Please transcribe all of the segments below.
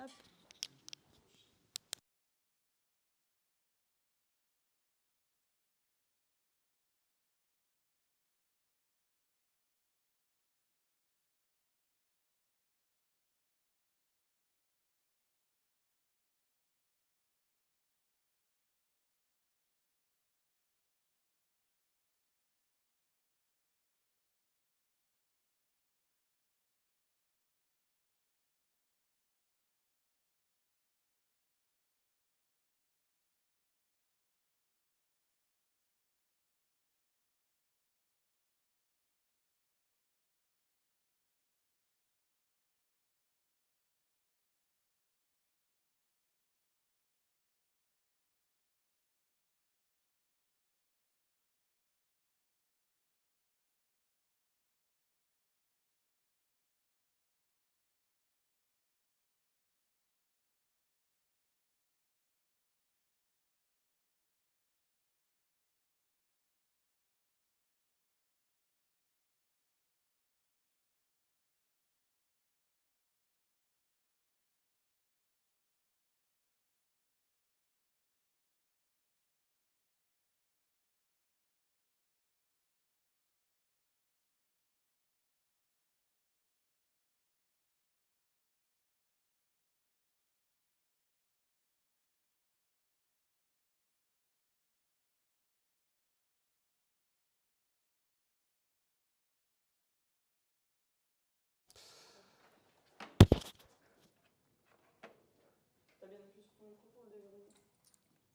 Hop.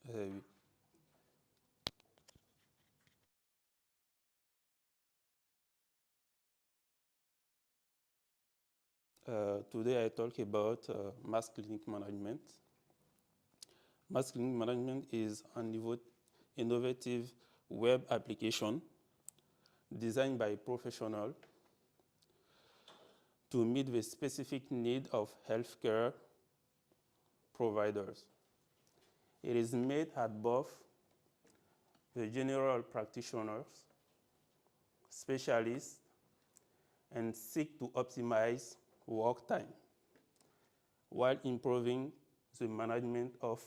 Oui. Today I talk about mass clinic management. Mass clinic management is an innovative web application designed by professionals to meet the specific need of healthcare providers. It is made at both the general practitioners, specialists, and seek to optimize work time while improving the management of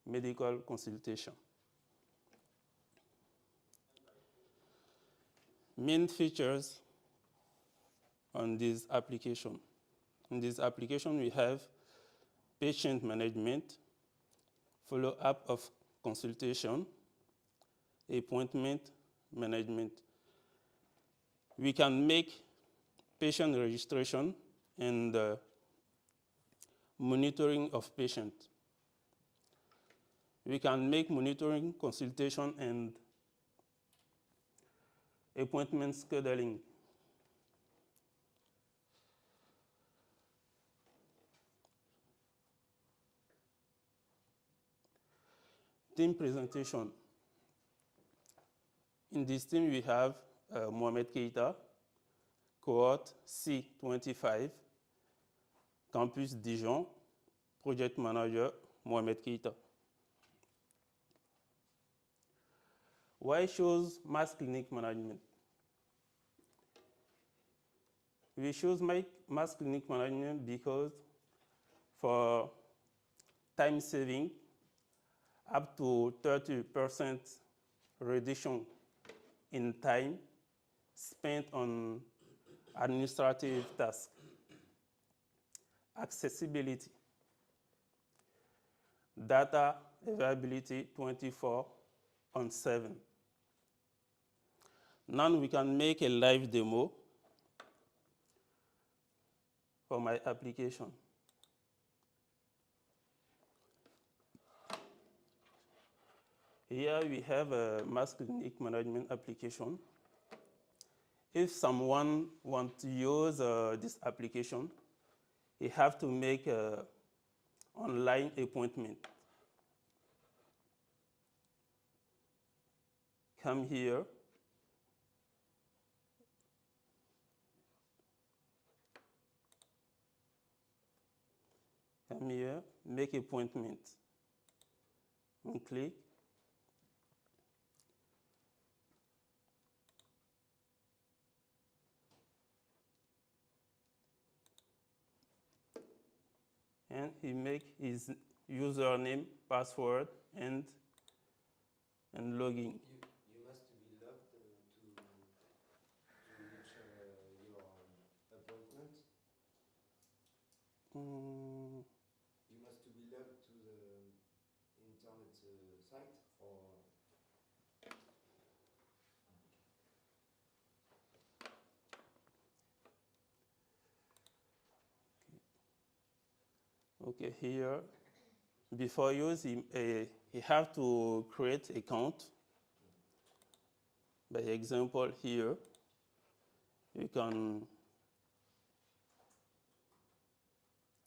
medical consultation. Main features on this application. In this application, we have patient management, follow-up of consultation, appointment management. We can make patient registration and monitoring of patient. We can make monitoring, consultation, and appointment scheduling. Team presentation. In this team, we have Mohamed Keita, cohort C25, campus Dijon, project manager Mohamed Keita. Why choose mass clinic management? We choose mass clinic management because for time saving, up to 30% reduction in time spent on administrative tasks. Accessibility, data availability 24/7. Now we can make a live demo for my application. Here we have a mass clinic management application. If someone wants to use this application, he have to make an online appointment. Come here. Come here, make appointment. And click. And and he make his username, password, and login. You must be logged to reach your appointment. You must be logged to the internet site or. Okay, here, before use, he have to create account. By example, here, you can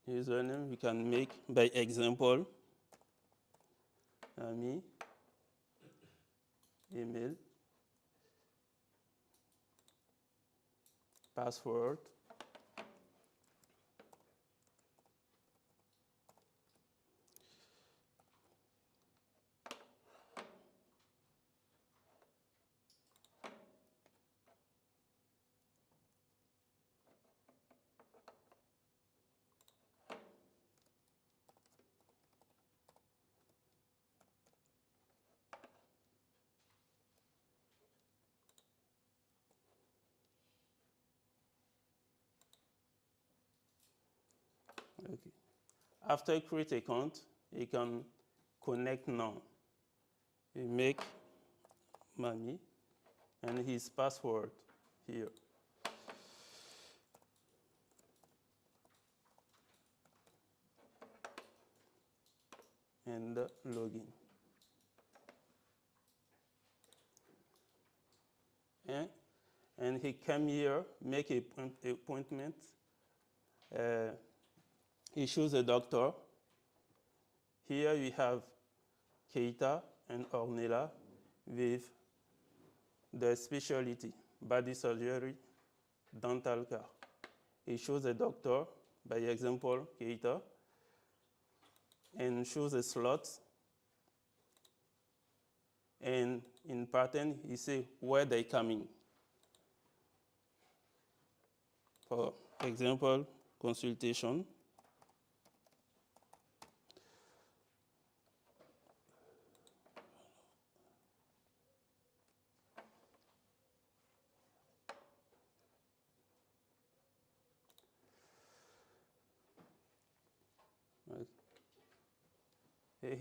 username, we can make, by example, me, email, password, okay. After create account, you can connect now. You make mommy and his password here. And login. And he came here, make a appointment. He choose a doctor. Here we have Keita and Ornella with the specialty, body surgery, dental care. He choose a doctor, by example, Keita, and choose a slot. And in pattern, he say where they coming. For example, consultation.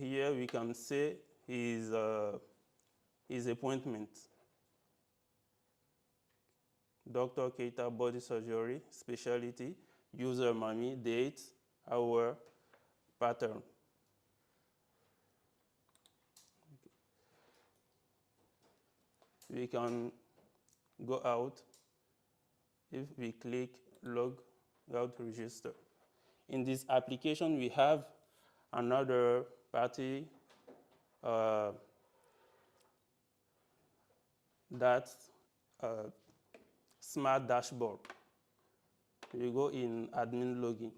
Here we can say his appointment. Dr. Keita body surgery, specialty, user mommy, date, hour, pattern. We can go out if we click log out register. In this application, we have another party that's smart dashboard. You go in admin login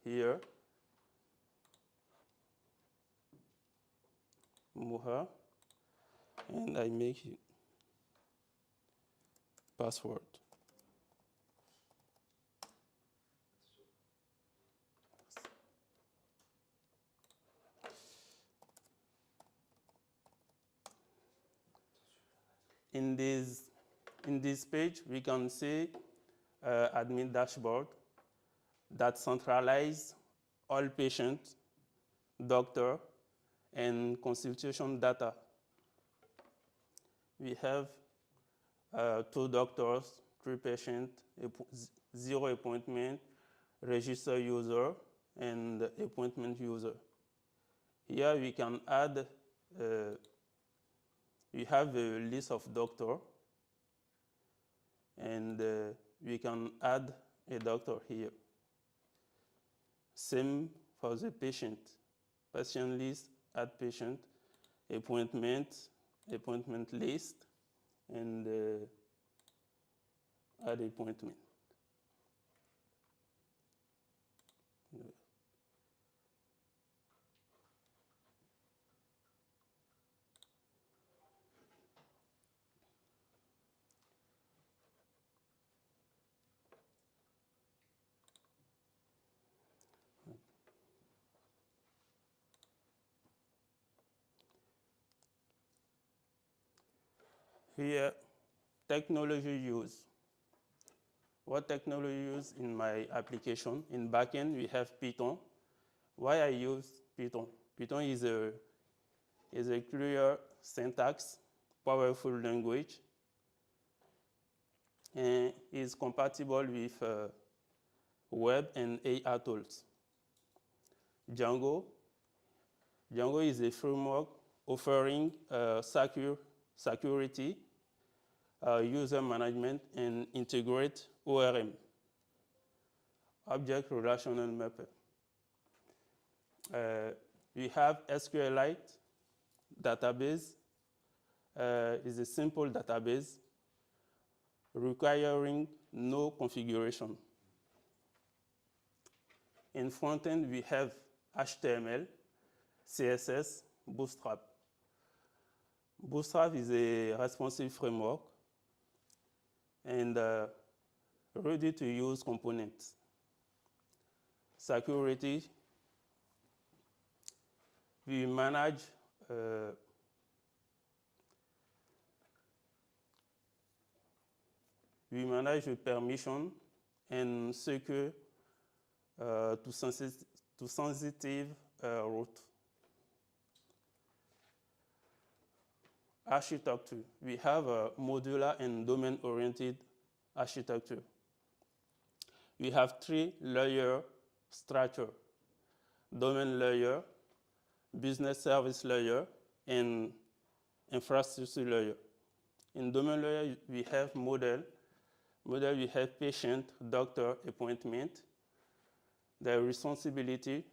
here, Muha, and I make it password. In this page, we can see admin dashboard that centralize all patients, doctor, and consultation data. We have 2 doctors, 3 patients, 0 appointment, register user, and appointment user. Here we can add, we have a list of doctors, and we can add a doctor here. Same for the patient. Patient list, add patient, appointment list, and add appointment. Here, technology use. What technology use in my application? In backend, we have Python. Why I use Python? Python is a clear syntax, powerful language, and is compatible with web and AI tools. Django is a framework offering security, user management, and integrate ORM, object relational mapper. We have SQLite database. Is a simple database requiring no configuration. In front-end, we have HTML, CSS, Bootstrap. Bootstrap is a responsive framework and ready-to-use components. Security, we manage with permission and secure to sensitive route. Architecture, we have a modular and domain-oriented architecture. We have 3-layer structure: domain layer, business service layer, and infrastructure layer. In domain layer, we have model. Model, we have patient, doctor, appointment. Their responsibility,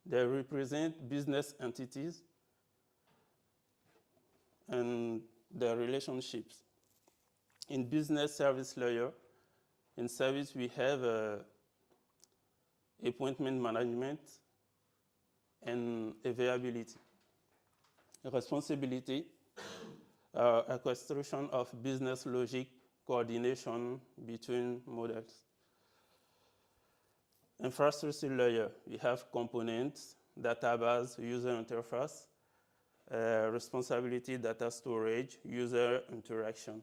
they represent business entities and their relationships. In business service layer, in service we have appointment management and availability. Responsibility, orchestration of business logic, coordination between models. Infrastructure layer, we have components, database, user interface, responsibility, data storage, user interaction.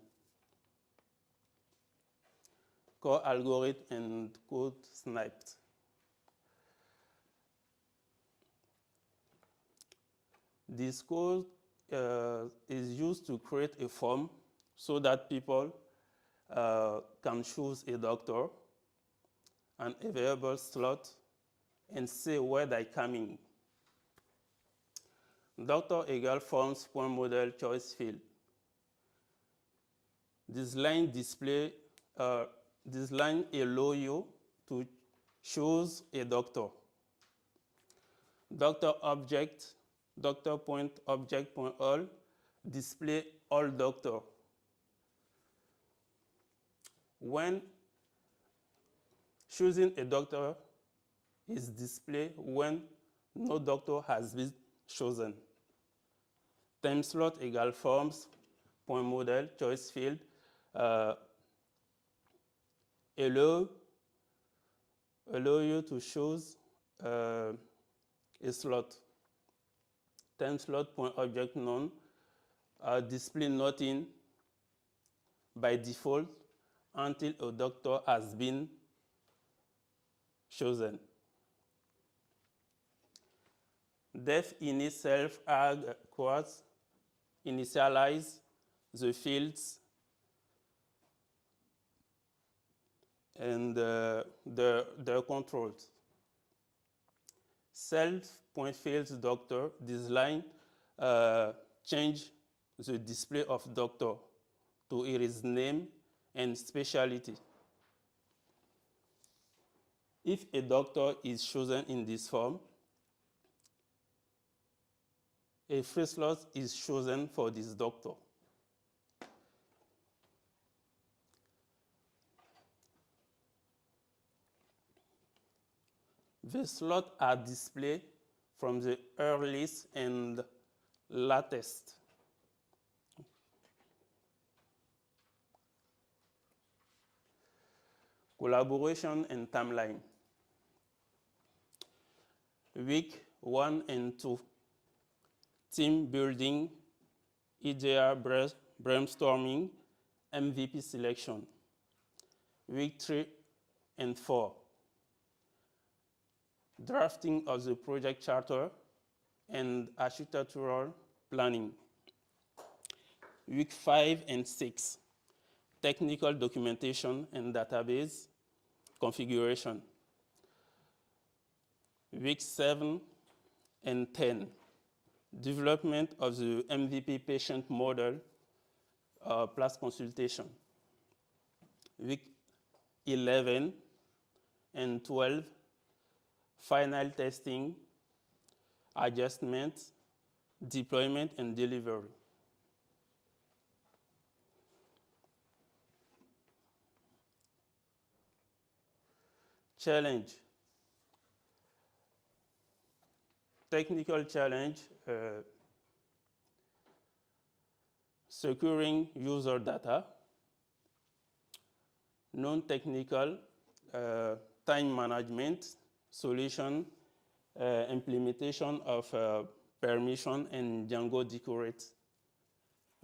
Core algorithm and code sniped. This code is used to create a form so that people can choose a doctor, an available slot, and say where they're coming. Doctor equal forms point model choice field. This line allow you to choose a doctor. Doctor object, doctor point object point all, display all doctor. When choosing a doctor is displayed when no doctor has been chosen. Time slot equal forms point model choice field allow you to choose a slot. Time slot point object none display nothing by default until a doctor has been chosen. Def init self arg quotes initialize the fields and the controls. Self.fields doctor, this line change the display of doctor to his name and specialty. If a doctor is chosen in this form, a free slot is chosen for this doctor. The slots are displayed from the earliest and latest. Collaboration and timeline. Week 1 and 2. Team building EJR brainstorming, MVP selection. Week 3 and 4, drafting of the project charter and architectural planning. Week 5 and 6, technical documentation and database configuration. Week 7 and 10, development of the MVP patient model plus consultation. Week 11 and 12, final testing, adjustment, deployment, and delivery. Challenge. Technical challenge, securing user data. Non-technical, time management, solution, implementation of permission and Django decorate.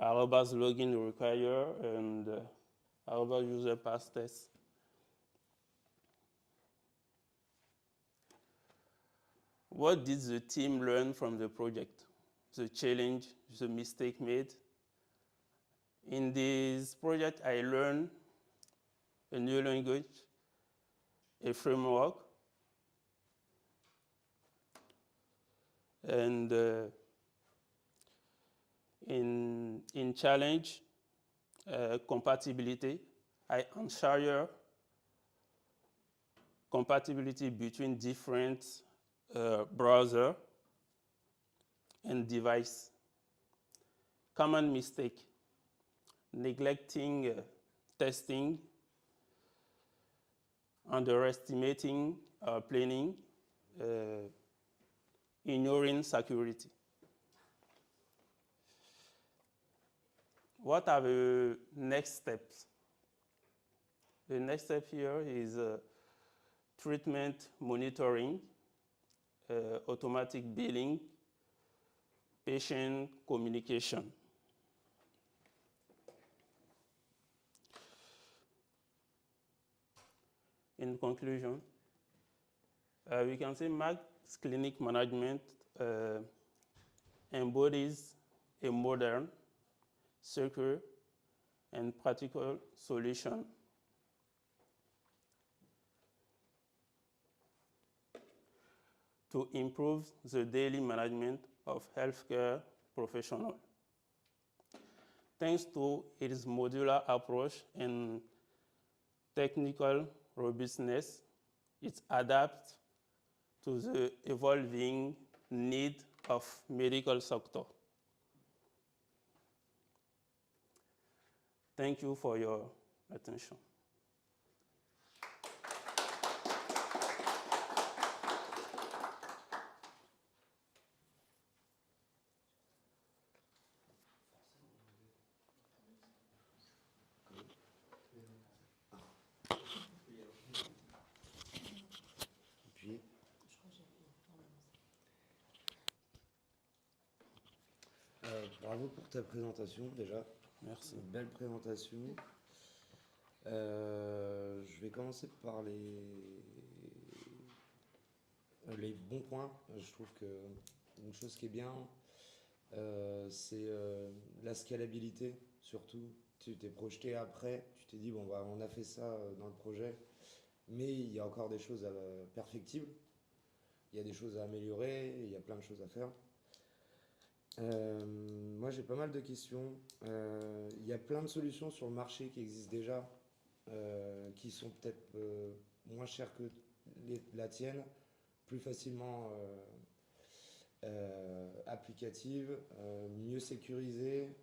Arrobas login require and arrobas user pass test. What did the team learn from the project? The challenge, the mistake made? In this project, I learned a new language, a framework, and in challenge, compatibility, I ensure compatibility between different browser and device. Common mistake, neglecting testing, underestimating planning, ignoring security. What are the next steps? The next step here is treatment monitoring, automatic billing, patient communication. In conclusion, we can say Max Clinic Management embodies a modern, secure, and practical solution to improve the daily management of healthcare professionals. Thanks to its modular approach and technical robustness, it adapts to the evolving need of medical sector. Thank you for your attention. Bravo pour ta présentation déjà. Merci. Une belle présentation. Je vais commencer par les bons points. Je trouve qu'une chose qui est bien, c'est la scalabilité surtout. Tu t'es projeté après, tu t'es dit bon bah on a fait ça dans le projet, mais il y a encore des choses perfectibles, il y a des choses à améliorer, il y a plein de choses à faire. Moi j'ai pas mal de questions. Il y a plein de solutions sur le marché qui existent déjà, qui sont peut-être moins chères que la tienne, plus facilement applicatives, mieux sécurisées,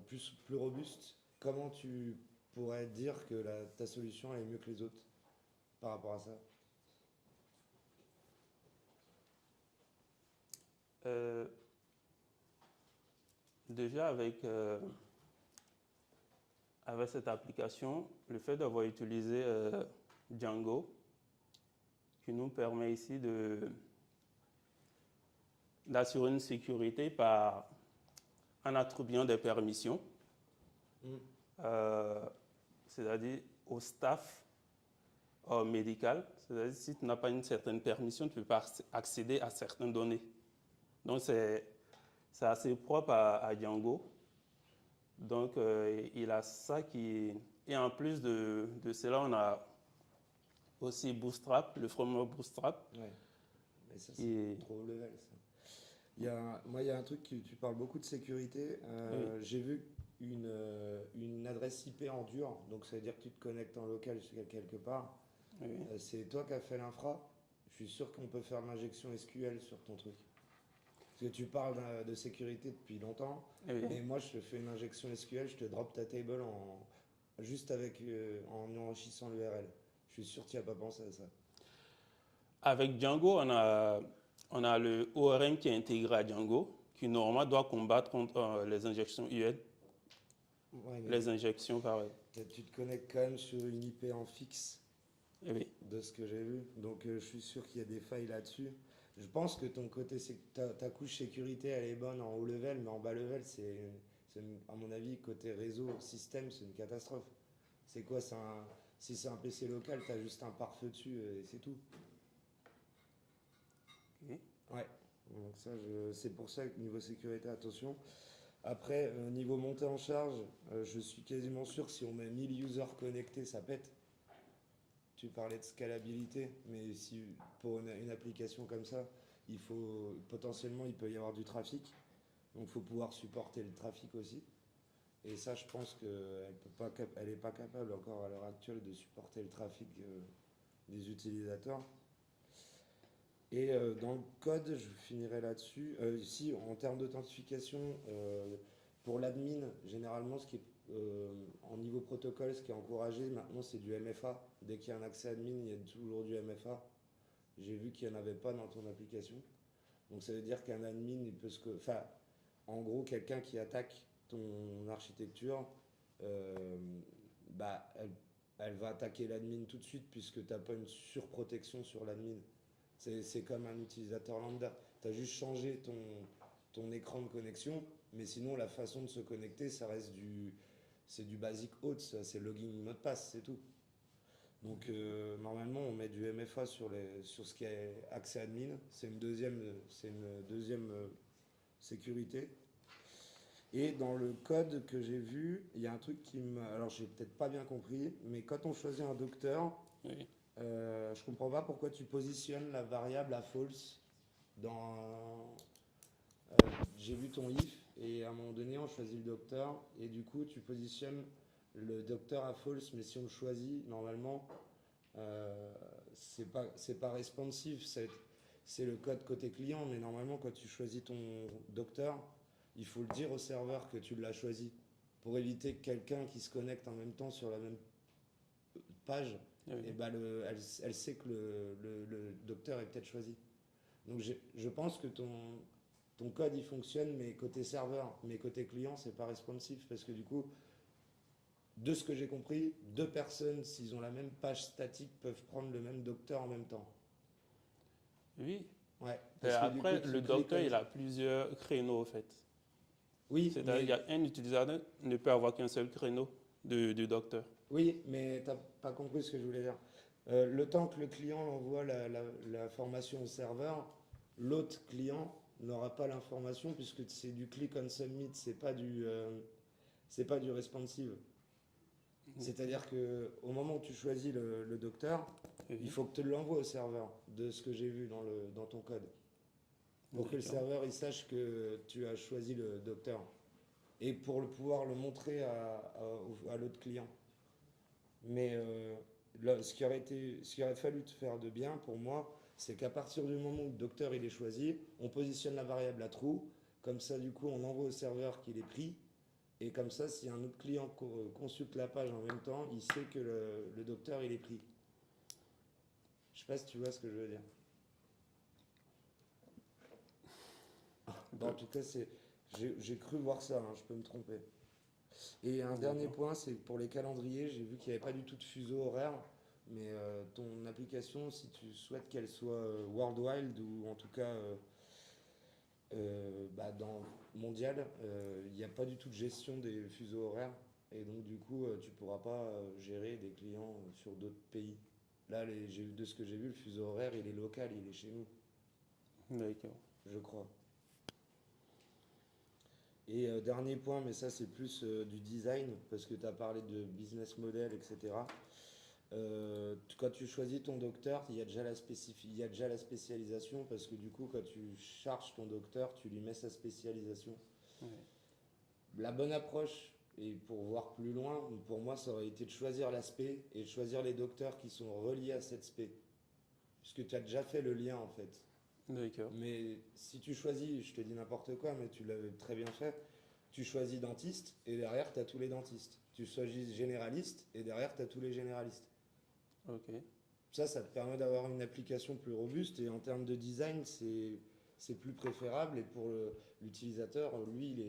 plus robustes. Comment tu pourrais dire que ta solution est mieux que les autres par rapport à ça? Déjà avec cette application, le fait d'avoir utilisé Django, qui nous permet ici d'assurer une sécurité en attribuant des permissions, c'est-à-dire au staff médical. C'est-à-dire si tu n'as pas une certaine permission, tu ne peux pas accéder à certaines données. Donc, c'est assez propre à Django. Donc, il a ça qui... Et en plus de cela, on a aussi Bootstrap, le framework Bootstrap. Ouais, mais ça, c'est trop haut level, ça. Moi, il y a un truc, tu parles beaucoup de sécurité. Oui. J'ai vu une adresse IP en dur, donc ça veut dire que tu te connectes en local quelque part. Oui. C'est toi qui as fait l'infra. Je suis sûr qu'on peut faire l'injection SQL sur ton truc. Parce que tu parles de sécurité depuis longtemps, Oui. mais moi je te fais une injection SQL, je te drop ta table juste en enrichissant l'URL. Je suis sûr que tu n'y as pas pensé à ça. Avec Django, on a le ORM qui est intégré à Django, qui normalement doit combattre contre les injections UL. Ouais, Les injections, pareil. Tu te connectes quand même sur une IP en fixe, Oui. de ce que j'ai vu. Donc je suis sûr qu'il y a des failles là-dessus. Je pense que ton côté, ta couche sécurité, elle est bonne en haut level, mais en bas level, à mon avis, côté réseau, système, c'est une catastrophe. C'est quoi, si c'est un PC local, tu as juste un pare-feu dessus et c'est tout. Okay. Ouais, donc ça, c'est pour ça que niveau sécurité, attention. Après, niveau montée en charge, je suis quasiment sûr que si on met 1000 users connectés, ça pète. Tu parlais de scalabilité, mais si pour une application comme ça, potentiellement il peut y avoir du trafic, donc il faut pouvoir supporter le trafic aussi. Et ça, je pense qu'elle n'est pas capable encore à l'heure actuelle de supporter le trafic des utilisateurs. Et dans le code, je finirai là-dessus. Si en termes d'authentification, pour l'admin, généralement, en niveau protocole, ce qui est encouragé maintenant, c'est du MFA. Dès qu'il y a un accès admin, il y a toujours du MFA. J'ai vu qu'il n'y en avait pas dans ton application. Donc ça veut dire qu'un admin, il peut enfin, en gros, quelqu'un qui attaque ton architecture, bah, elle va attaquer l'admin tout de suite puisque tu n'as pas une surprotection sur l'admin. C'est comme un utilisateur lambda. Tu as juste changé ton écran de connexion, mais sinon la façon de se connecter, c'est du basic auth, c'est login mot de passe, c'est tout. Donc normalement on met du MFA sur ce qui est accès admin, c'est une deuxième sécurité. Et dans le code que j'ai vu, il y a un truc alors j'ai peut-être pas bien compris, mais quand on choisit un docteur, Oui. je comprends pas pourquoi tu positionnes la variable à false j'ai vu ton if et à un moment donné on choisit le docteur et du coup tu positionnes le docteur à false, mais si on le choisit normalement c'est pas responsive, c'est le code côté client, mais normalement quand tu choisis ton docteur, il faut le dire au serveur que tu l'as choisi pour éviter que quelqu'un qui se connecte en même temps sur la même page, Oui. et bah elle sait que le docteur est peut-être choisi. Donc je pense que ton code il fonctionne, mais côté serveur, mais côté client, c'est pas responsive parce que du coup, de ce que j'ai compris, deux personnes, s'ils ont la même page statique, peuvent prendre le même docteur en même temps. Oui. Ouais. Et après, le docteur, il a plusieurs créneaux, en fait. Oui, c'est-à-dire qu'il y a un utilisateur ne peut avoir qu'un seul créneau de docteur. Oui, mais tu n'as pas compris ce que je voulais dire. Le temps que le client envoie la formation au serveur, l'autre client n'aura pas l'information puisque c'est du click on submit, c'est pas du responsive. C'est-à-dire que au moment où tu choisis le docteur, Oui. il faut que tu l'envoies au serveur, de ce que j'ai vu dans ton code. Pour que le serveur il sache que tu as choisi le docteur. Et pour pouvoir le montrer à l'autre client. Mais là, ce qui aurait fallu te faire de bien pour moi, c'est qu'à partir du moment où le docteur il est choisi, on positionne la variable à true. Comme ça, du coup, on envoie au serveur qu'il est pris. Et comme ça, si un autre client consulte la page en même temps, il sait que le docteur il est pris. Je sais pas si tu vois ce que je veux dire. Bon, en tout cas, j'ai cru voir ça, hein, je peux me tromper. Et un dernier point, c'est pour les calendriers, j'ai vu qu'il n'y avait pas du tout de fuseau horaire, mais ton application, si tu souhaites qu'elle soit worldwide ou en tout cas Dans mondial, il n'y a pas du tout de gestion des fuseaux horaires. Et donc, du coup, tu pourras pas gérer des clients sur d'autres pays. Là, de ce que j'ai vu, le fuseau horaire, il est local, il est chez nous, D'accord. je crois. Et dernier point, mais ça c'est plus du design, parce que tu as parlé de business model, etc. Quand tu choisis ton docteur, il y a déjà la spécialisation, parce que du coup, quand tu charges ton docteur, tu lui mets sa spécialisation. Ouais. La bonne approche, et pour voir plus loin, pour moi, ça aurait été de choisir l'aspect et de choisir les docteurs qui sont reliés à cette spé. Puisque tu as déjà fait le lien en fait. D'accord. Mais si tu choisis, je te dis n'importe quoi, mais tu l'avais très bien fait, tu choisis dentiste et derrière tu as tous les dentistes. Tu choisis généraliste et derrière tu as tous les généralistes. Ok. Ça te permet d'avoir une application plus robuste et en termes de design, c'est plus préférable et pour l'utilisateur, lui,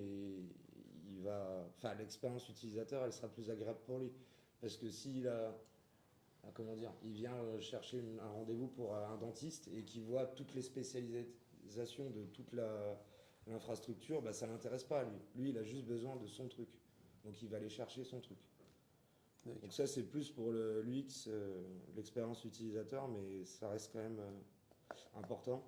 enfin, l'expérience utilisateur, elle sera plus agréable pour lui. Parce que s'il a, comment dire, il vient chercher un rendez-vous pour un dentiste et qu'il voit toutes les spécialisations de toute l'infrastructure, bah, ça l'intéresse pas lui. Lui, il a juste besoin de son truc. Donc il va aller chercher son truc. Donc ça, c'est plus pour l'UX, l'expérience utilisateur, mais ça reste quand même important.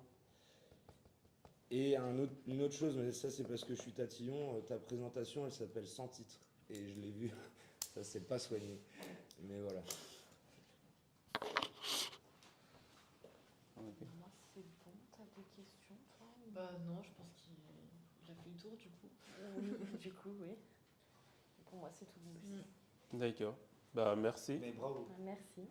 Et une autre chose, mais ça c'est parce que je suis tatillon, ta présentation, elle s'appelle sans titre. Et je l'ai vu, ça c'est pas soigné. Mais voilà. Ok. Moi, c'est bon. T'as des questions, toi Bah non, je pense qu'il a fait le tour du coup. Oui, du coup, oui. Pour moi, c'est tout bon aussi. D'accord. Bah, merci. Mais bravo. Merci.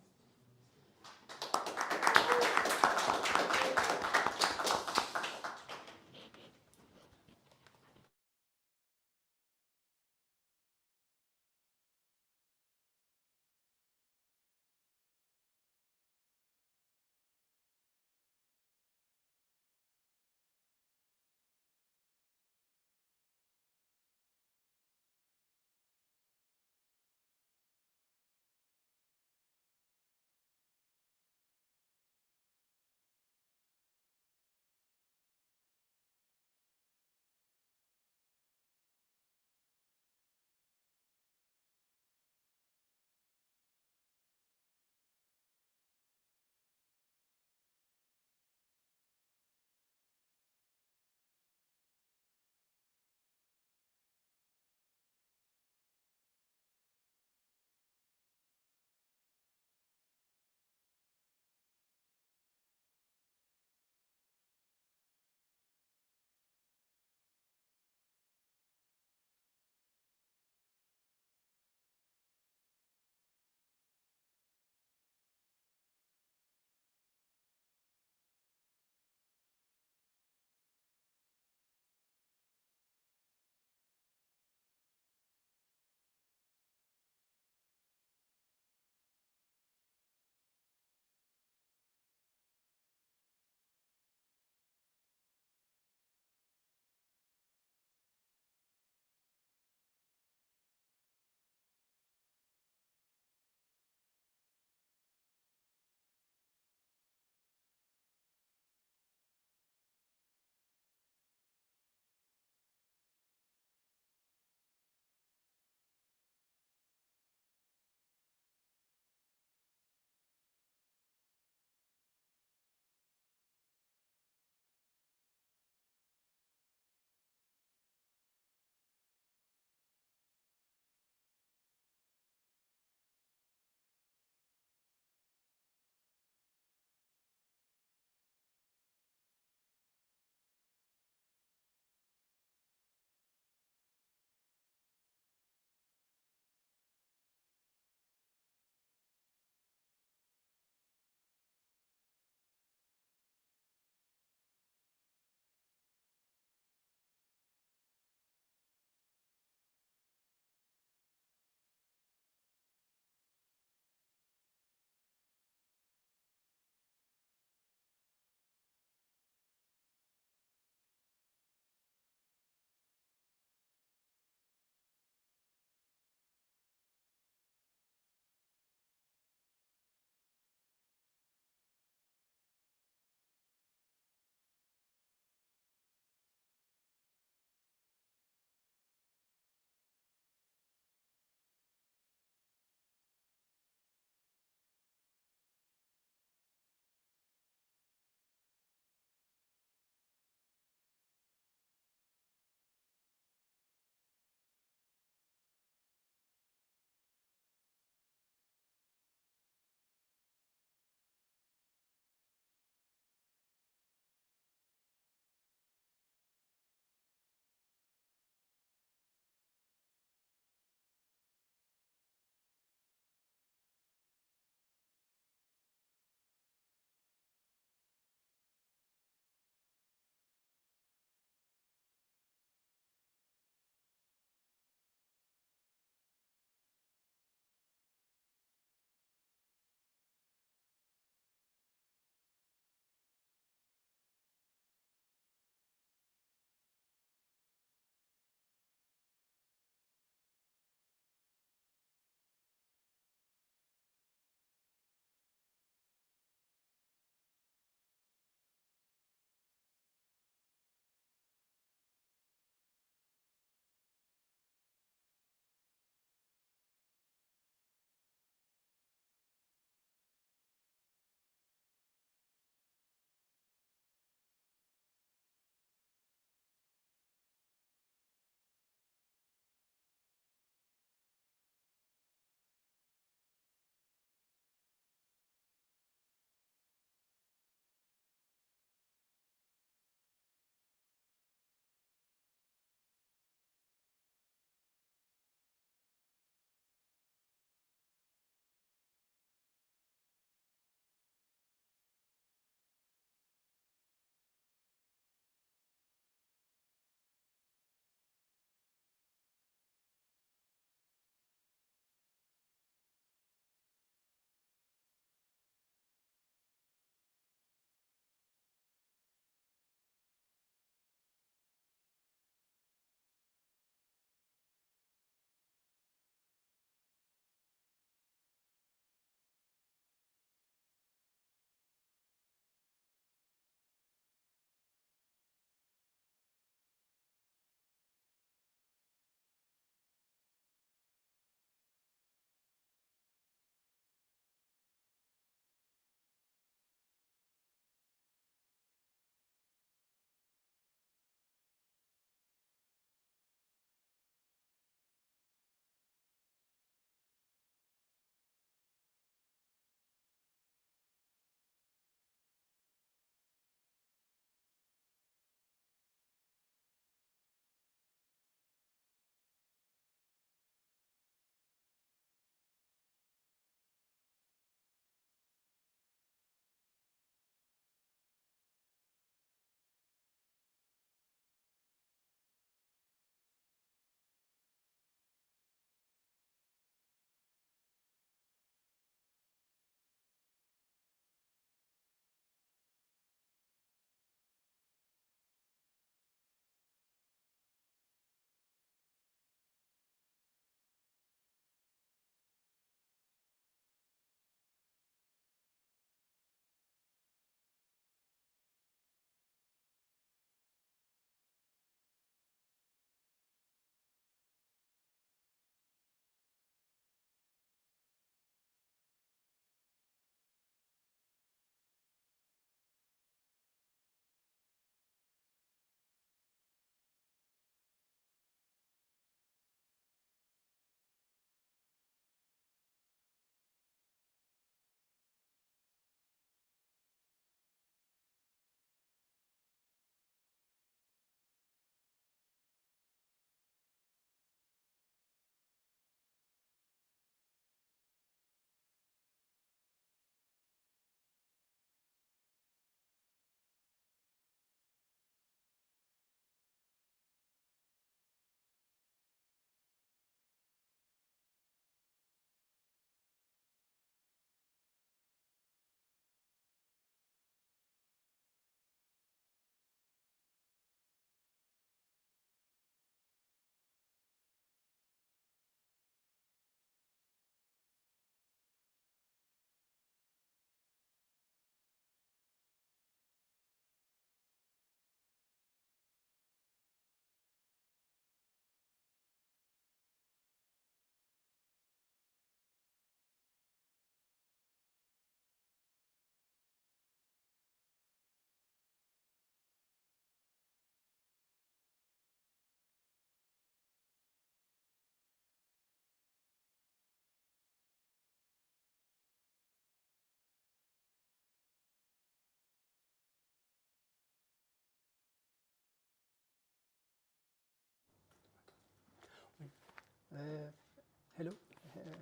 hello,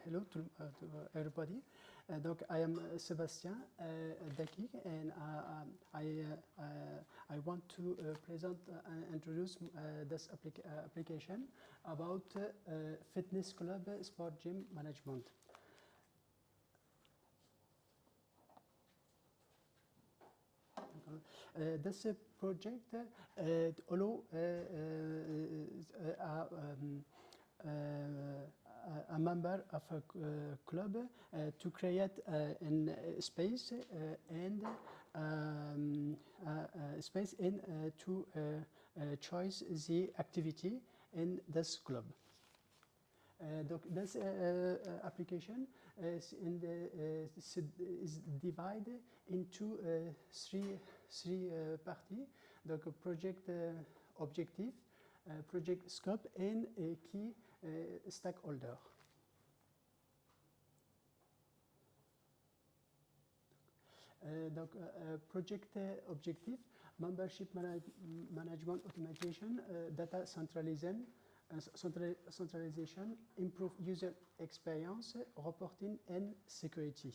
hello to everybody. Donc, I am Sébastien Daki, and I want to present and introduce this application about fitness club sport gym management. This project allow a member of a club to create a space and space in to choose the activity in this club. Donc, this application is divided into three parties. Donc, project objective, project scope, and a key stakeholder. Donc, project objective, membership management automation, data centralization, improve user experience, reporting, and security.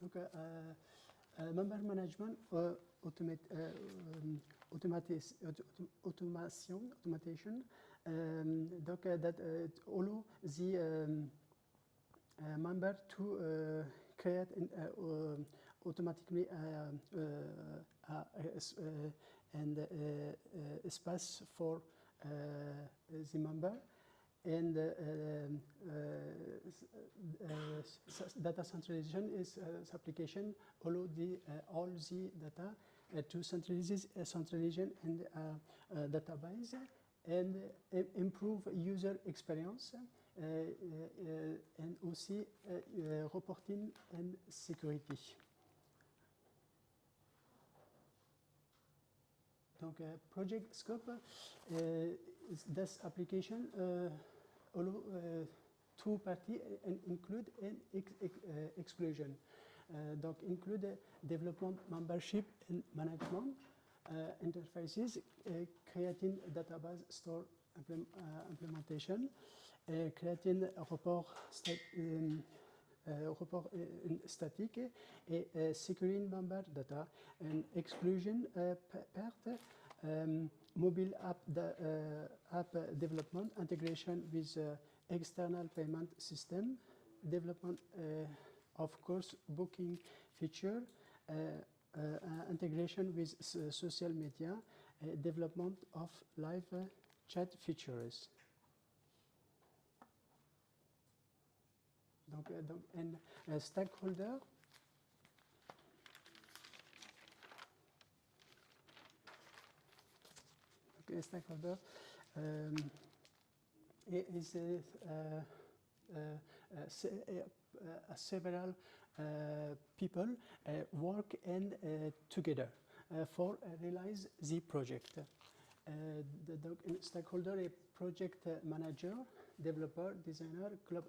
Donc, member management automation. Donc, that allow the member to create automatically and space for the member, and data centralization is application allow the all the data to centralization and database and improve user experience and aussi reporting and security. Donc, project scope, this application allow two parties and include an exclusion. Donc, include development, membership, and management interfaces, creating database store implementation, creating report static, et securing member data, and exclusion part, mobile app development, integration with external payment system, development of course booking feature, integration with social media, development of live chat features. Donc, and stakeholder. Okay, stakeholder is several people work and together for realize the project. The stakeholder is project manager, developer, designer, club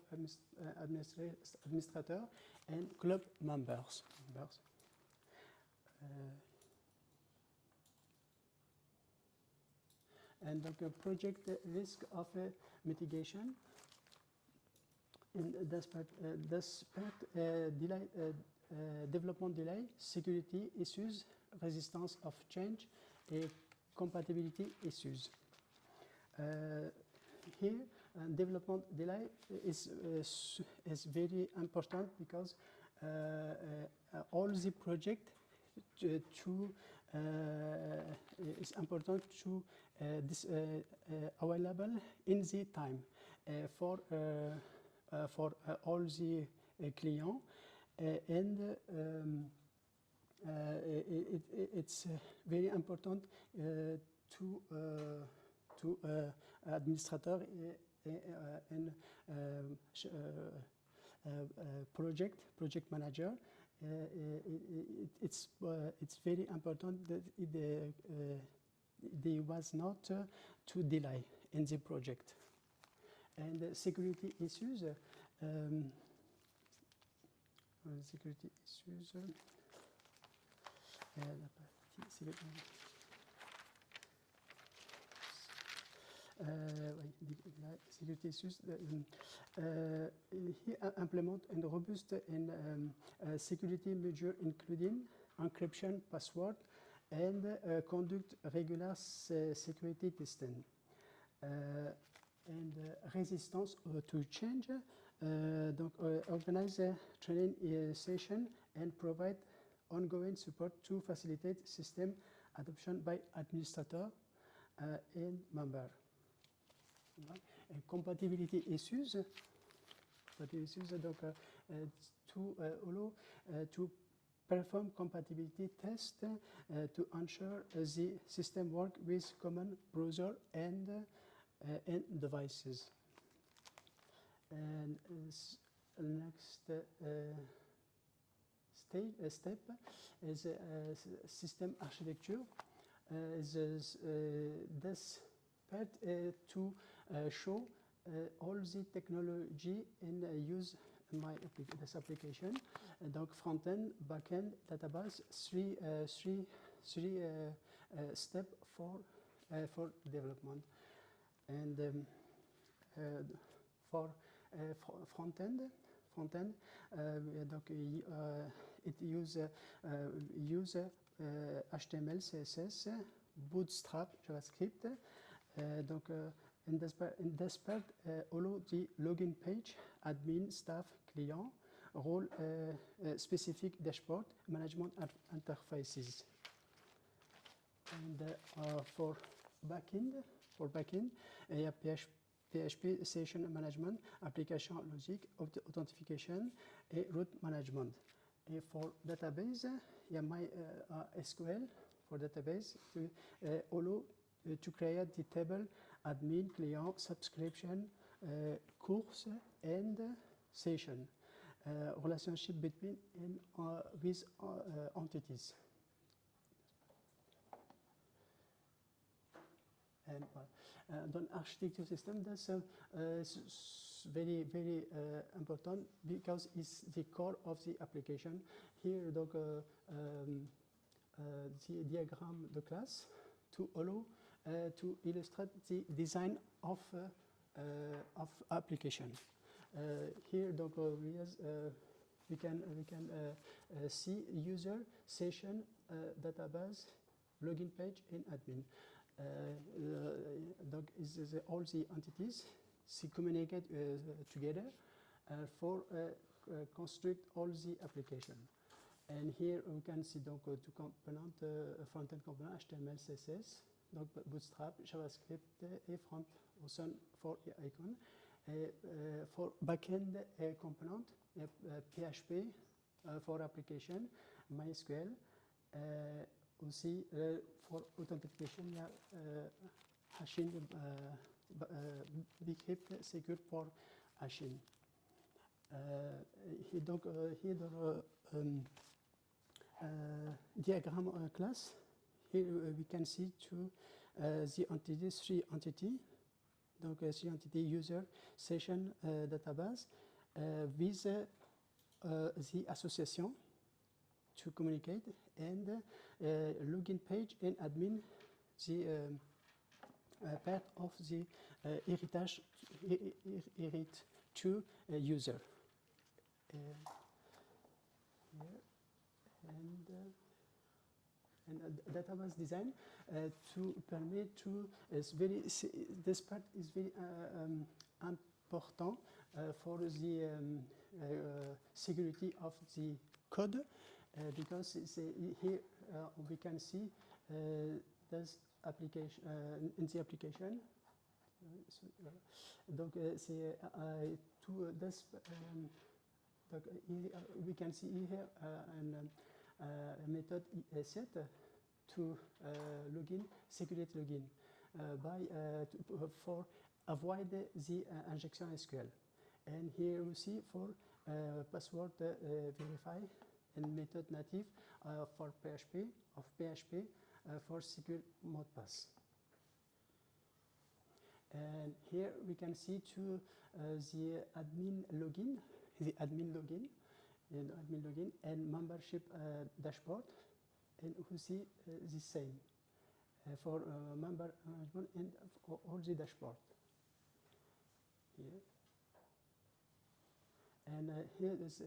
administrator, and club members. And the project risk of mitigation. In this part, delay, development delay, security issues, resistance of change, and compatibility issues. Here, development delay is very important because all the project is important to available in the time for all the clients, and it's very important to administrator and project manager. It's very important that there was not to delay in the project. And security issues. Security issues. security issues. He implement a robust and security measure including encryption, password, and conduct regular security testing. And resistance to change. Donc, organize a training session and provide ongoing support to facilitate system adoption by administrator and member. And compatibility issues. Donc, to allow to perform compatibility tests to ensure the system work with common browser and devices. And next step is system architecture. This part to show all the technology in use in this application. Donc front-end, back-end, database, three steps for development. And for front-end, donc it use HTML, CSS, Bootstrap, JavaScript. Donc in this part, allow the login page, admin, staff, client, role specific dashboard, management interfaces. And for backend, il y a PHP Session Management, Application Logic, Authentication et Route Management. Et for database, il y a MySQL for database to allow to create the table admin, client, subscription, course, and session. Relationship between and with entities. And the architecture system, that's very, very important because it's the core of the application. Here, donc, the diagram de class to allow to illustrate the design of application. Here, donc, we can see user, session, database, login page, and admin. Donc, all the entities communicate together for construct all the application. And here we can see donc two components, front-end component HTML, CSS, donc Bootstrap, JavaScript et front also for icon. Et for backend component, PHP for application, MySQL. Aussi, for authentication, il y a hashing, Bcrypt Secure for hashing. Donc, here the diagram class, here we can see the entities, three entities. Donc, three entity user, session, database, with the association to communicate, and login page and admin, the part of the heritage to user. And database design to permit to this part is very important for the security of the code. Because here we can see this application in the application. Donc c'est tout this. We can see here a method set to login, security login for avoid the injection SQL. And here we see for password verify. And method native for PHP for secure mode pass. And here we can see the admin login, and membership dashboard, and who see the same for member management and for all the dashboard. Here. And here is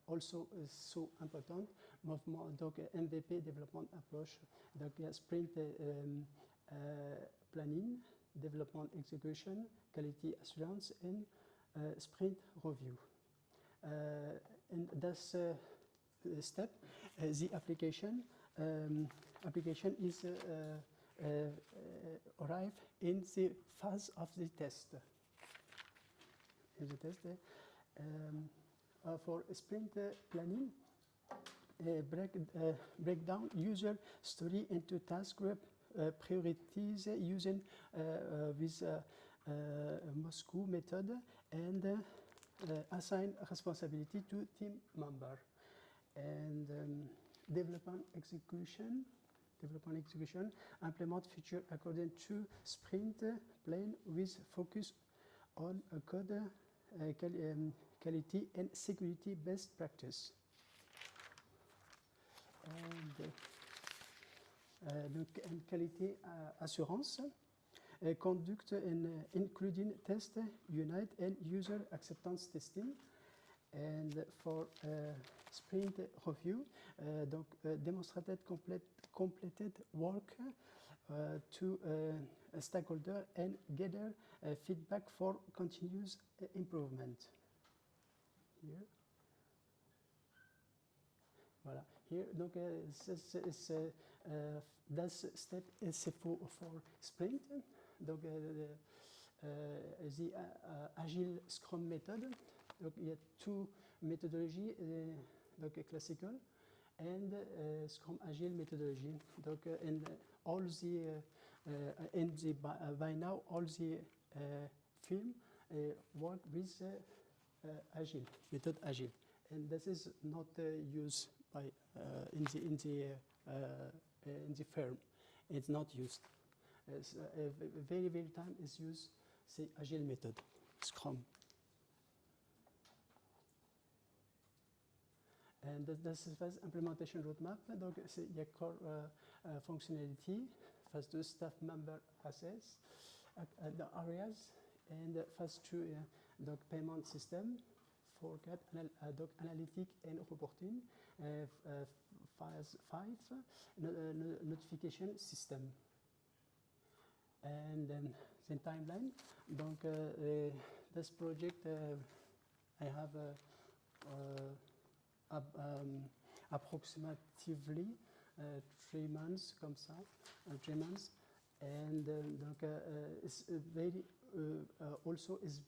also so important mouvement, donc MVP développement approche, donc sprint planning, development execution, quality assurance, and sprint review. And that's step. The application is arrive in the phase of the test. In the test, for sprint planning, break down user story into task group, priorities using with Moscow method, and assign responsibility to team member. And development execution, implement feature according to sprint plan with focus on code quality and security best practice. Donc, qualité assurance, conduct and including test, unit and user acceptance testing. And for sprint review, donc demonstrated completed work to a stakeholder and gather feedback for continuous improvement. Here. Voilà. Here, donc, this step is for sprint. Donc, the Agile Scrum method. Donc, il y a two methodology, donc classical and Scrum Agile methodology. Donc, and all the by now all the film work with Agile method Agile, and this is not used by in the firm. It's not used. It's, very time is used the Agile method, Scrum. And this is phase implementation roadmap. Donc, il y a core functionality, phase 2 staff member access, the areas, and phase 2 donc payment system, forecast, donc analytic and reporting, phase 5 notification system. And then the timeline. Donc, this project I have approximately 3 months, comme ça, 3 months, and donc it's very also is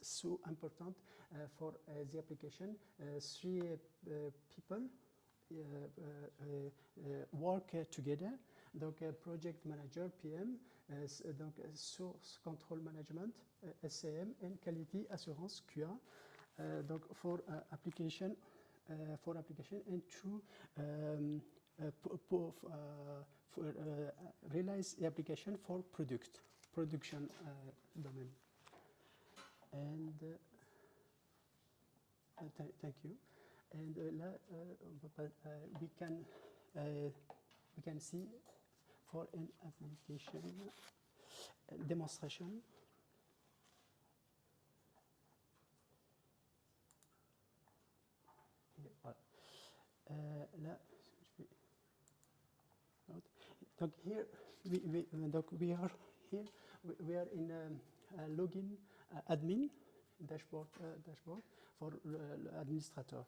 so important for the application. 3 people work together. Donc project manager PM, donc source control management, SCM, and quality assurance QA. Donc for application and to realize the application for production domain. And thank you. And là, we can see for an application demonstration. Là, donc here we are here. We are in login admin dashboard for administrator.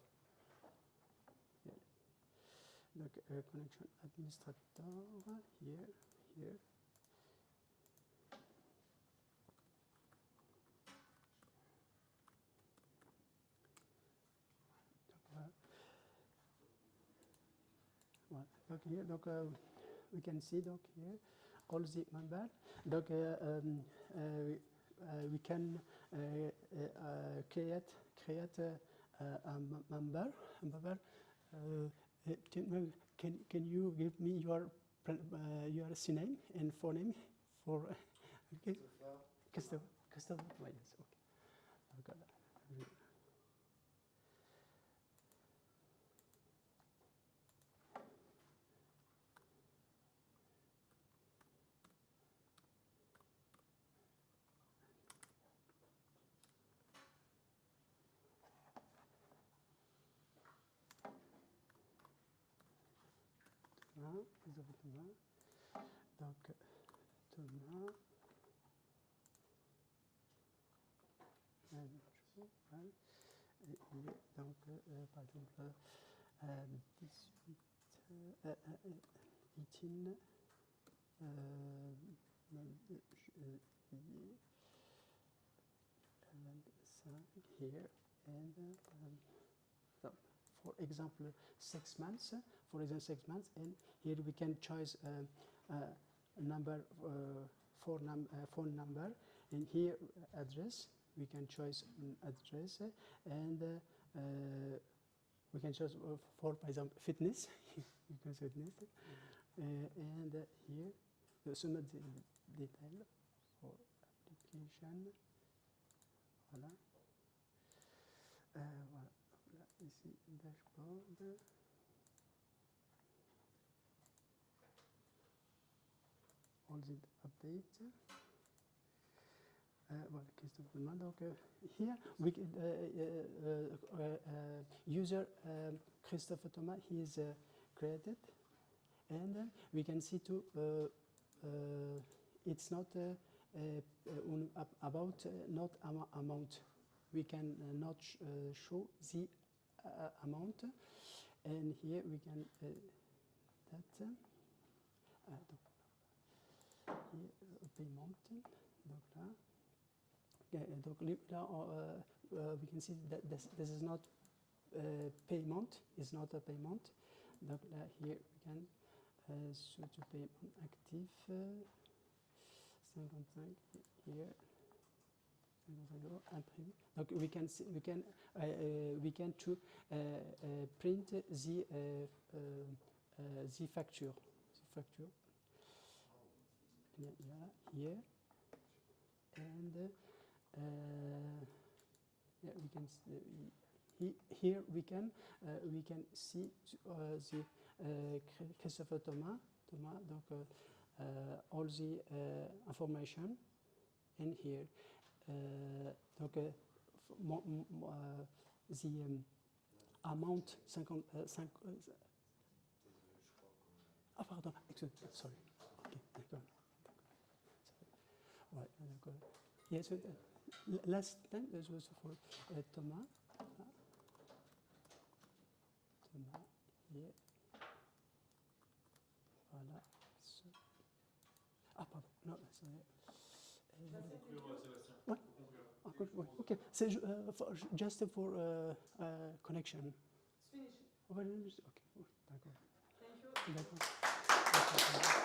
Yeah. Donc connection administrator here. Donc here, donc we can see donc here all the members. Donc we can create a member. Can you give me your name and phone for okay. Christopher. Yes, okay. Christophe Thomas. Donc, Thomas. Voilà. Et donc, par exemple, 18, 18, 22 juillet, 25 here, and so, for example, 6 months. For example, 6 months, and here we can choose a number, phone number, and here address. We can choose an address, and we can choose for example, fitness. You can say fitness, and here some detail for application. Voilà. Voilà. Là, ici, dashboard. All the updates. Voilà, Christophe demande. Donc, here, we can, user Christophe Thomas, he is created, and we can see too, it's not about not amount. We can not show the amount, and here we can that here payment. Donc là. Donc là, we can see that this is not payment. It's not a payment. Donc là, here we can switch to payment active. 55 here. 55 euros imprimé. Donc we can see, we can to print the facture. The facture. Yeah, here. And yeah, we can here we can see the Christophe Thomas, donc all the information in here. Donc the amount 50 ah pardon, excuse, sorry. Okay, d'accord. Ouais, d'accord. Yes, last time this was for Thomas. Thomas, here. Voilà. So. Ah, pardon, non, sorry. Ouais. Ah, good, ouais. Okay, so, just for connection. It's finished. Okay, d'accord. Thank you. D'accord.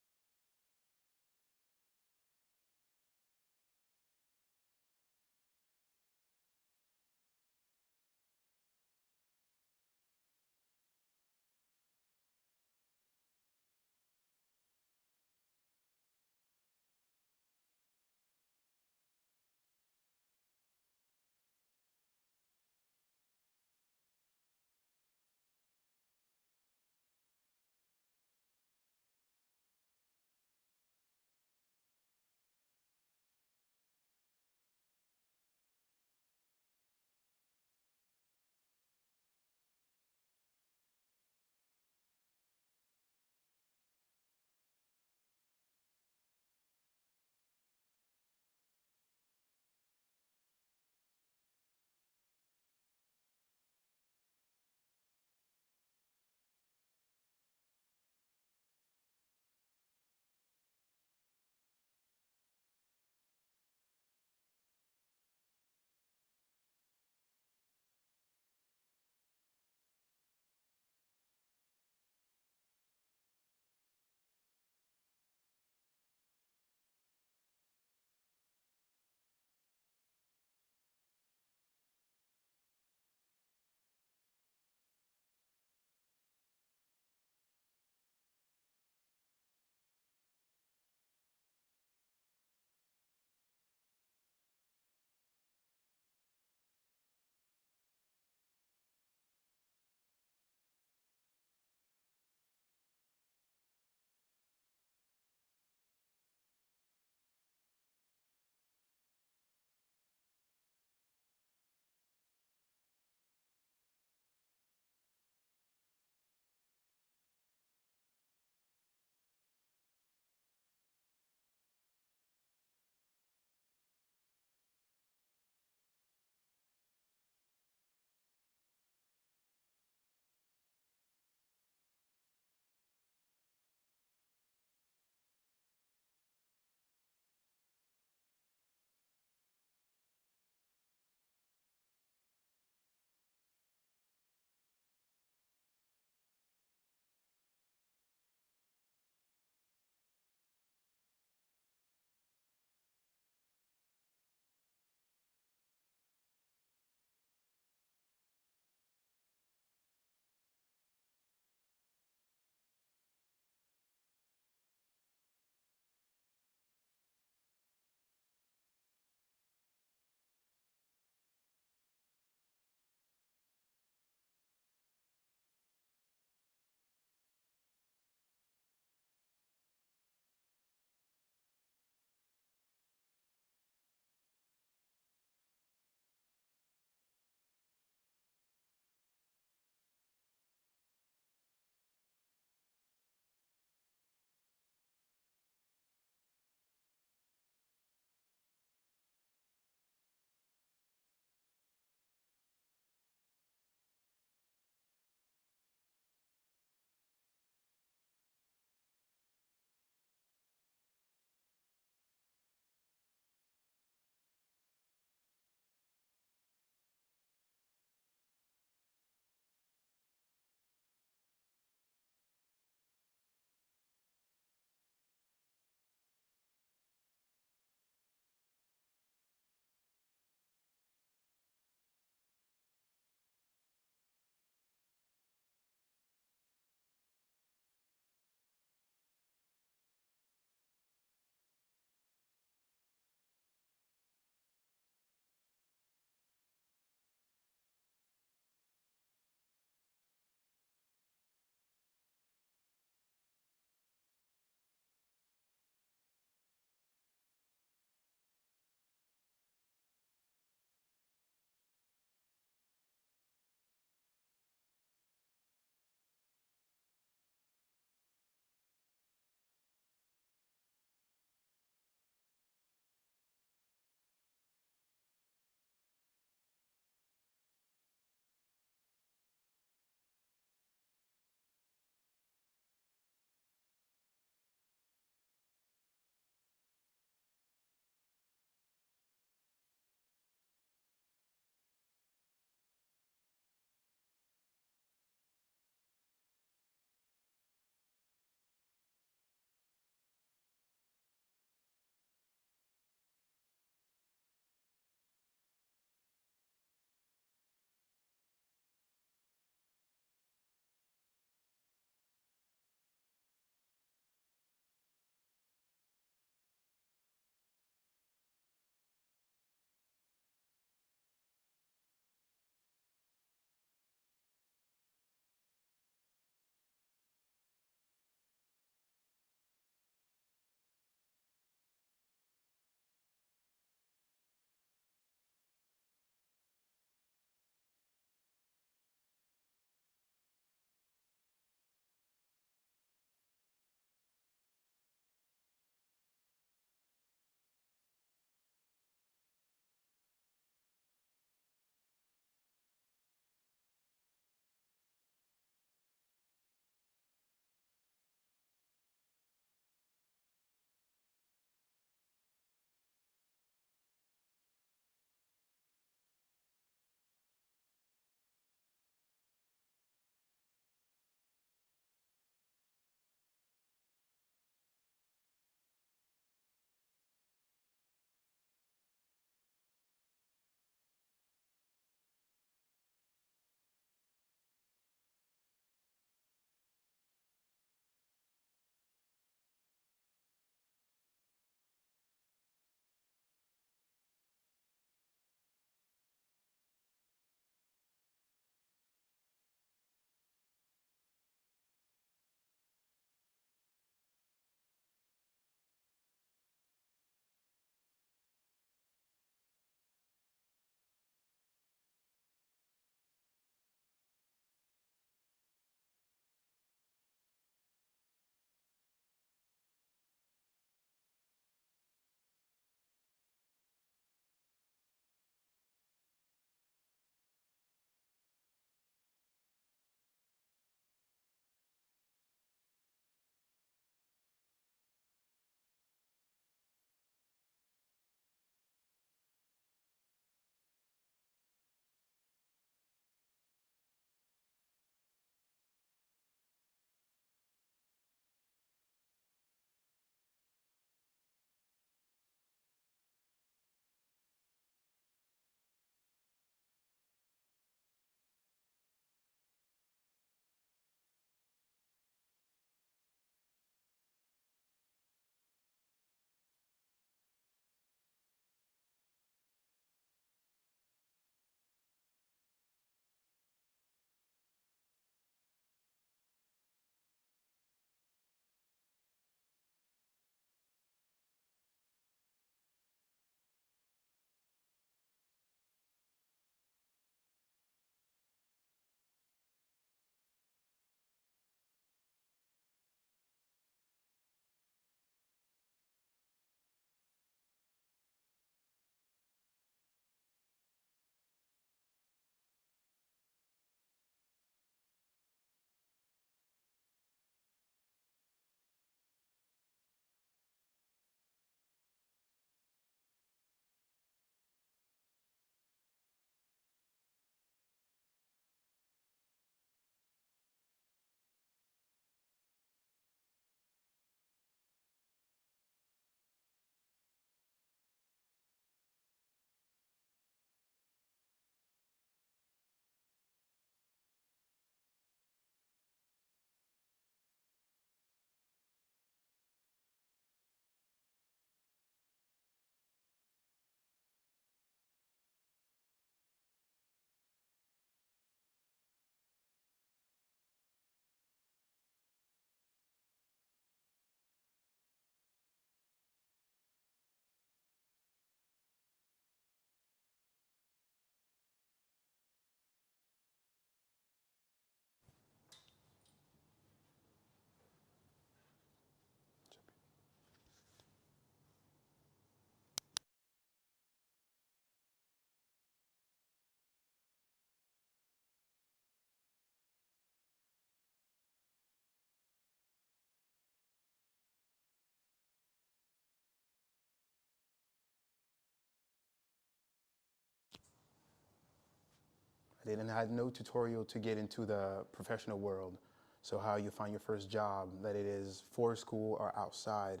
I didn't have no tutorial to get into the professional world. So how you find your first job, that it is for school or outside,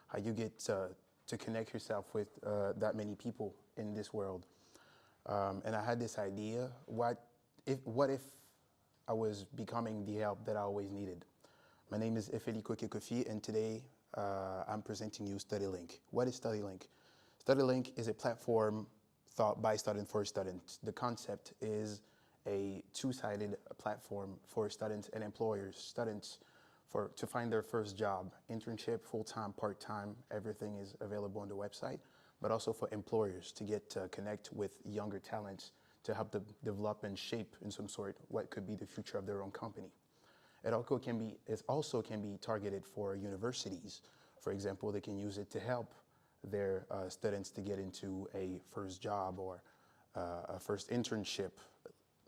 how you get to connect yourself with that many people in this world. And I had this idea, what if I was becoming the help that I always needed? My name is Efeliko Kekofi, and today I'm presenting you StudyLink. What is StudyLink? StudyLink is a platform thought by students for students. The concept is a two-sided platform for students and employers. Students to find their first job, internship, full-time, part-time, everything is available on the website, but also for employers to get to connect with younger talents to help them develop and shape in some sort what could be the future of their own company. It also can be targeted for universities. For example, they can use it to help their students to get into a first job or a first internship,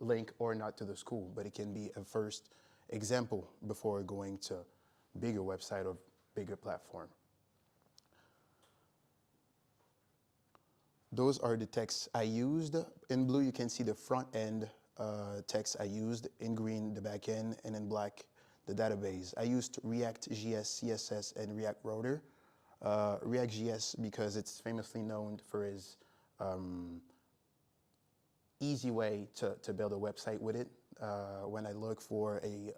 link or not to the school, but it can be a first example before going to bigger website or bigger platform. Those are the texts I used. In blue, you can see the front end text I used. In green, the back end, and in black, the database. I used React.js, CSS, and React Router. React.js because it's famously known for its easy way to build a website with it. When I look for a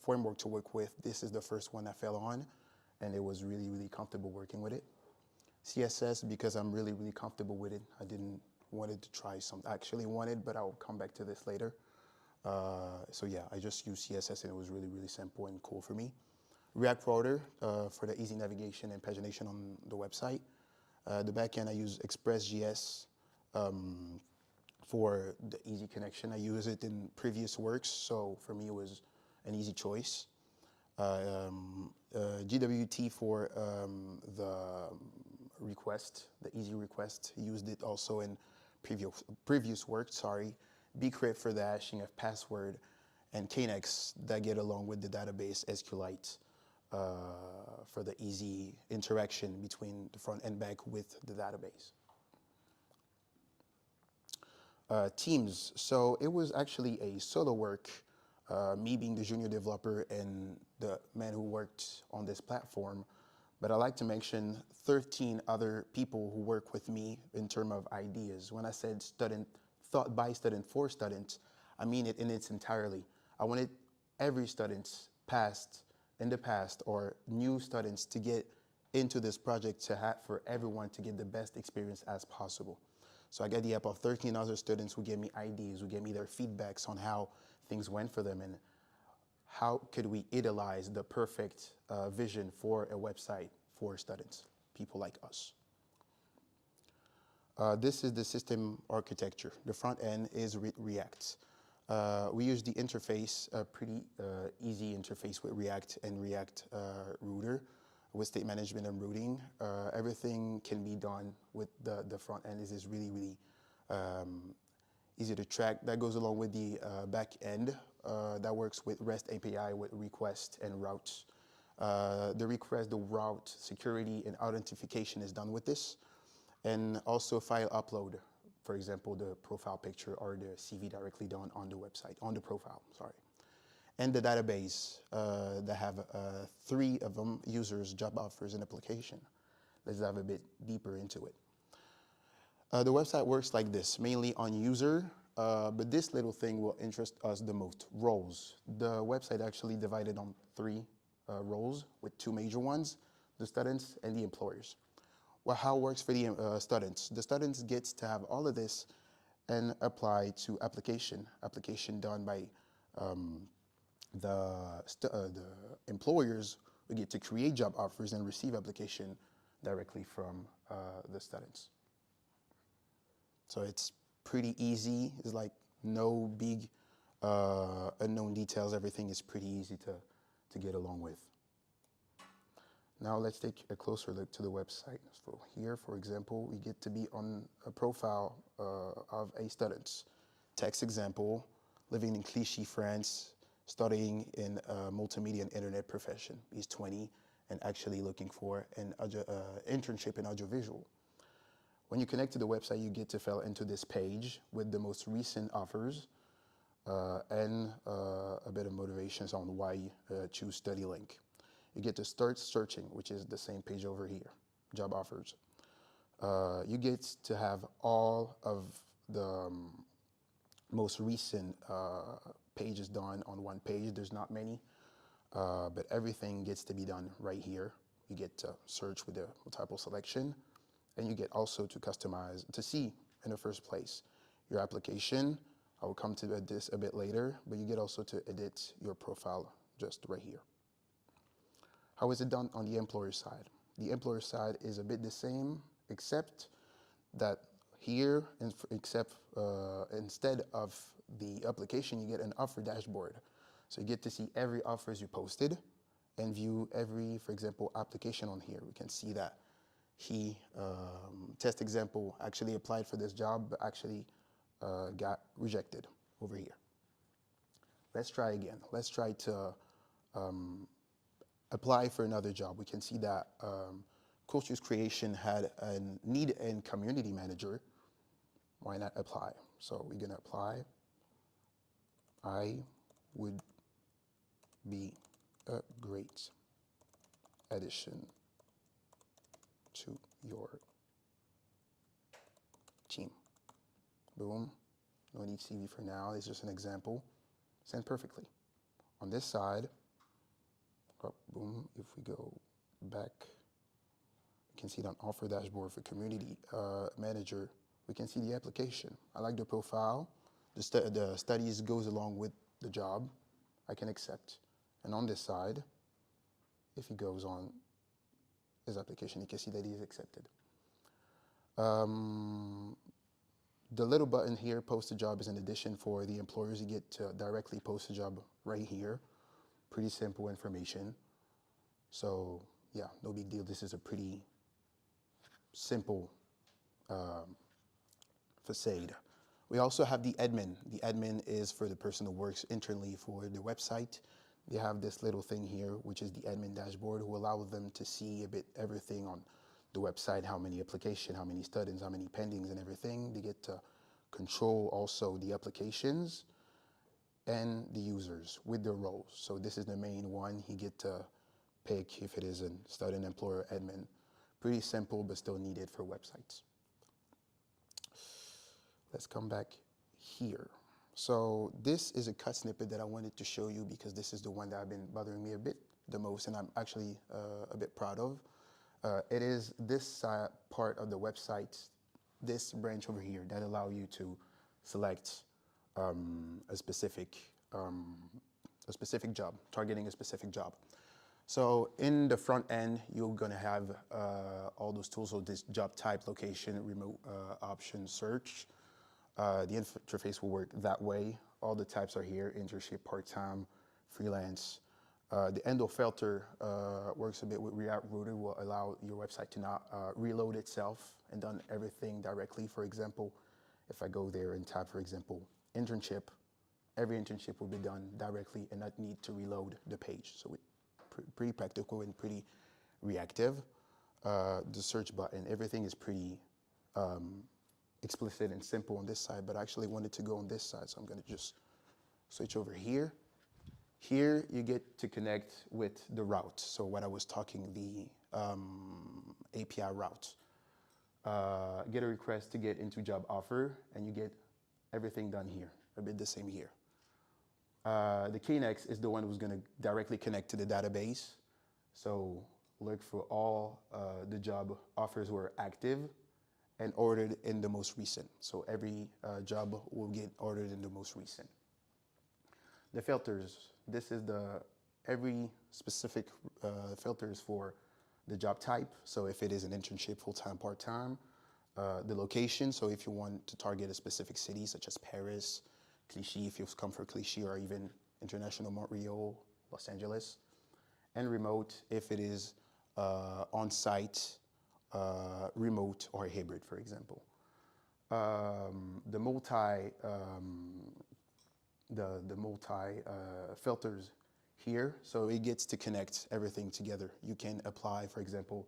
framework to work with, this is the first one I fell on, and it was really, really comfortable working with it. CSS because I'm really, really comfortable with it. I didn't wanted to try some, actually wanted, but I'll come back to this later. So yeah, I just used CSS and it was really, really simple and cool for me. React Router for the easy navigation and pagination on the website. The backend, I use Express.js for the easy connection. I use it in previous works, so for me it was an easy choice. GWT for the request, the easy request. Used it also in previous work, sorry. Bcrypt for the hashing of password, and Knex that get along with the database SQLite for the easy interaction between the front and back with the database. Teams, so it was actually a solo work, me being the junior developer and the man who worked on this platform. But I like to mention 13 other people who work with me in terms of ideas. When I said student, thought by student for students, I mean it in its entirety. I wanted every student in the past or new students to get into this project for everyone to get the best experience as possible. So I got the help of 13 other students who gave me ideas, who gave me their feedbacks on how things went for them and how could we idealize the perfect vision for a website for students, people like us. This is the system architecture. The front end is React. We use the interface, a pretty easy interface with React and React Router with state management and routing. Everything can be done with the front end. This is really, really easy to track. That goes along with the back end that works with REST API with request and routes. The request, the route, security, and authentication is done with this. And also file upload, for example, the profile picture or the CV directly done on the website, on the profile, sorry. And the database that have 3 of them, users, job offers, and application. Let's dive a bit deeper into it. The website works like this, mainly on user, but this little thing will interest us the most, roles. The website actually divided on 3 roles with 2 major ones, the students and the employers. Well, how it works for the students. The students gets to have all of this and apply to application done by the employers who get to create job offers and receive application directly from the students. So it's pretty easy. It's like no big unknown details. Everything is pretty easy to get along with. Now let's take a closer look to the website. So here, for example, we get to be on a profile of a student. Text example, living in Clichy, France, studying in multimedia and internet profession. He's 20 and actually looking for an internship in audiovisual. When you connect to the website, you get to fill into this page with the most recent offers. and a bit of motivations on why choose study link. You get to start searching, which is the same page over here, job offers. You get to have all of the most recent pages done on one page. There's not many, but everything gets to be done right here. You get to search with the multiple selection, and you get also to customize, to see in the first place your application. I will come to this a bit later, but you get also to edit your profile just right here. How is it done on the employer side? The employer side is a bit the same, except that here, instead of the application, you get an offer dashboard. So you get to see every offers you posted and view every, for example, application on here. We can see that he, test example, actually applied for this job, but actually got rejected over here. Let's try again. Let's try to apply for another job. We can see that Cultures Creation had a need and community manager. Why not apply? So we're gonna apply. I would be a great addition to your team. Boom. No need CV for now. It's just an example. Sent perfectly. On this side, boom, if we go back, you can see it on offer dashboard for community manager. We can see the application. I like the profile. The studies goes along with the job. I can accept. And on this side, if he goes on his application, you can see that he is accepted. The little button here, post a job, is an addition for the employers. You get to directly post a job right here. Pretty simple information. So yeah, no big deal. This is a pretty simple facade. We also have the admin. The admin is for the person who works internally for the website. They have this little thing here, which is the admin dashboard, who allows them to see a bit everything on the website, how many applications, how many students, how many pendings and everything. They get to control also the applications and the users with their roles. So this is the main one. He get to pick if it is a student, employer, admin. Pretty simple, but still needed for websites. Let's come back here. So this is a cut snippet that I wanted to show you because this is the one that I've been bothering me a bit the most, and I'm actually a bit proud of. It is this part of the website, this branch over here, that allow you to select a specific job, targeting a specific job. So in the front end, you're gonna have all those tools, so this job type, location, remote option, search. The interface will work that way. All the types are here: internship, part-time, freelance. The endo filter works a bit with React Router, will allow your website to not reload itself and done everything directly. For example, if I go there and type, for example, internship, every internship will be done directly and not need to reload the page. So it's pretty practical and pretty reactive. The search button, everything is pretty explicit and simple on this side, but I actually wanted to go on this side, so I'm gonna just switch over here. Here you get to connect with the route. So what I was talking, the API route. Get a request to get into job offer, and you get everything done here, a bit the same here. The KNX is the one who's gonna directly connect to the database. So look for all the job offers who are active and ordered in the most recent. So every job will get ordered in the most recent. The filters, this is every specific filters for the job type. So if it is an internship, full-time, part-time, the location. So if you want to target a specific city, such as Paris, Clichy, if you come for Clichy, or even international Montreal, Los Angeles. And remote, if it is on-site, remote, or hybrid, for example. The multi filters here, so it gets to connect everything together. You can apply, for example,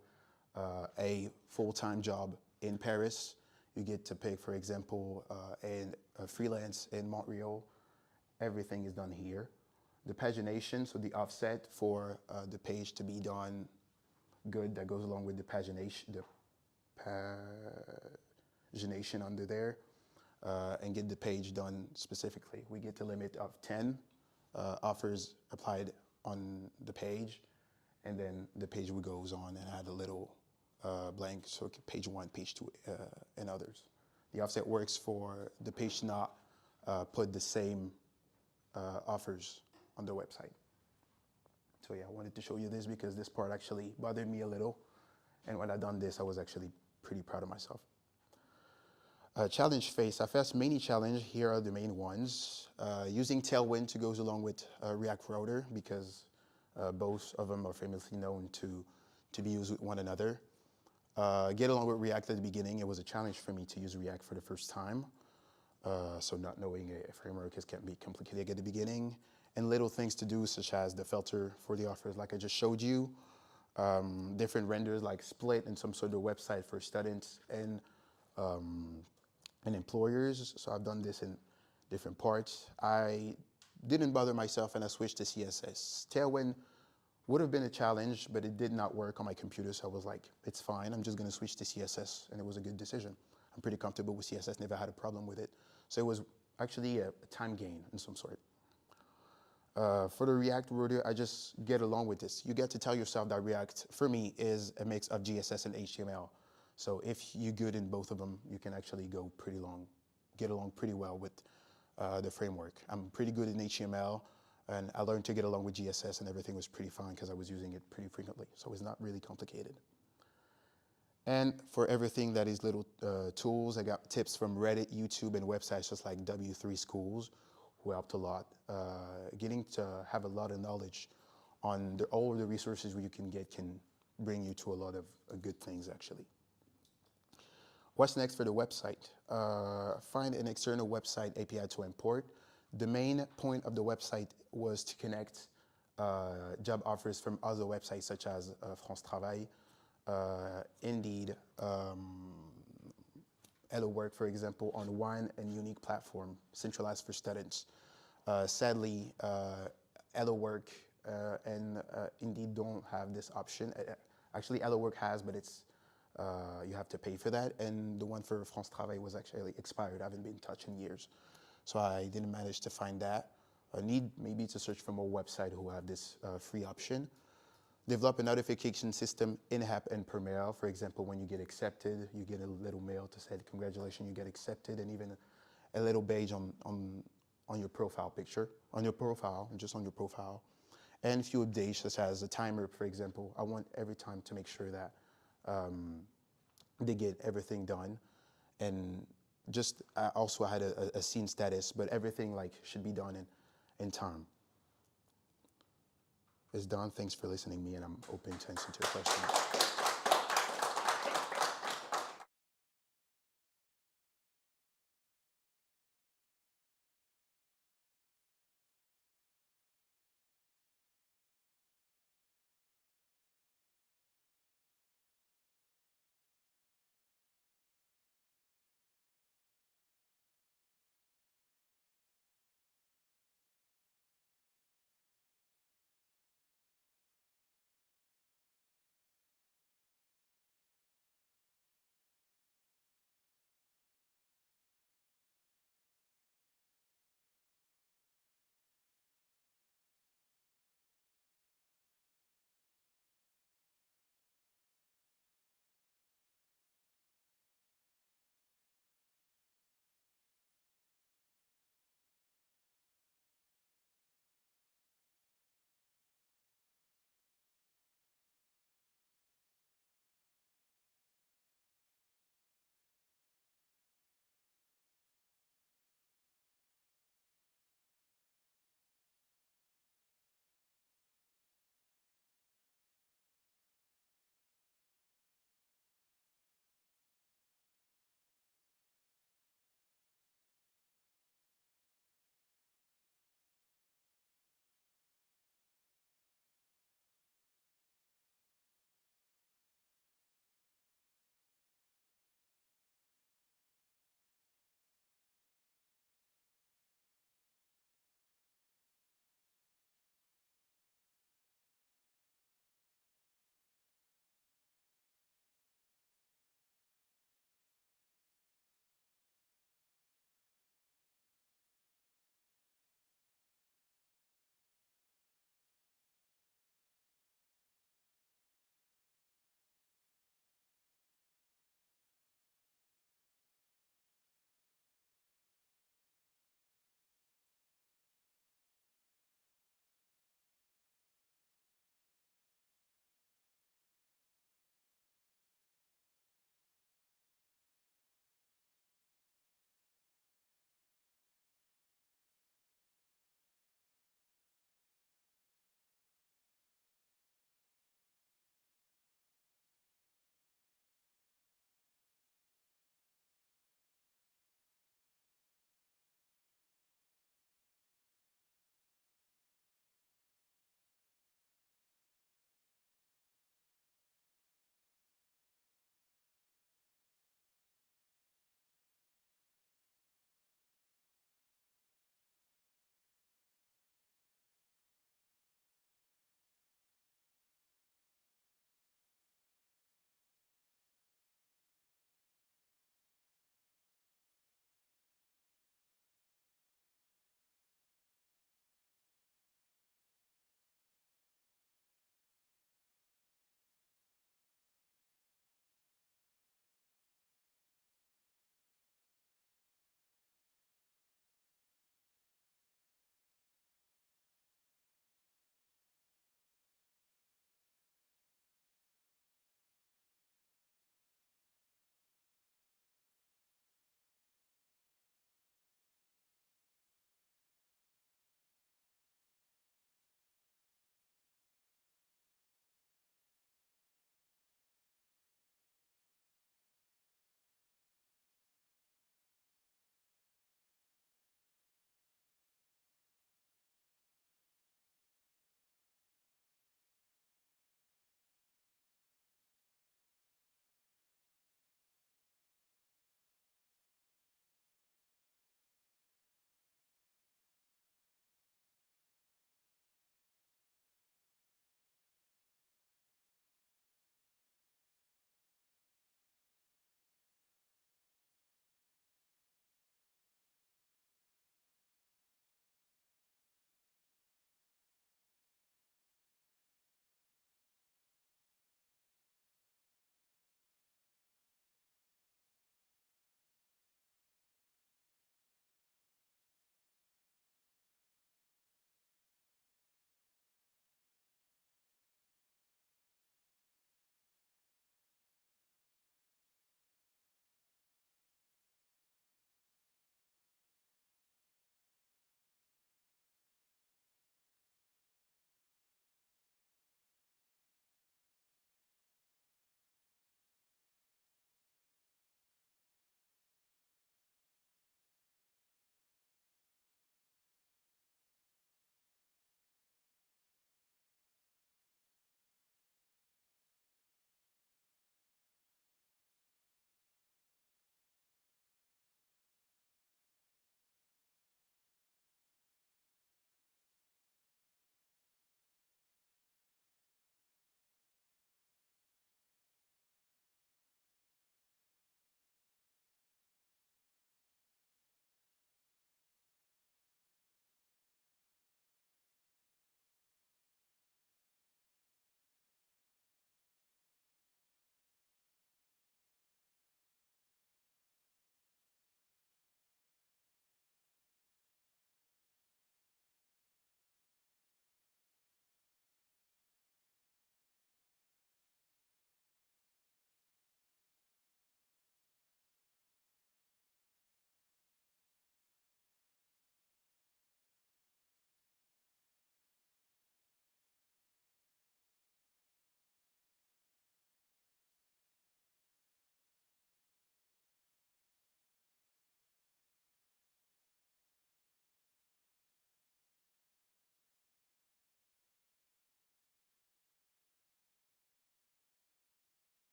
a full-time job in Paris. You get to pick, for example, a freelance in Montreal, everything is done here. The pagination, so the offset for the page to be done good, that goes along with the pagination under there, and get the page done specifically. We get a limit of 10 offers applied on the page, and then the page goes on and add a little blank, so page 1, page 2, and others. The offset works for the page to not put the same offers on the website. So yeah, I wanted to show you this because this part actually bothered me a little. And when I done this, I was actually pretty proud of myself. Challenge face. I faced many challenges. Here are the main ones. Using Tailwind to goes along with React Router because both of them are famously known to be used with one another. Get along with React at the beginning. It was a challenge for me to use React for the first time. So not knowing a framework can be complicated at the beginning. And little things to do, such as the filter for the offers, like I just showed you. Different renders like split and some sort of website for students and employers. So I've done this in different parts. I didn't bother myself and I switched to CSS. Tailwind would have been a challenge, but it did not work on my computer. So I was like, it's fine. I'm just going to switch to CSS. And it was a good decision. I'm pretty comfortable with CSS, never had a problem with it. So it was actually a time gain in some sort. For the React router, I just get along with this. You get to tell yourself that React, for me, is a mix of GSS and HTML. So if you're good in both of them, you can actually get along pretty well with the framework. I'm pretty good in HTML, and I learned to get along with GSS, and everything was pretty fine because I was using it pretty frequently. So it's not really complicated. And for everything that is little tools, I got tips from Reddit, YouTube, and websites just like W3 Schools, who helped a lot. Getting to have a lot of knowledge on all the resources you can get can bring you to a lot of good things, actually. What's next for the website? Find an external website API to import. The main point of the website was to connect job offers from other websites such as France Travail, Indeed, Hello Work, for example, on one and unique platform, centralized for students. Sadly, Hello Work and Indeed don't have this option. Actually, Hello Work has, but it's you have to pay for that. And the one for France Travail was actually expired. I haven't been touched in years. So I didn't manage to find that. I need maybe to search for more websites who have this free option. Develop a notification system in-app and per mail. For example, when you get accepted, you get a little mail to say, congratulations, you get accepted, and even a little badge on your profile picture, just on your profile. And a few updates, such as a timer, for example. I want every time to make sure that they get everything done. And just also I had a scene status, but everything should be done in time. It's done. Thanks for listening to me, and I'm open to answer your questions.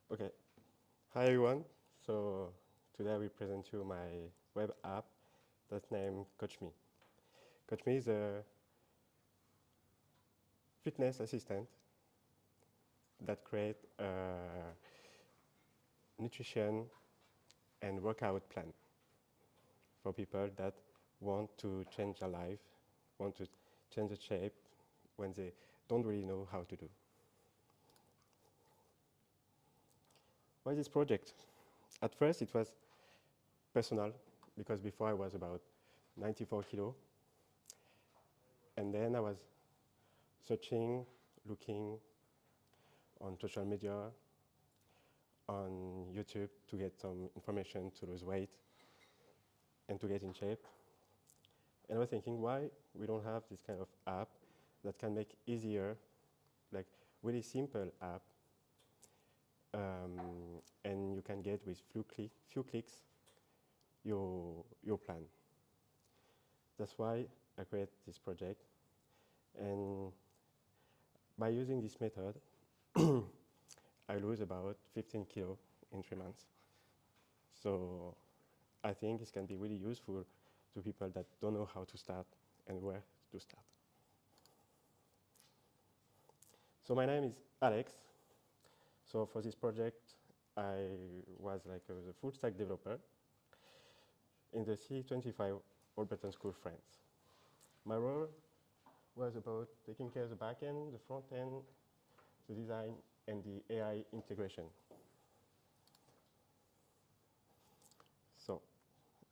Okay. Hi everyone. So today I will present you my web app that's named Coach Me. Coach Me is a fitness assistant that creates a nutrition and workout plan for people that want to change their life, want to change the shape when they don't really know how to do. Why this project? At first it was personal, because before I was about 94 kilo. And then I was searching, looking on social media, on YouTube to get some information to lose weight and to get in shape. And I was thinking, why we don't have this kind of app that can make easier, like really simple app, and you can get with few clicks your plan. That's why I create this project. And by using this method, I lose about 15 kilo in 3 months. So I think this can be really useful to people that don't know how to start and where to start. So my name is Alex. So for this project, I was like a full stack developer in the C25 Alberton School, France. My role was about taking care of the backend, the front end, the design, and the AI integration. So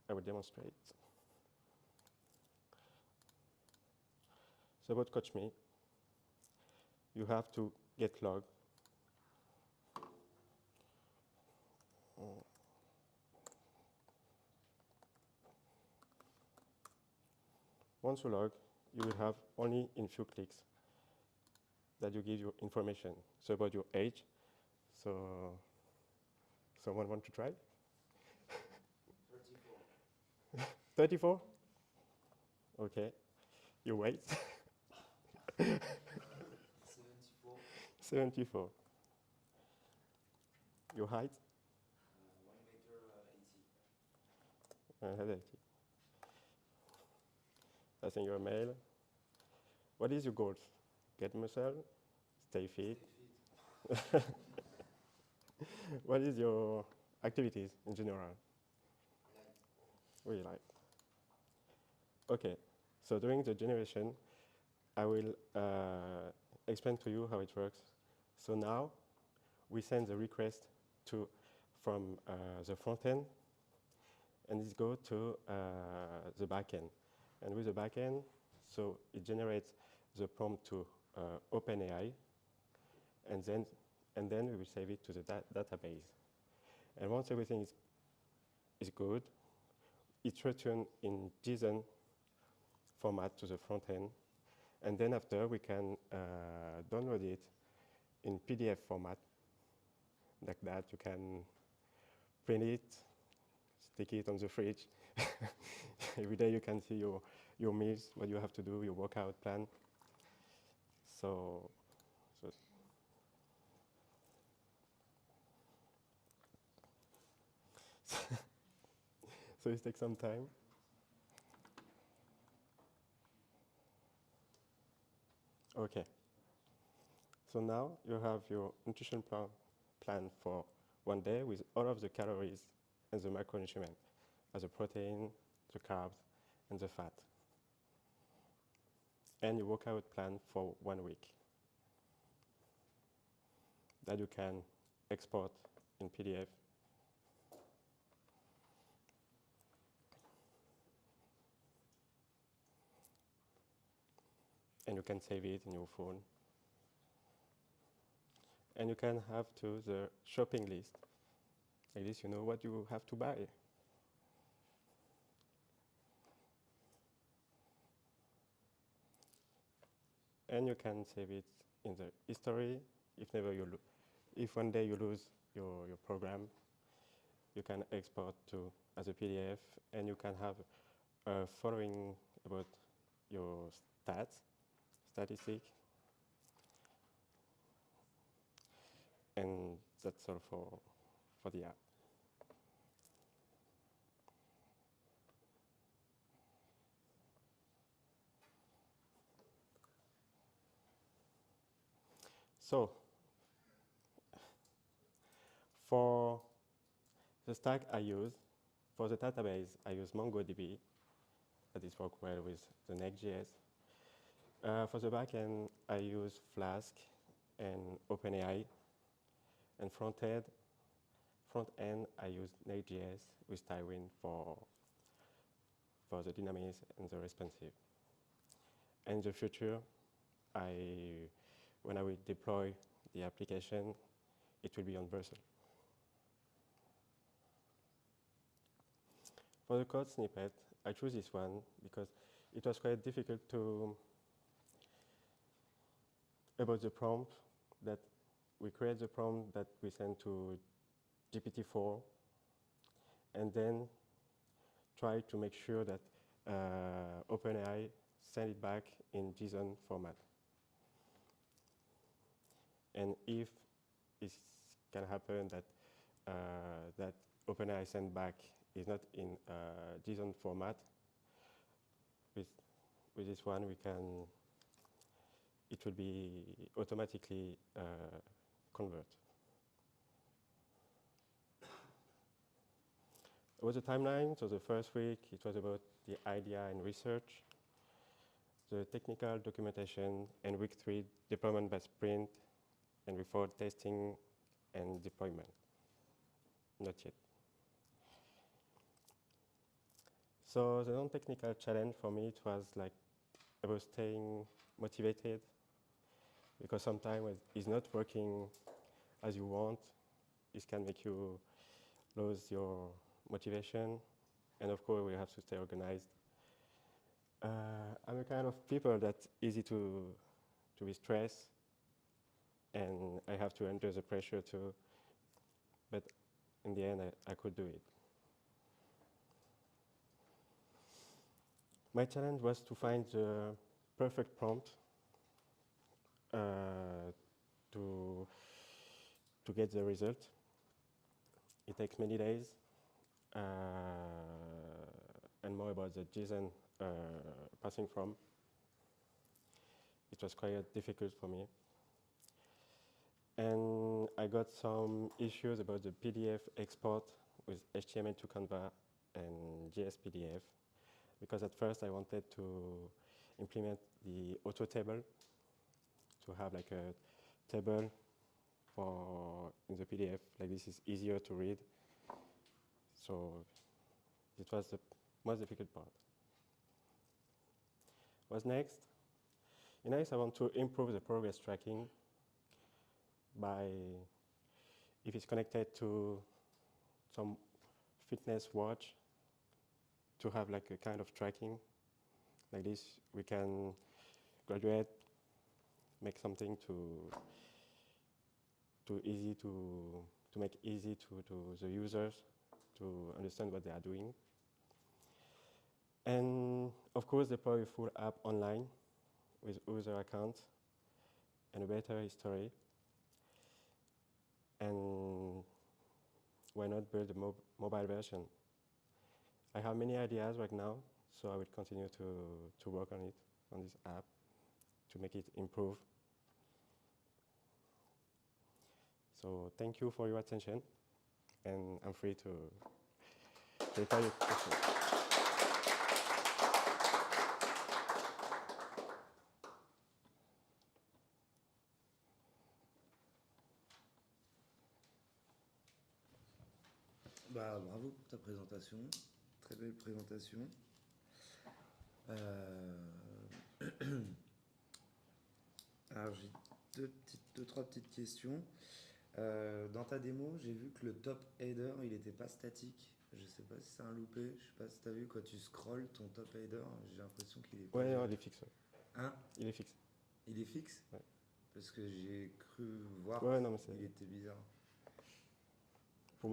I will demonstrate. So about Coach Me, you have to get logged. Once you log, you will have only in few clicks that you give your information. So about your age. So someone want to try? 34. 34? Okay. Your weight? 74. 74. Your height? 1 meter 80. 80. I think you're a male. What is your goals? Get muscle? Stay fit? Stay fit. What is your activities in general? Light. Really like. Okay, so during the generation, I will explain to you how it works. So now, we send the request from the front end, and it goes to the back end. And with the back end, so it generates the prompt to OpenAI, and then we will save it to the database. And once everything is good, it's returned in Dijon format to the front end, and then after we can download it in PDF format, like that. You can print it, stick it on the fridge. Every day you can see your meals, what you have to do, your workout plan. So it takes some time. Okay. So now you have your nutrition plan for one day with all of the calories and the macronutrient, as the protein, the carbs, and the fat. And your workout plan for 1 week that you can export in PDF. And you can save it in your phone. And you can have to the shopping list. Like this, you know what you have to buy. And you can save it in the history. If one day you lose your program, you can export to as a PDF, and you can have following about your statistic, and that's all for the app. So, for the stack I use, for the database, I use MongoDB. That is work well with the Next.js. For the backend, I use Flask and OpenAI. And front end, I use Next.js with Tailwind for the dynamics and the responsive. And in the future, when I will deploy the application, it will be on Vercel. For the code snippet, I choose this one because it was quite difficult about the prompt that we create the prompt that we send to GPT-4 and then try to make sure that OpenAI send it back in JSON format. And if it can happen that that OpenAI send back is not in JSON format, with this one it will be automatically convert. About the timeline, so the first week it was about the idea and research, the technical documentation, and week 3 deployment by sprint, and week 4 testing and deployment. Not yet. So the non-technical challenge for me, it was like about staying motivated, because sometimes it's not working as you want. It can make you lose your motivation, and of course we have to stay organized. I'm a kind of people that's easy to be stressed, and I have to endure the pressure too, but in the end I could do it. My challenge was to find the perfect prompt to get the result. It takes many days, and more about the JSON passing from. It was quite difficult for me. And I got some issues about the PDF export with HTML to Canva and JS PDF, because at first I wanted to implement the auto table, to have like a table in the PDF, like this is easier to read. So it was the most difficult part. What's next? In ICE, I want to improve the progress tracking by, if it's connected to some fitness watch, to have like a kind of tracking. Like this, we can graduate, make something to make easy to the users to understand what they are doing. And of course, deploy a full app online with user account and a better history. And why not build a mobile version? I have many ideas right now, so I will continue to work on it, on this app, to make it improve. So thank you for your attention, and I'm free to reply your questions. Bah, bravo pour ta présentation, très belle présentation. Alors j'ai deux, trois petites questions. Dans ta démo, j'ai vu que le top header, il n'était pas statique. Je sais pas si c'est un loupé, je sais pas si tu as vu, quand tu scrolls ton top header, j'ai l'impression qu'il est pas... Ouais, non, il est fixe. Ouais. Hein? Il est fixe. Il est fixe? Ouais. Parce que j'ai cru voir qu'il était bizarre. Pour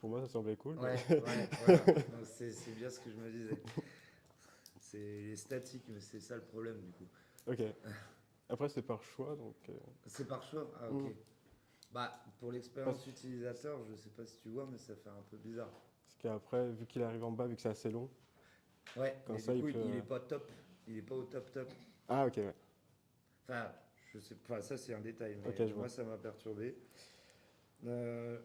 moi, ça semblait cool. Ouais, mais... ouais, voilà. C'est bien ce que je me disais. C'est statique, mais c'est ça le problème du coup. Ok. Après, c'est par choix, donc... C'est par choix? Ah, ok. Bah, pour l'expérience utilisateur, je sais pas si tu vois, mais ça fait un peu bizarre. Parce qu'après, vu qu'il arrive en bas, vu que c'est assez long. Ouais, Comme mais ça, du il coup, peut- il est pas top. Il est pas au top top. Ah, ok, ouais. Enfin, je sais pas, ça c'est un détail, mais Ok, je moi vois. ça m'a perturbé. Euh,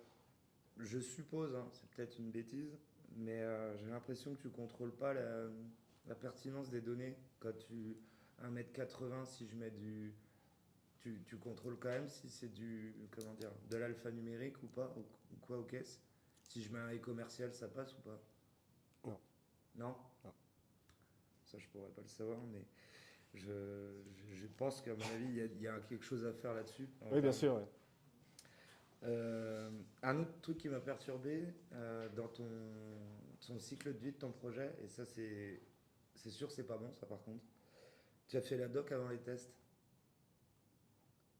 je suppose, hein, c'est peut-être une bêtise, mais j'ai l'impression que tu contrôles pas la pertinence des données. Quand tu 1,80 m, si je mets du. Tu contrôles quand même si c'est du. Comment dire, de l'alphanumérique ou pas, ou quoi aux caisses. Si je mets un e-commercial, ça passe ou pas? Non. Non? Non. Ça, je pourrais pas le savoir, mais je pense qu'à mon avis, il y a quelque chose à faire là-dessus. Oui, bien sûr, ouais. Un autre truc qui m'a perturbé dans ton cycle de vie de ton projet, et ça c'est sûr c'est pas bon ça par contre, tu as fait la doc avant les tests.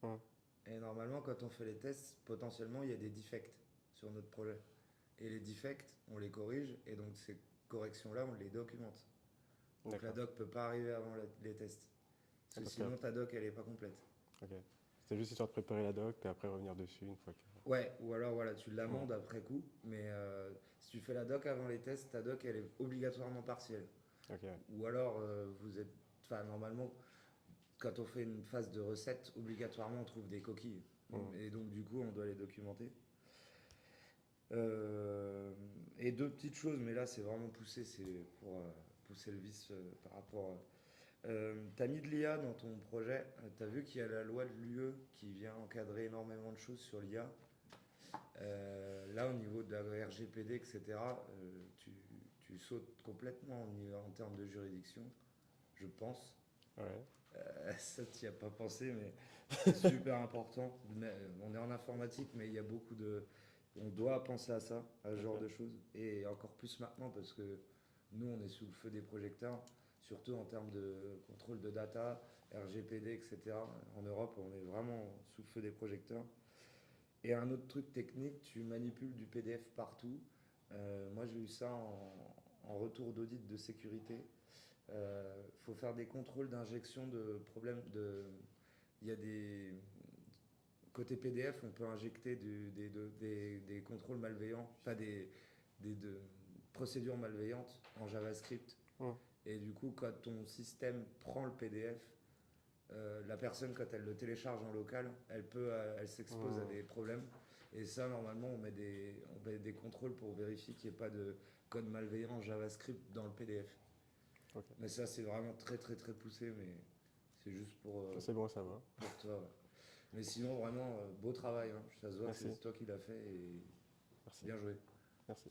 Hum. Et normalement quand on fait les tests, potentiellement il y a des defects sur notre projet. Et les defects, on les corrige, et donc ces corrections-là, on les documente. Donc la D'accord. doc peut pas arriver avant les tests. Parce que Parce sinon que- ta doc elle est pas complète. Ok. C'était juste histoire de préparer la doc, puis après revenir dessus une fois que. Ouais, ou alors voilà, tu l'amendes après coup, mais si tu fais la doc avant les tests, ta doc elle est obligatoirement partielle. Ok, ouais. Ou alors vous êtes. Enfin, normalement, quand on fait une phase de recette, obligatoirement on trouve des coquilles. Et donc du coup on doit les documenter. Et deux petites choses, mais là c'est vraiment poussé, c'est pour pousser le vice par rapport. T'as mis de l'IA dans ton projet, t'as vu qu'il y a la loi de l'UE qui vient encadrer énormément de choses sur l'IA. Là, au niveau de la RGPD, etc., tu sautes complètement en termes de juridiction, je pense. Ouais. Ça, tu n'y as pas pensé, mais c'est super important. On est en informatique, mais il y a beaucoup de. On doit penser à ça, à ce genre de choses. Et encore plus maintenant, parce que nous, on est sous le feu des projecteurs, surtout en termes de contrôle de data, RGPD, etc. En Europe, on est vraiment sous le feu des projecteurs. Et un autre truc technique, tu manipules du PDF partout. Moi, j'ai eu ça en retour d'audit de sécurité. Il faut faire des contrôles d'injection de problèmes de. Il y a des. Côté PDF, on peut injecter des contrôles malveillants, enfin des procédures malveillantes en JavaScript. Hum. Et du coup, quand ton système prend le PDF, la personne, quand elle le télécharge en local, elle s'expose à des problèmes. Et ça, normalement, on met des contrôles pour vérifier qu'il n'y ait pas de code malveillant JavaScript dans le PDF. Ok. Mais ça, c'est vraiment très très très poussé, mais c'est juste C'est bon à savoir. pour toi. Ouais. Mais sinon, vraiment, beau travail. Hein. Ça se voit que Merci. c'est toi qui l'as fait et Merci. bien joué. Merci.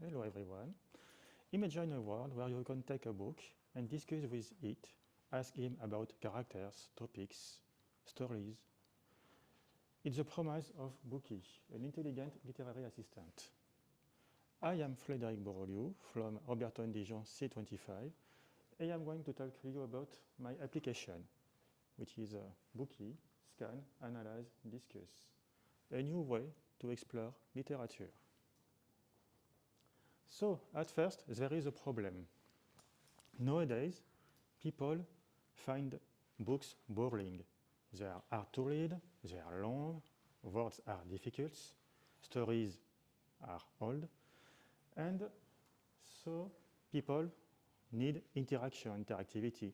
Hello everyone. Imagine a world where you can take a book and discuss with it, ask him about characters, topics, stories. It's the promise of Bookie, an intelligent literary assistant. I am Frédéric Boroliu from Roberton Dijon C25, and I'm going to talk to you about my application, which is Bookie, Scan, Analyze, Discuss, a new way to explore literature. So, at first, there is a problem. Nowadays, people find books boring. They are hard to read, they are long, words are difficult, stories are old, and so people need interactivity.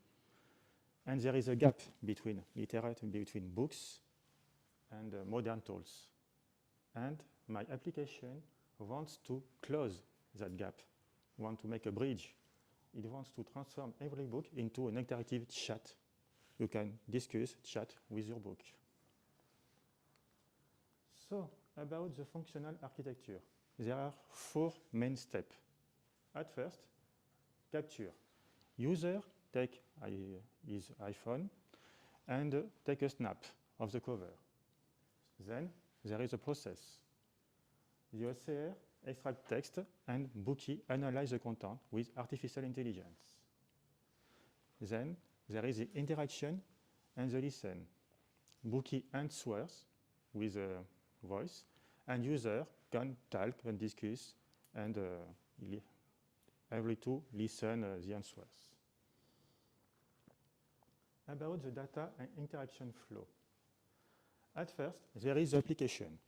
And there is a gap between books and modern tools. And my application wants to close that gap, wants to make a bridge. It wants to transform every book into an interactive chat. You can discuss, chat with your book. So, about the functional architecture, there are 4 main steps. At first, capture. User take his iPhone and take a snap of the cover. Then there is a process. The OCR extract text and Bookie analyze the content with artificial intelligence. Then there is the interaction and the listen. Bookie answers with a voice, and user can talk and discuss, and every two listen the answers. About the data and interaction flow. At first, there is the application,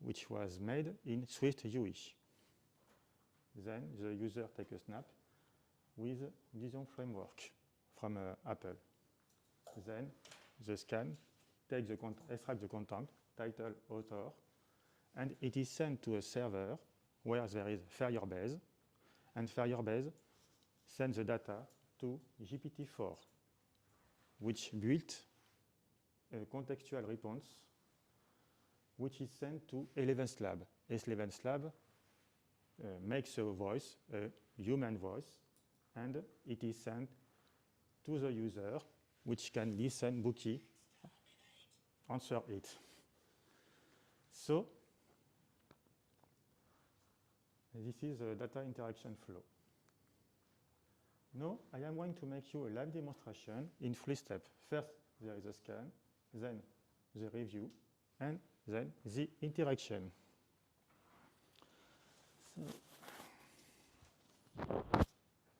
which was made in Swift UI. Then the user takes a snap with Dijon framework from Apple. Then the scan takes extracts the content, title, author, and it is sent to a server where there is Firebase, and Firebase sends the data to GPT-4, which built a contextual response, which is sent to Eleventh Lab. Eleventh Lab makes a voice, a human voice, and it is sent to the user, which can listen, Bookie, answer it. So, this is the data interaction flow. Now, I am going to make you a live demonstration in 3 steps. First, there is a scan, then the review, and then the interaction. So,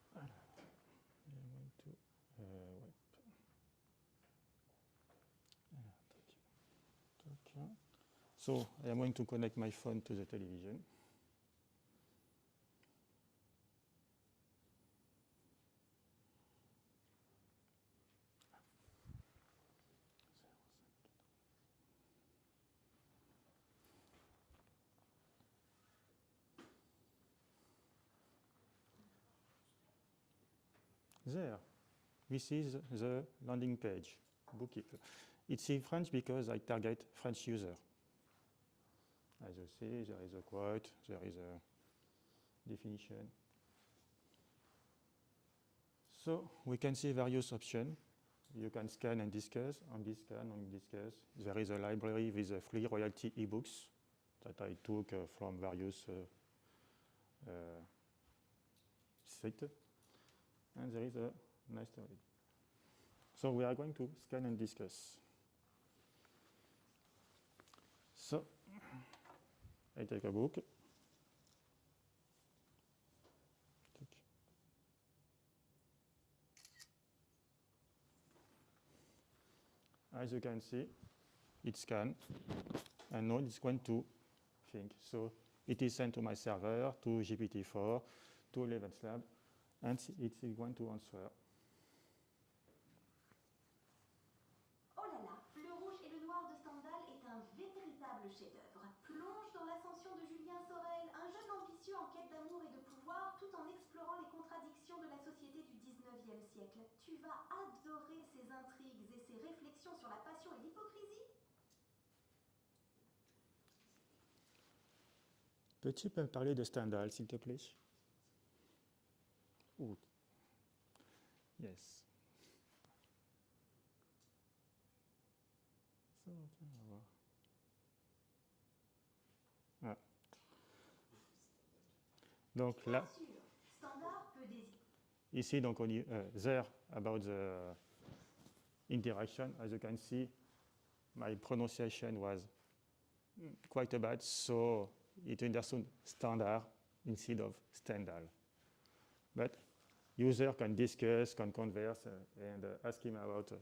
I'm going to wait. So I am going to connect my phone to the television. There, this is the landing page, Bookie. It's in French because I target French users. As you see, there is a quote, there is a definition. So we can see various options. You can scan and discuss. On this scan, on discuss, there is a library with free royalty ebooks that I took from various sites. And there is a nice story. So we are going to scan and discuss. So I take a book. As you can see, it's scanned, and now it's going to think. So it is sent to my server, to GPT-4, to Eleventh Lab, and it's going to answer. Oh là là, Le Rouge et le Noir de Stendhal est un véritable chef-d'œuvre. Plonge dans l'ascension de Julien Sorel, un jeune ambitieux en quête d'amour et de pouvoir, tout en explorant les contradictions de la société du 19e siècle. Tu vas adorer ses intrigues et ses réflexions sur la passion et l'hypocrisie. Peux-tu me parler de Stendhal, s'il te plaît? Ooh. Yes. So, tiens, on va voir. Ah. Donc là, Bien sûr, standard peut désigner. ici, donc on y, there about the interaction, as you can see, my pronunciation was quite bad, so it understood standard instead of standard. But user can discuss, can converse, and ask him about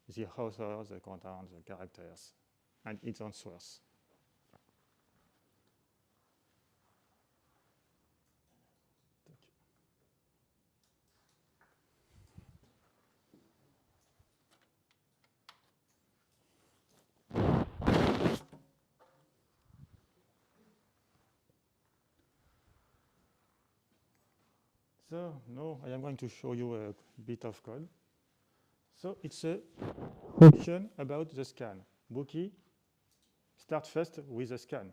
the author, the content, the characters, and its answers. So now I am going to show you a bit of code. So it's a function about the scan. Bookie, start first with the scan.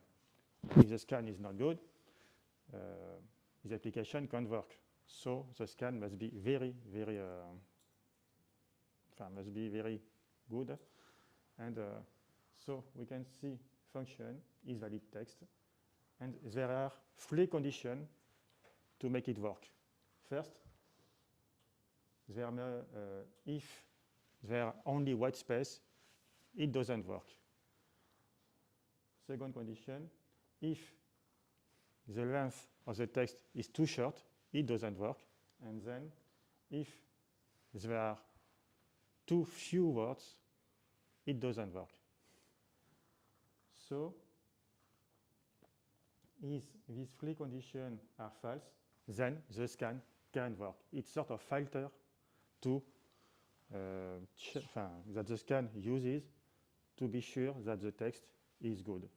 If the scan is not good, the application can't work. So the scan must be very good. And so we can see function is valid text. And there are 3 conditions to make it work. First, if there are only white space, it doesn't work. Second condition, if the length of the text is too short, it doesn't work. And then if there are too few words, it doesn't work. So if these 3 conditions are false, then the scan can work. It's sort of filter to that the scan uses to be sure that the text is good.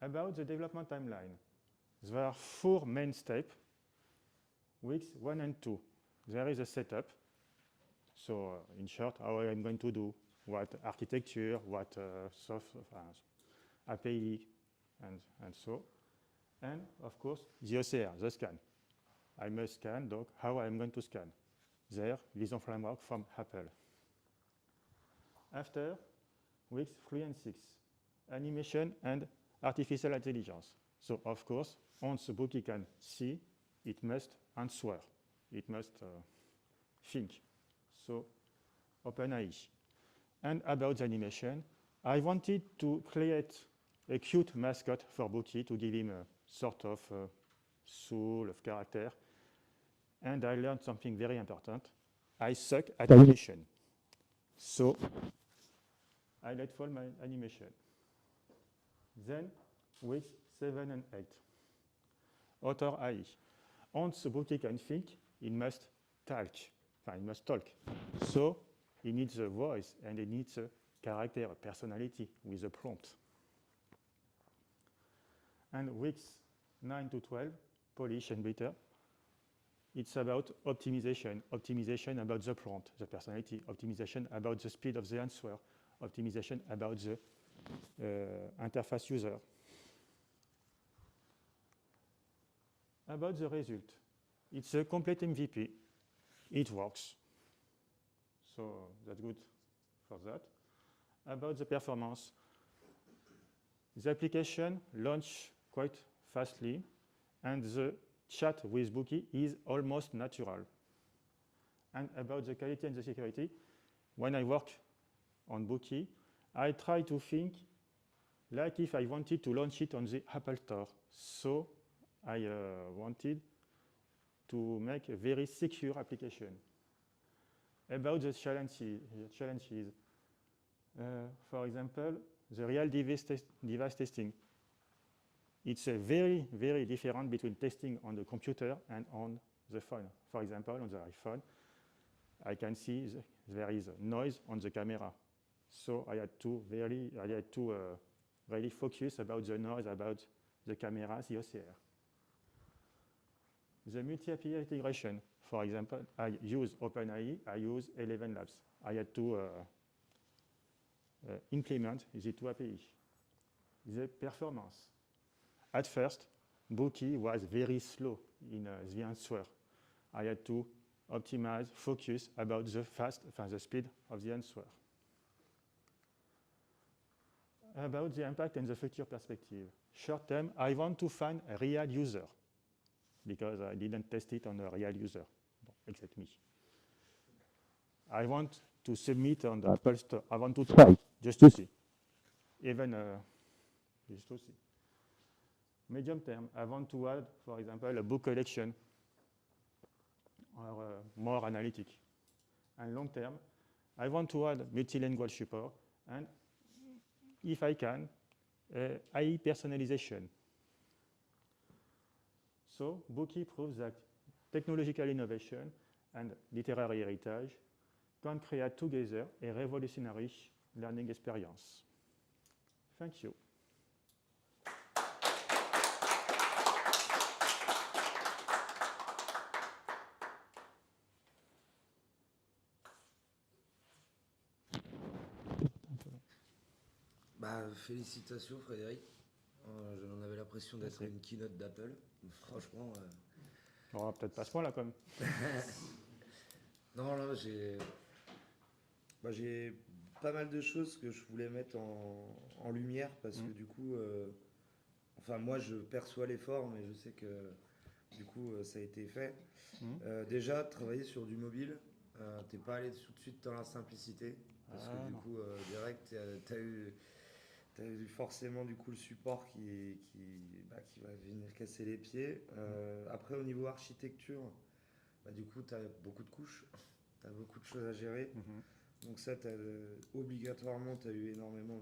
About the development timeline, there are 4 main steps, weeks 1 and 2. There is a setup. So in short, how I'm going to do, what architecture, what API, and so. And of course, the OCR, the scan. I must scan, donc how I'm going to scan. There, Vision Framework from Apple. After, weeks 3 and 6, animation and artificial intelligence. So of course, once the bookie can see, it must answer. It must think. So OpenAI. And about the animation, I wanted to create a cute mascot for Bookie to give him a sort of soul of character. And I learned something very important. I suck at animation. So I let fall my animation. Then weeks 7 and 8. Author AI. Once the Bookie can think, it must talk. It must talk. So it needs a voice and it needs a character, a personality with a prompt. And weeks 9 to 12, polish and bitter. It's about optimization. Optimization about the prompt, the personality. Optimization about the speed of the answer. Optimization about the interface user. About the result. It's a complete MVP. It works. So that's good for that. About the performance. The application launched quite fastly, and the chat with Bookie is almost natural. And about the quality and the security, when I work on Bookie, I try to think like if I wanted to launch it on the Apple Store. So I wanted to make a very secure application. About the challenges, for example, the real device testing. It's a very different between testing on the computer and on the phone. For example, on the iPhone, I can see there is noise on the camera. So I had to really focus about the noise, about the camera, the OCR. The multi-API integration. For example, I use OpenAI, I use 11 Labs. I had to implement the 2 API. The performance. At first, Bookie was very slow. in the answer. I had to optimize, focus about the speed of the answer. About the impact and the future perspective. Short term, I want to find a real user because I didn't test it on a real user, except me. I want to submit on the Apple Store. I want to try just to see, even just to see. Medium term, I want to add, for example, a book collection or more analytic. And long term, I want to add multilingual support and, if I can, AI personalization. So Bookie proves that technological innovation and literary heritage can create together a revolutionary learning experience. Thank you. Félicitations Frédéric. J'en avais l'impression d'être une keynote d'Apple. Franchement. Peut-être pas ce point là quand même. Non, j'ai pas mal de choses que je voulais mettre en lumière parce que du coup, moi je perçois l'effort, mais je sais que du coup ça a été fait. Déjà, travailler sur du mobile, t'es pas allé tout de suite dans la simplicité parce que du coup, direct, t'as eu forcément du coup le support qui va venir casser les pieds. Après, au niveau architecture, du coup, tu as beaucoup de couches, tu as beaucoup de choses à gérer. Donc ça, obligatoirement, tu as eu énormément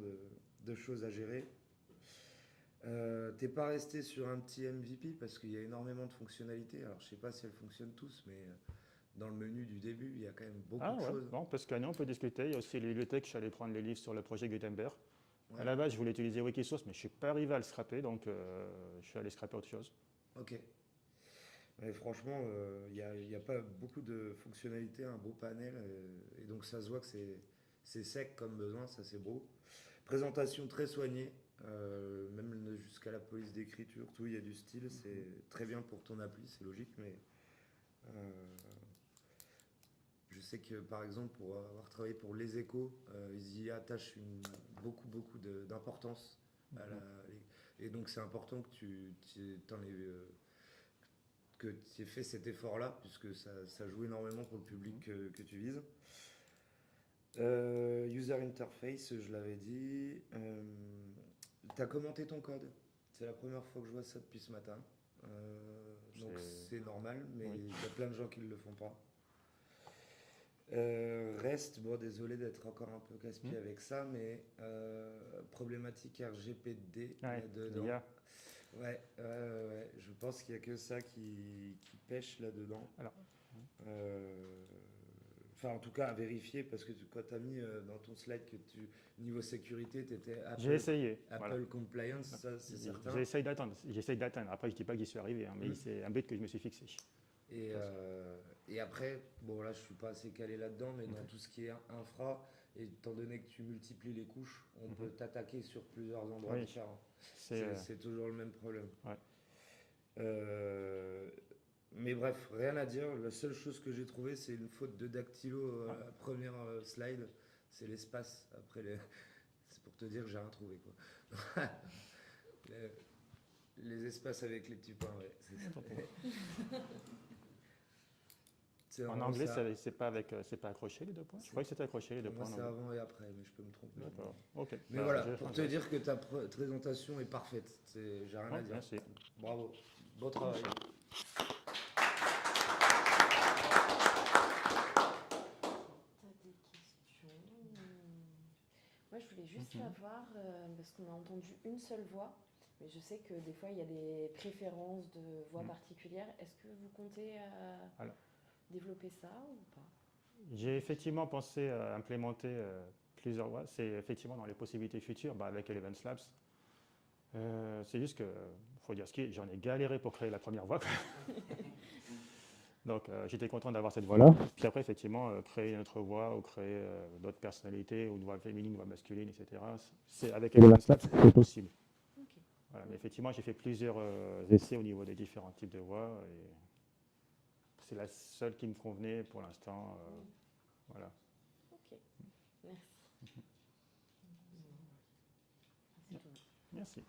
de choses à gérer. T'es pas resté sur un petit MVP parce qu'il y a énormément de fonctionnalités. Alors, je sais pas si elles fonctionnent tous, mais dans le menu du début, il y a quand même beaucoup de choses. Bon, parce qu'on peut discuter. Il y a aussi les bibliothèques. Je suis allé prendre les livres sur le projet Gutenberg. Ouais. À la base, je voulais utiliser Wikisource, mais je ne suis pas arrivé à le scraper, donc je suis allé scraper autre chose. Ok. Mais franchement, il n'y a pas beaucoup de fonctionnalités, un beau panel, et donc ça se voit que c'est sec comme besoin, ça c'est beau. Présentation très soignée, même jusqu'à la police d'écriture, tout, il y a du style, c'est très bien pour ton appli, c'est logique, mais je sais que par exemple, pour avoir travaillé pour Les Échos, ils y attachent beaucoup d'importance. Et donc c'est important que tu aies fait cet effort-là, puisque ça joue énormément pour le public que tu vises. User interface, je l'avais dit. Tu as commenté ton code. C'est la première fois que je vois ça depuis ce matin. Donc c'est normal, mais il y a plein de gens qui ne le font pas. Reste, désolé d'être encore un peu casse-pied avec ça, mais problématique RGPD dedans. Ouais, je pense qu'il n'y a que ça qui pêche là-dedans. En tout cas, à vérifier, parce que quand tu as mis dans ton slide que niveau sécurité, tu étais Apple Compliance, ça c'est certain. J'essaye d'atteindre. Après, je ne dis pas que j'y suis arrivé, mais c'est un but que je me suis fixé. Et après, là je suis pas assez calé là-dedans, mais dans tout ce qui est infra, étant donné que tu multiplies les couches, on peut t'attaquer sur plusieurs endroits différents. C'est toujours le même problème. Mais bref, rien à dire. La seule chose que j'ai trouvée, c'est une faute de dactylo à la première slide. C'est l'espace. Après, c'est pour te dire que j'ai rien trouvé, quoi. Les espaces avec les petits points, En anglais, c'est pas accroché les deux points. Je crois que c'était accroché les deux points. Moi, c'est avant et après, mais je peux me tromper. D'accord. Ok. Mais voilà, pour te dire que ta présentation est parfaite. J'ai rien à dire. Merci. Bravo. Bon travail. Moi, je voulais juste savoir, parce qu'on a entendu une seule voix, mais je sais que des fois, il y a des préférences de voix particulières. Est-ce que vous comptez développer ça ou pas? J'ai effectivement pensé à implémenter plusieurs voix. C'est effectivement dans les possibilités futures avec Eleven Labs. C'est juste que, faut dire ce qui est, j'en ai galéré pour créer la première voix. Donc j'étais content d'avoir cette voix-là. Puis après, effectivement, créer une autre voix ou créer d'autres personnalités, ou une voix féminine, une voix masculine, etc. Avec Eleven Labs, c'est possible. Okay. Voilà, mais effectivement, j'ai fait plusieurs essais au niveau des différents types de voix. Et c'est la seule qui me convenait pour l'instant. Voilà. Ok, merci. C'est tout. Merci.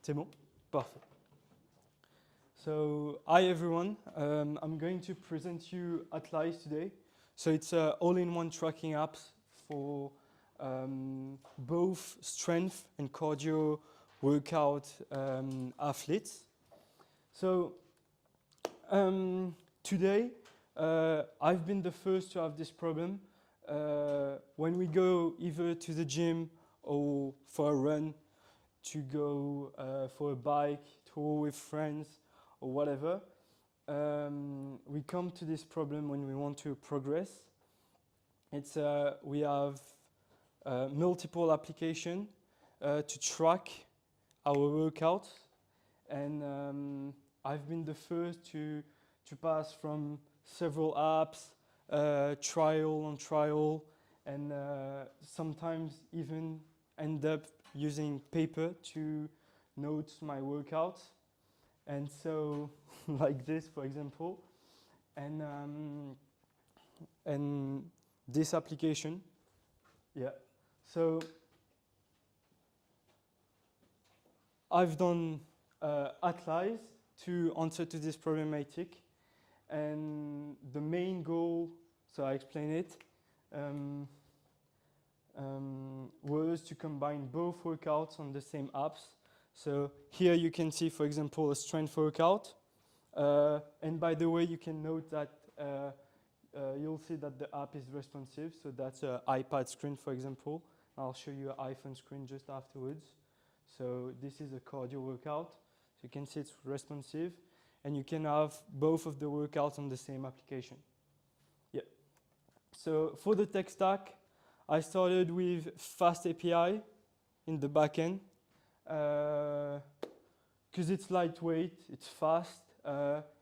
C'est bon? Parfait. So, hi everyone. I'm going to present you Atlas today. So it's an all-in-one tracking app for both strength and cardio workout athletes. So today, I've been the first to have this problem. When we go either to the gym or for a run, to go for a bike tour with friends or whatever, we come to this problem when we want to progress. It's we have multiple applications to track our workouts, and I've been the first to pass from several apps, trial on trial, and sometimes even end up using paper to note my workouts. And so, like this, for example, and this application, yeah. So I've done Atlas to answer to this problematic, and the main goal, so I explain it, was to combine both workouts on the same apps. So here you can see, for example, a strength workout, and by the way, you can note that you'll see that the app is responsive. So that's an iPad screen, for example. I'll show you an iPhone screen just afterwards. So this is a cardio workout. So you can see it's responsive, and you can have both of the workouts on the same application. Yeah. So for the tech stack, I started with Fast API in the backend because it's lightweight, it's fast.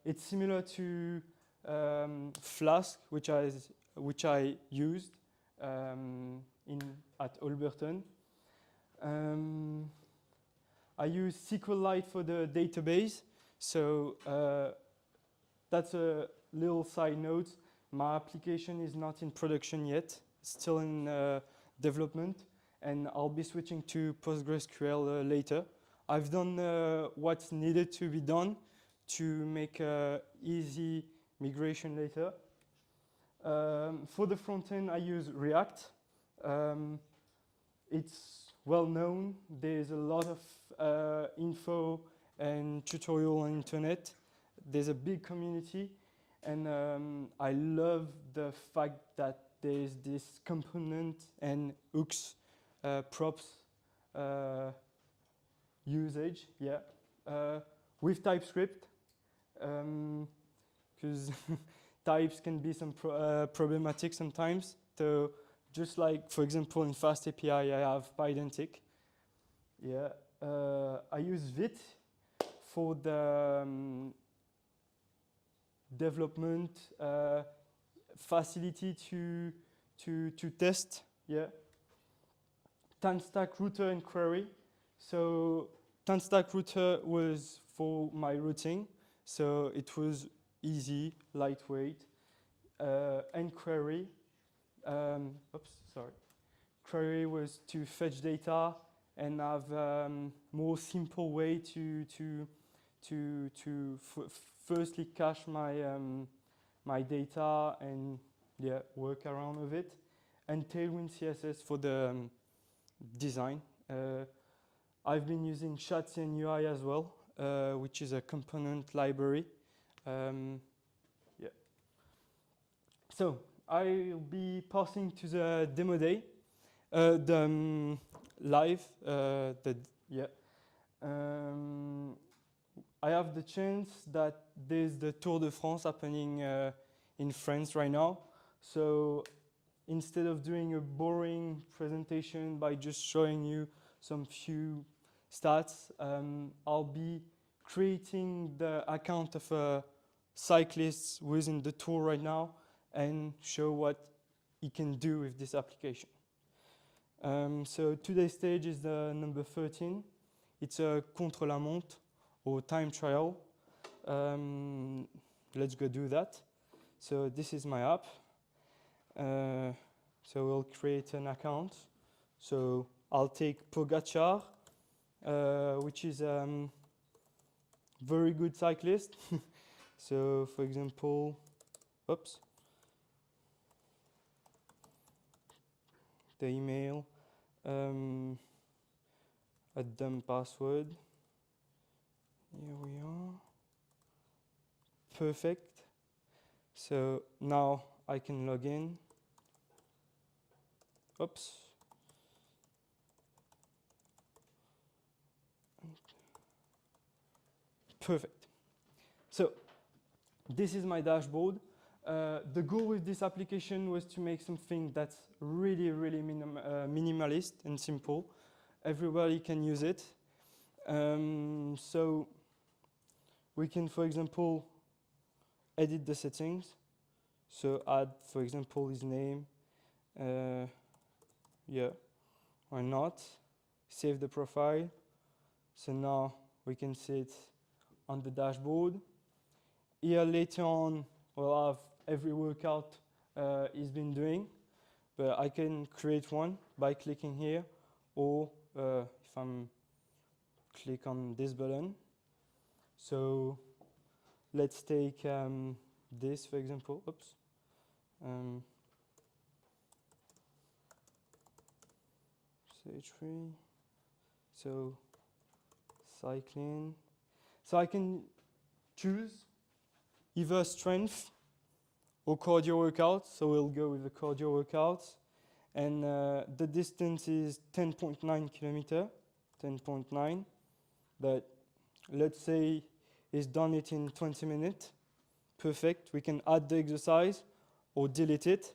It's similar to Flask, which I used at Alberton. I use SQLite for the database. So that's a little side note. My application is not in production yet, still in development, and I'll be switching to PostgreSQL later. I've done what's needed to be done to make easy migration later. For the front end, I use React. It's well known. There's a lot of info and tutorial on internet. There's a big community, and I love the fact that there's this component and hooks props usage, yeah, with TypeScript, because types can be some problematic sometimes. So just like, for example, in Fast API, I have Pydantic. Yeah, I use Vite for the development facility to test. Yeah, TanStack router and query. So TanStack router was for my routing, so it was easy, lightweight, and query. Query was to fetch data and have more simple way to firstly cache my data and work around with it, and Tailwind CSS for the design. I've been using Chatien UI as well, which is a component library. So I'll be passing to the demo day, live. I have the chance that there's the Tour de France happening in France right now. So instead of doing a boring presentation by just showing you some few stats, I'll be creating the account of a cyclist who is in the Tour right now and show what he can do with this application. So today's stage is the number 13. It's a contre-la-montre or time trial. Let's go do that. So this is my app. So we'll create an account. So I'll take Pogacar, which is very good cyclist. So for example, the email, a dumb password. Here we are. Perfect. So now I can log in. Oops. Perfect. So this is my dashboard. The goal with this application was to make something that's really, really minimalist and simple. Everybody can use it. So we can, for example, edit the settings. So add, for example, his name. Yeah, why not? Save the profile. So now we can see it on the dashboard. Here later on, we'll have every workout he's been doing, but I can create one by clicking here, or if I'm click on this button. So let's take this, for example. Oops. Stage 3. So cycling. So I can choose either strength or cardio workout. So we'll go with the cardio workout. And the distance is 10.9 kilometer, 10.9. But let's say he's done it in 20 minutes. Perfect. We can add the exercise or delete it.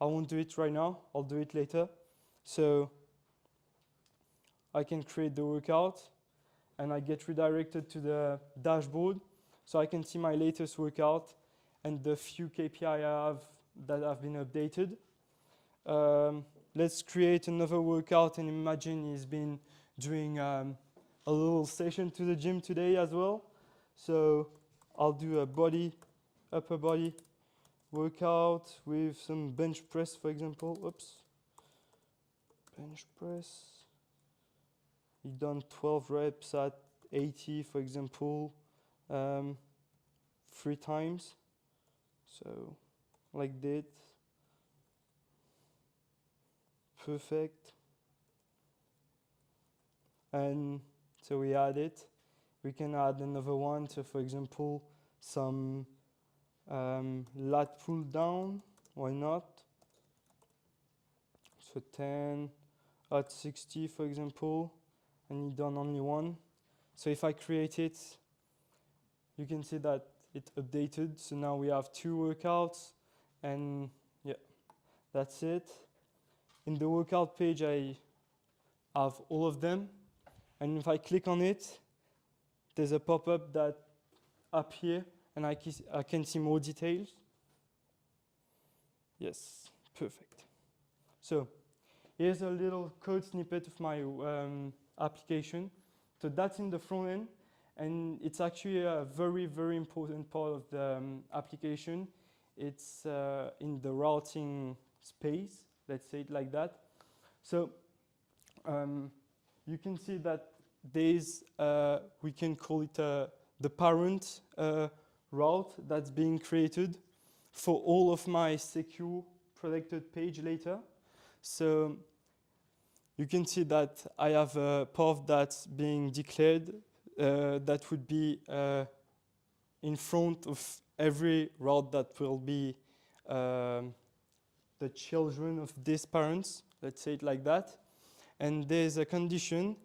I won't do it right now. I'll do it later. So I can create the workout and I get redirected to the dashboard so I can see my latest workout and the few KPI I have that have been updated. Let's create another workout and imagine he's been doing a little session to the gym today as well. So I'll do a upper body workout with some bench press, for example. Oops. Bench press. He's done 12 reps at 80, for example, 3 times. So like that. Perfect. And so we add it. We can add another one. So for example, some lat pull down. Why not? So 10 at 60, for example. And you done only one. So if I create it, you can see that it updated. So now we have 2 workouts, and yeah, that's it. In the workout page, I have all of them. And if I click on it, there's a pop-up that up here, and I can see more details. Yes, perfect. So here's a little code snippet of my application. So that's in the front end, and it's actually a very, very important part of the application. It's in the routing space, let's say it like that. So you can see that there's, we can call it the parent route that's being created for all of my secure protected page later. So you can see that I have a path that's being declared that would be in front of every route that will be the children of these parents, let's say it like that. And there's a condition,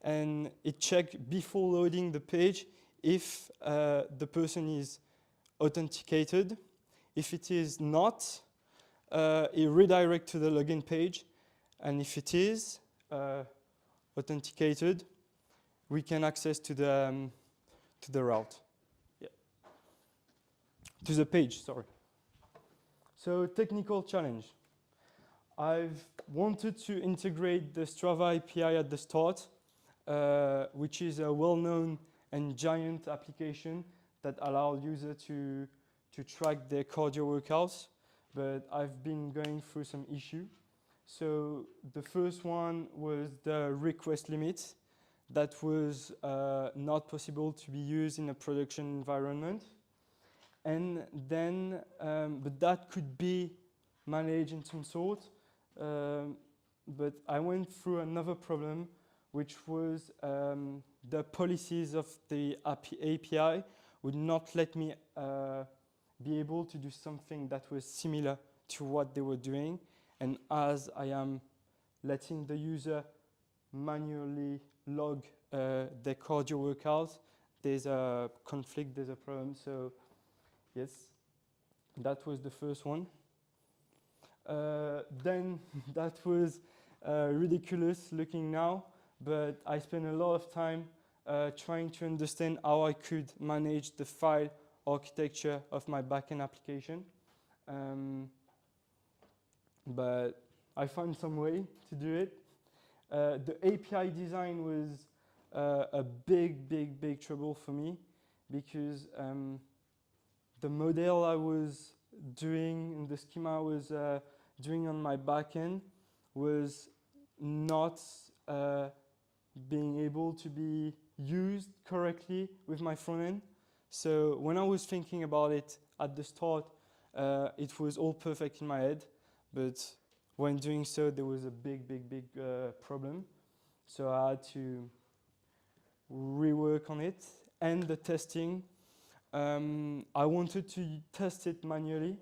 and it checks before loading the page if the person is authenticated. If it is not, it redirects to the login page. And if it is authenticated, we can access to the route. Yeah. To the page, sorry. So technical challenge. I've wanted to integrate the Strava API at the start, which is a well-known and giant application that allows users to track their cardio workouts, but I've been going through some issues. So the first one was the request limit that was not possible to be used in a production environment. And then, but that could be managed in some sort. but I went through another problem, which was the policies of the API would not let me be able to do something that was similar to what they were doing. And as I am letting the user manually log their cardio workouts, there's a conflict, there's a problem. So yes, that was the first one. Then that was ridiculous looking now, but I spent a lot of time trying to understand how I could manage the file architecture of my backend application. But I found some way to do it. The API design was a big trouble for me because the model I was doing and the schema I was doing on my backend was not being able to be used correctly with my front end. So when I was thinking about it at the start, it was all perfect in my head, but when doing so, there was a big problem. So I had to rework on it. And the testing, I wanted to test it manually,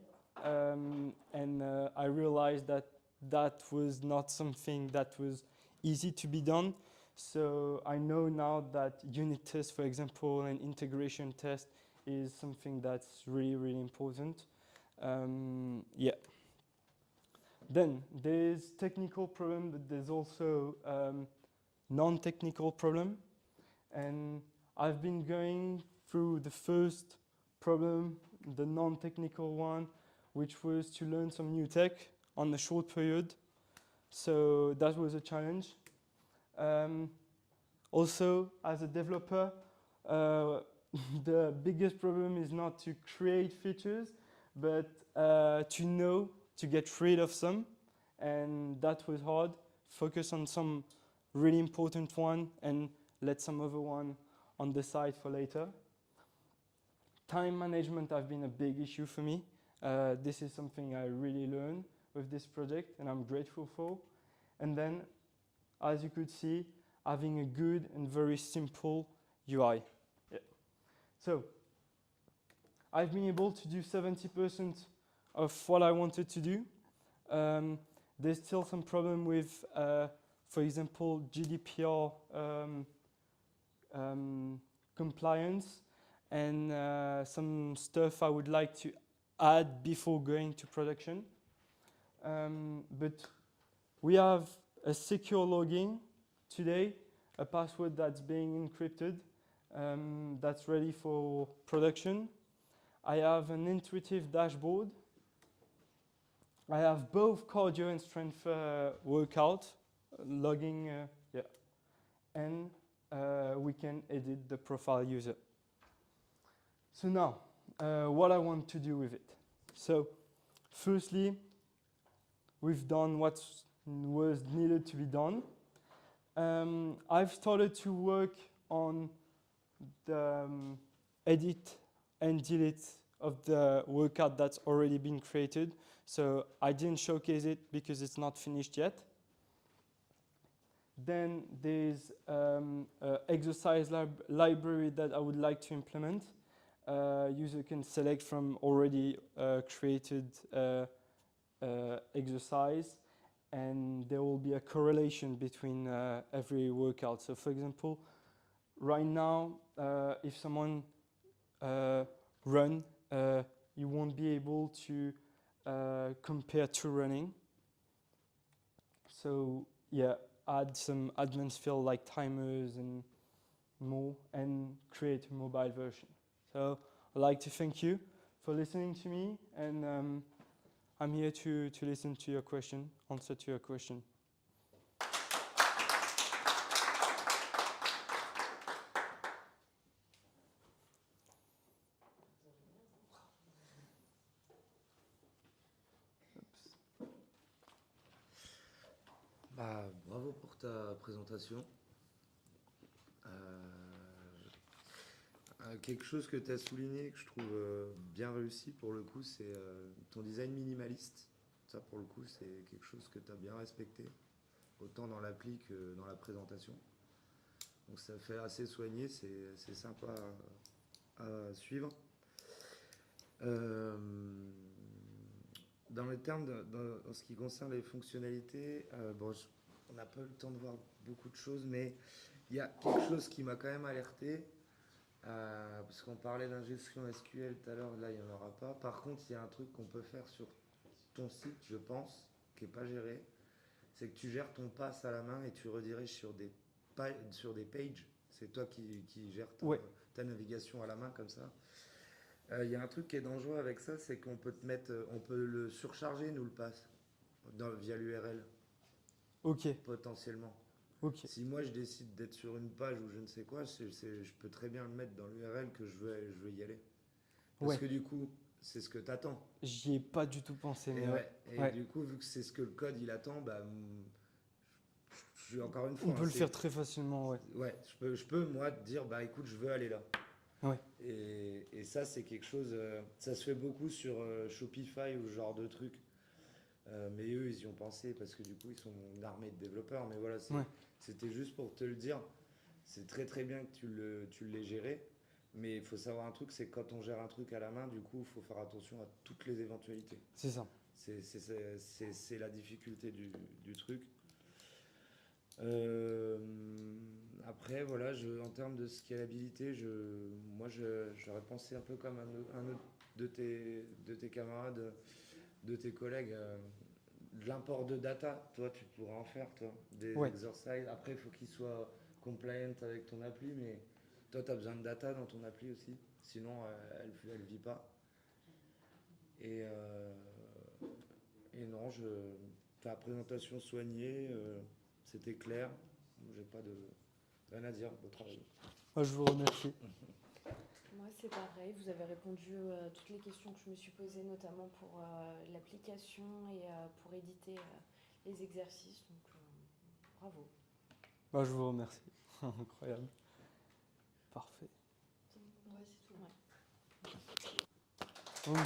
and I realized that that was not something that was easy to be done. So I know now that unit test, for example, and integration test is something that's really important. Yeah. Then there's technical problem, but there's also non-technical problem. And I've been going through the first problem, the non-technical one, which was to learn some new tech on a short period. So that was a challenge. Also, as a developer, the biggest problem is not to create features, but to know to get rid of some. And that was hard. Focus on some really important one and let some other one on the side for later. Time management has been a big issue for me. This is something I really learned with this project and I'm grateful for. And then, as you could see, having a good and very simple UI. Yeah. So, I've been able to do 70% of what I wanted to do. There's still some problem with, for example, GDPR compliance and some stuff I would like to add before going to production. But we have a secure login today, a password that's being encrypted, that's ready for production. I have an intuitive dashboard. I have both cardio and strength workout logging, yeah, and we can edit the profile user. So now, what I want to do with it. So, firstly, we've done what was needed to be done. I've started to work on the edit and delete of the workout that's already been created. So I didn't showcase it because it's not finished yet. Then there's an exercise library that I would like to implement. User can select from already created exercise, and there will be a correlation between every workout. So for example, right now, if someone run, you won't be able to compare to running. So yeah, add some advanced field like timers and more, and create a mobile version. So I'd like to thank you for listening to me, and I'm here to listen to your question, answer to your question. Bah, bravo pour ta présentation. Quelque chose que tu as souligné, que je trouve bien réussi pour le coup, c'est ton design minimaliste. Ça pour le coup, c'est quelque chose que tu as bien respecté. autant dans l'appli que dans la présentation. Donc ça fait assez soigné, c'est sympa à suivre. Dans les termes, en ce qui concerne les fonctionnalités, bon, on n'a pas eu le temps de voir beaucoup de choses, mais il y a quelque chose qui m'a quand même alerté, parce qu'on parlait d'ingestion SQL tout à l'heure, là il n'y en aura pas. Par contre, il y a un truc qu'on peut faire sur ton site, je pense, qui n'est pas géré, c'est que tu gères ton pass à la main et tu rediriges sur des pages. C'est toi qui gères ta navigation à la main comme ça. Il y a un truc qui est dangereux avec ça, c'est qu'on peut on peut le surcharger, nous, le pass, via l'URL. Ok. Potentiellement. Ok. Si moi je décide d'être sur une page ou je ne sais quoi, je peux très bien le mettre dans l'URL que je veux y aller. Parce que du coup, c'est ce que tu attends. J'y ai pas du tout pensé. Et du coup, vu que c'est ce que le code il attend, bah, encore une fois. On peut le faire très facilement, Ouais, je peux moi dire, bah écoute, je veux aller là. Ouais. Et ça, c'est quelque chose. Ça se fait beaucoup sur Shopify ou ce genre de trucs. Mais eux, ils y ont pensé parce que du coup, ils sont une armée de développeurs. Mais voilà, c'était juste pour te le dire. C'est très très bien que tu l'aies géré. Mais il faut savoir un truc, c'est que quand on gère un truc à la main, du coup, il faut faire attention à toutes les éventualités. C'est ça. C'est la difficulté du truc. Après, voilà, en termes de scalabilité, moi, j'aurais pensé un peu comme un autre de tes camarades, de tes collègues, de l'import de data. Toi, tu pourras en faire, toi, des exercices. Après, il faut qu'ils soient compliant avec ton appli, mais toi, tu as besoin de data dans ton appli aussi. Sinon, elle vit pas. Et non, ta présentation soignée, c'était clair. J'ai pas rien à dire, beau travail. Moi, je vous remercie. Moi, c'est pareil. Vous avez répondu à toutes les questions que je me suis posées, notamment pour l'application et pour éditer les exercices. Donc, bravo. Moi, je vous remercie. Incroyable. Parfait. Ouais, c'est tout. Oui.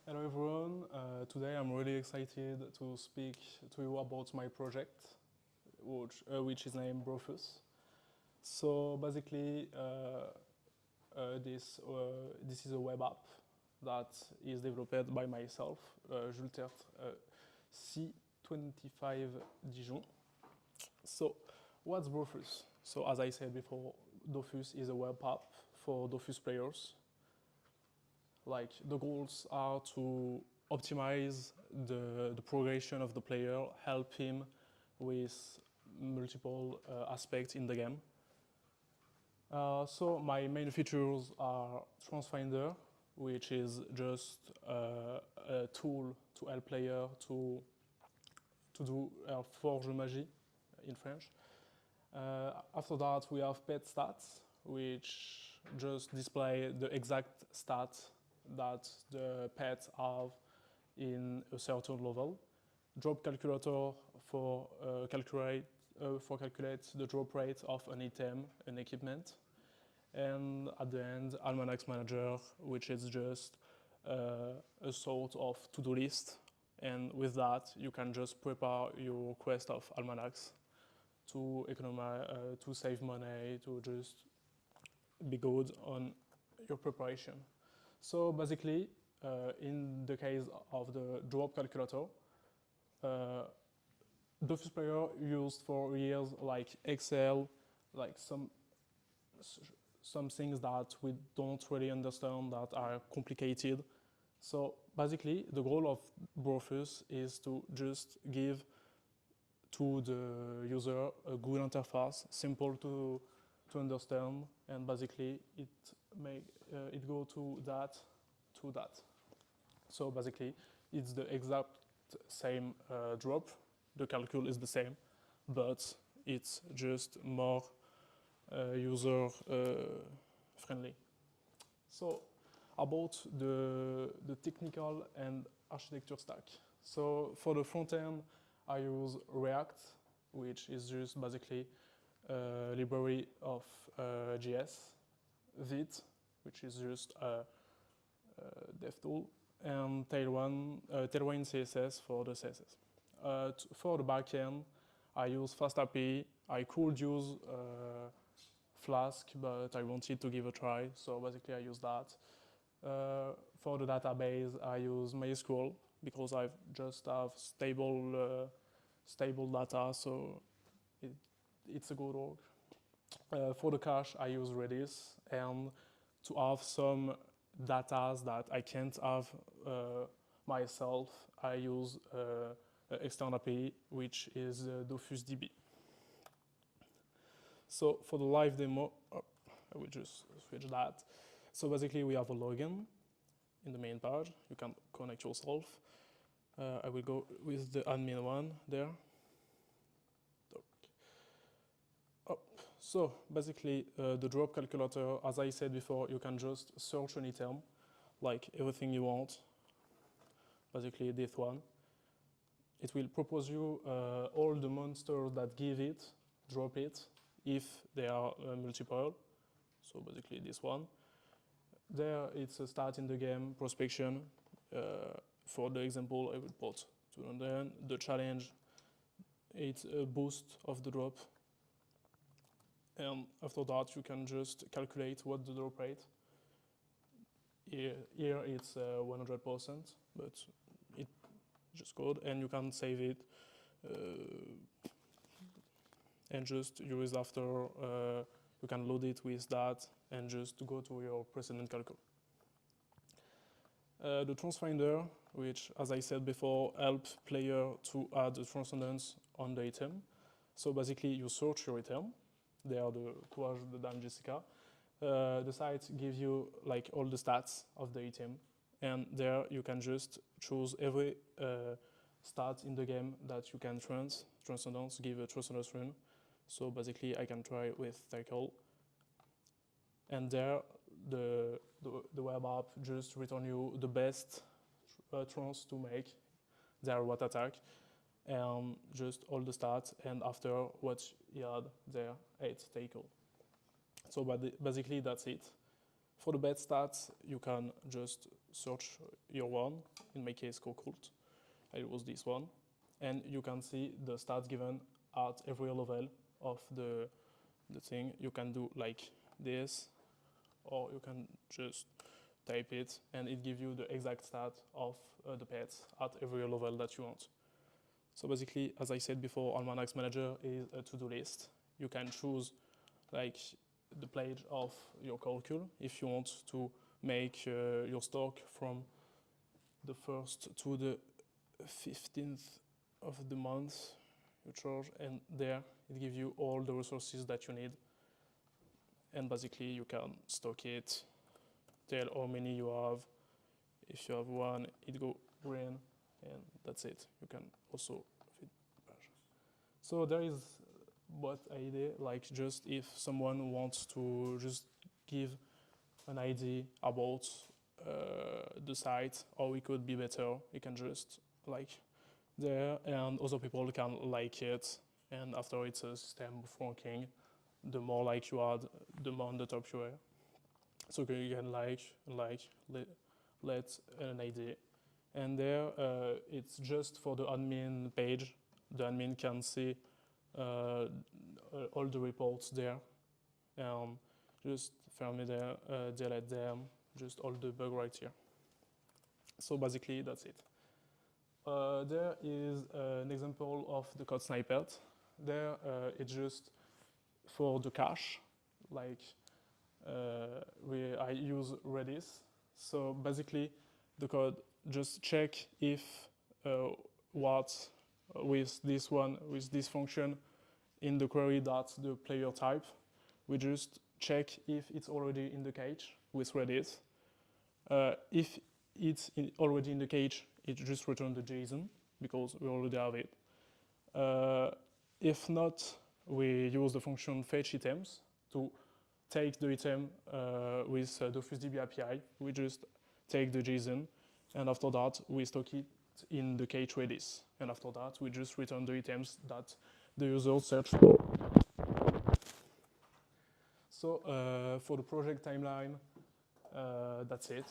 Hello everyone. Today I'm really excited to speak to you about my project, which is named Brofus. So basically, this is a web app that is developed by myself, Jules Tertre, C25 Dijon. So what's Brofus? So as I said before, Dofus is a web app for Dofus players. Like the goals are to optimize the progression of the player, help him with multiple aspects in the game. So my main features are TransFinder, which is just a tool to help player to do forge magie in French. After that, we have pet stats, which just display the exact stats that the pets have in a certain level. Drop calculator for calculate the drop rate of an item, an equipment. And at the end, Almanacs Manager, which is just a sort of to-do list. And with that, you can just prepare your quest of Almanacs to economize, to save money, to just be good on your preparation. So basically, in the case of the drop calculator, Dofus player used for years like Excel, like some things that we don't really understand that are complicated. So basically, the goal of Brofus is to just give to the user a good interface, simple to understand, and basically it go to that. So basically, it's the exact same drop. The calcul is the same, but it's just more user friendly. So about the technical and architecture stack. So for the front end, I use React, which is just basically a library of JS, Vite, which is just a dev tool, and Tailwind CSS for the CSS. For the backend, I use FastAPI. I could use Flask, but I wanted to give a try, so basically I use that. For the database, I use MySQL because I just have stable data, so it's a good org. For the cache, I use Redis, and to have some data that I can't have myself, I use external API, which is DofusDB. So for the live demo, I will just switch that. So basically, we have a login in the main page. You can connect yourself. I will go with the admin one there. So basically, the drop calculator, as I said before, you can just search an item, like everything you want. Basically, this one. It will propose you all the monsters that give it, drop it, if they are multiple. So basically, this one. There, it's a start in the game prospection. For the example, I will put 200. The challenge, it's a boost of the drop. And after that, you can just calculate what the drop rate. Here it's 100%, but it's just good, and you can save it and just use after. You can load it with that and just go to your precedent calcul. The TransFinder, which, as I said before, helps player to add the transcendence on the item. So basically, you search your item. They are the Courage de Dame Jessica. The site gives you like all the stats of the item, and there you can just choose every stat in the game that you can transcendence, give a transcendence rune. So basically, I can try with tackle, and there the web app just return you the best trance to make their what attack, and just all the stats, and after what he had there, 8 tackle. So basically that's it. For the bet stats, you can just search your one, in my case co-cult, I use this one, and you can see the stats given at every level of the thing. You can do like this, or you can just type it, and it gives you the exact stat of the pets at every level that you want. So basically, as I said before, Almanax Manager is a to-do list. You can choose like the page of your calcul if you want to make your stock from the 1st to the 15th of the month you charge, and there it gives you all the resources that you need, and basically you can stock it, tell how many you have. If you have one, it go green, and that's it. You can also fit badge. So there is what idea, like just if someone wants to just give an idea about the site, how it could be better, you can just like there, and other people can like it, and after it's a system of ranking, the more like you add, the more on the top you are. So you can let an idea, and there it's just for the admin page. The admin can see all the reports there, just ferme there, delete them, just all the bug right here. So basically that's it. There is an example of the code snippet. There it's just for the cache, like I use Redis. So basically the code just check if what with this function in the query that's the player type, we just check if it's already in the cache with Redis. If it's already in the cache, it just returns the JSON because we already have it. If not, we use the function fetch items to take the item with the FuseDB API. We just take the JSON, and after that, we stock it in the cache Redis. And after that, we just return the items that the user search for. So for the project timeline, that's it.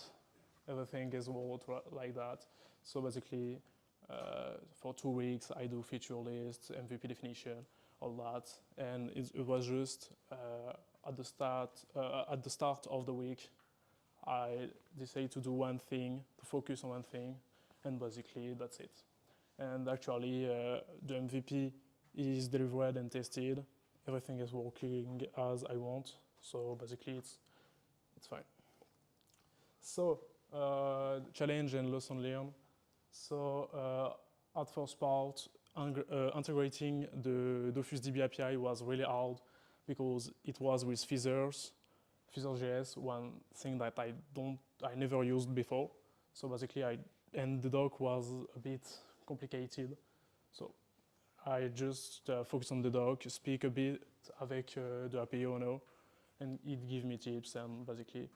Everything is worked like that. So basically, for 2 weeks, I do feature lists, MVP definition, all that, and it was just at the start of the week, I decided to do one thing, to focus on one thing, and basically that's it. And actually, the MVP is delivered and tested. Everything is working as I want. So basically, it's fine. So challenge and lesson learned. So at first part, integrating the FuseDB API was really hard because it was with Feathers, Feather.js, one thing that I never used before. So basically, and the doc was a bit complicated. So I just focus on the doc, speak a bit avec the API owner, and it gives me tips, and basically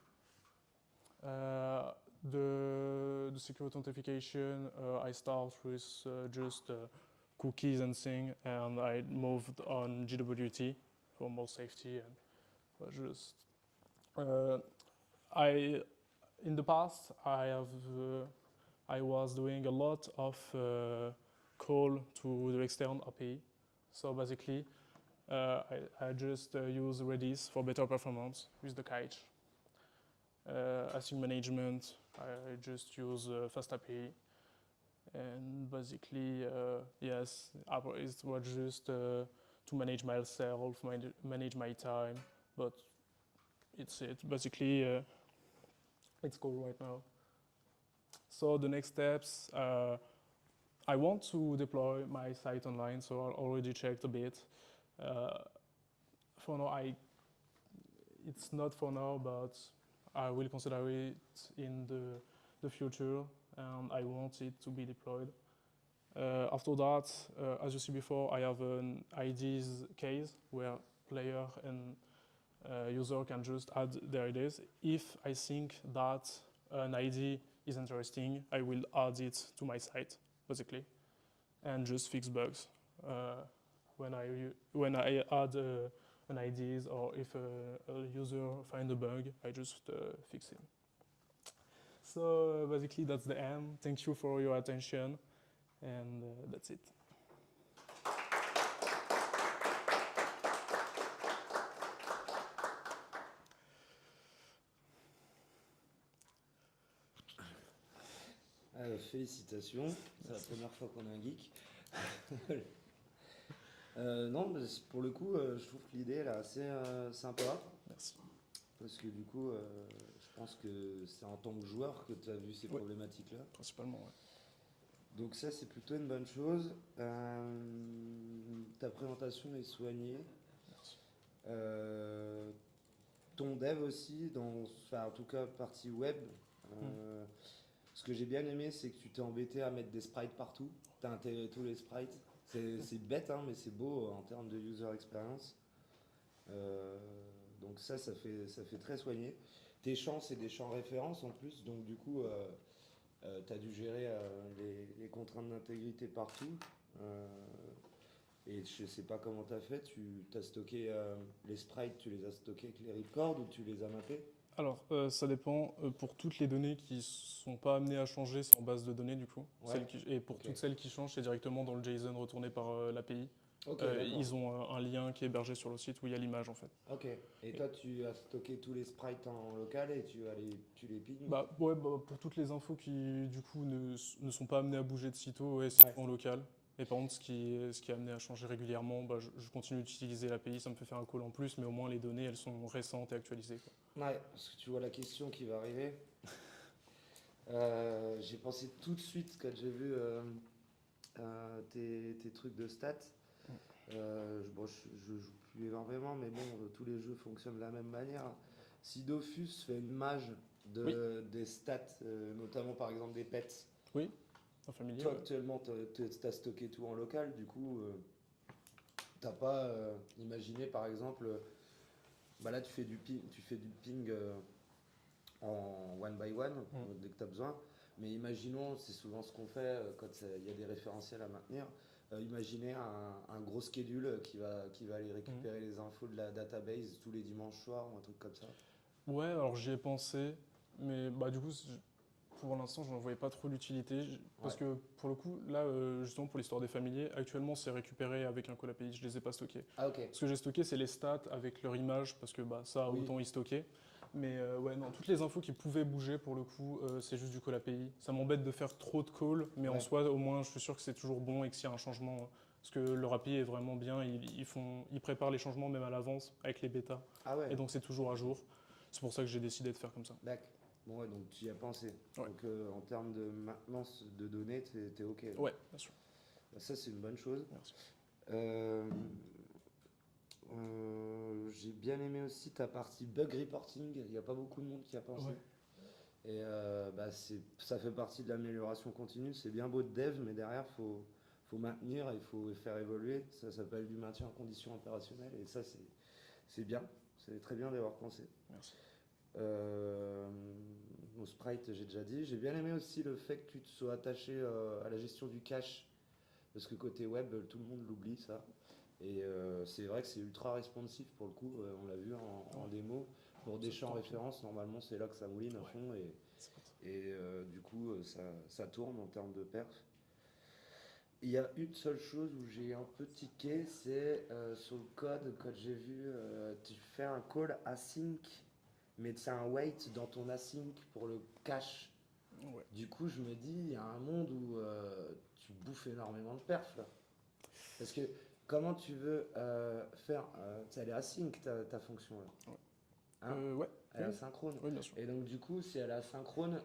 the security authentication, I start with just cookies and things, and I moved on GWT for more safety, and just in the past I was doing a lot of call to the external API. So basically, I just use Redis for better performance with the cache. Async management, I just use FastAPI. And basically, yes, it was just to manage myself, manage my time, but it's it. Basically, it's cool right now. So the next steps, I want to deploy my site online, so I already checked a bit. For now, it's not for now, but I will consider it in the future, and I want it to be deployed. After that, as you see before, I have an IDs case where player and user can just add their IDs. If I think that an ID is interesting, I will add it to my site, basically, and just fix bugs. When I add an ideas, or if a user find a bug, I just fix it. So basically that's the end. Thank you for your attention, and that's it. Félicitations, c'est la première fois qu'on a un geek. Non, mais pour le coup, je trouve que l'idée elle est assez sympa. Merci. Parce que du coup, je pense que c'est en tant que joueur que tu as vu ces problématiques-là. Principalement, ouais. Donc ça, c'est plutôt une bonne chose. Ta présentation est soignée. Merci. Ton dev aussi, enfin, en tout cas partie web. Ce que j'ai bien aimé, c'est que tu t'es embêté à mettre des sprites partout. Tu as intégré tous les sprites. C'est bête, hein, mais c'est beau en termes de user experience. Donc ça fait très soigné. Tes champs, c'est des champs références en plus. Donc du coup, tu as dû gérer les contraintes d'intégrité partout. Et je sais pas comment tu as fait. Tu as stocké les sprites, tu les as stockés avec les records ou tu les as mappés? Alors, ça dépend. Pour toutes les données qui ne sont pas amenées à changer, c'est en base de données du coup. Ouais. Et pour toutes celles qui changent, c'est directement dans le JSON retourné par l'API. Ils ont un lien qui est hébergé sur le site où il y a l'image en fait. Ok. Et toi, tu as stocké tous les sprites en local et tu les pings? Pour toutes les infos qui du coup ne sont pas amenées à bouger de sitôt, c'est en local. Mais par contre, ce qui est amené à changer régulièrement, je continue d'utiliser l'API, ça me fait faire un call en plus, mais au moins les données, elles sont récentes et actualisées, quoi. Ouais, parce que tu vois la question qui va arriver. J'ai pensé tout de suite quand j'ai vu tes trucs de stats. Je joue plus énormément, mais bon, tous les jeux fonctionnent de la même manière. Si Dofus fait une mage des stats, notamment par exemple des pets, familier, toi actuellement t'as stocké tout en local, du coup t'as pas imaginé par exemple, là tu fais du ping en one by one dès que tu as besoin, mais imaginons, c'est souvent ce qu'on fait quand il y a des référentiels à maintenir. Imaginez un gros schedule qui va aller récupérer les infos de la database tous les dimanches soirs ou un truc comme ça. Ouais, alors j'y ai pensé, mais du coup, pour l'instant, je n'en voyais pas trop l'utilité. Parce que pour le coup, là, justement, pour l'histoire des familiers, actuellement, c'est récupéré avec un call API, je ne les ai pas stockés. Ah, ok. Ce que j'ai stocké, c'est les stats avec leur image, parce que ça, autant y stocker. Mais non, toutes les infos qui pouvaient bouger, pour le coup, c'est juste du call API. Ça m'embête de faire trop de calls, mais en soi, au moins, je suis sûr que c'est toujours bon et que s'il y a un changement, parce que leur API est vraiment bien, ils préparent les changements même à l'avance avec les bêtas. Ah ouais. Et donc, c'est toujours à jour. C'est pour ça que j'ai décidé de faire comme ça. D'accord. Bon, ouais, donc tu y as pensé. Ouais. Donc en termes de maintenance de données, t'es OK. Là. Ouais, bien sûr. Ça, c'est une bonne chose. Merci. J'ai bien aimé aussi ta partie bug reporting. Il n'y a pas beaucoup de monde qui a pensé. Ouais. Et ça fait partie de l'amélioration continue. C'est bien beau de dev, mais derrière, faut maintenir, il faut faire évoluer. Ça s'appelle du maintien en condition opérationnelle. Et ça, c'est bien. C'est très bien d'avoir pensé. Merci. Nos sprites, j'ai déjà dit. J'ai bien aimé aussi le fait que tu te sois attaché à la gestion du cache. Parce que côté web, tout le monde l'oublie, ça. Et c'est vrai que c'est ultra responsive pour le coup. On l'a vu en démo. Pour des champs références, normalement, c'est là que ça mouline à fond. Et du coup, ça tourne en termes de perf. Il y a une seule chose où j'ai un peu tiqué, c'est sur le code, quand j'ai vu, tu fais un call async, mais c'est un wait dans ton async pour le cache. Ouais. Du coup, je me dis, il y a un monde où tu bouffes énormément de perf là. Parce que comment tu veux faire, elle est async ta fonction là. Ouais. Hein ouais. Elle est asynchrone. Oui, bien sûr. Et donc du coup, si elle est asynchrone,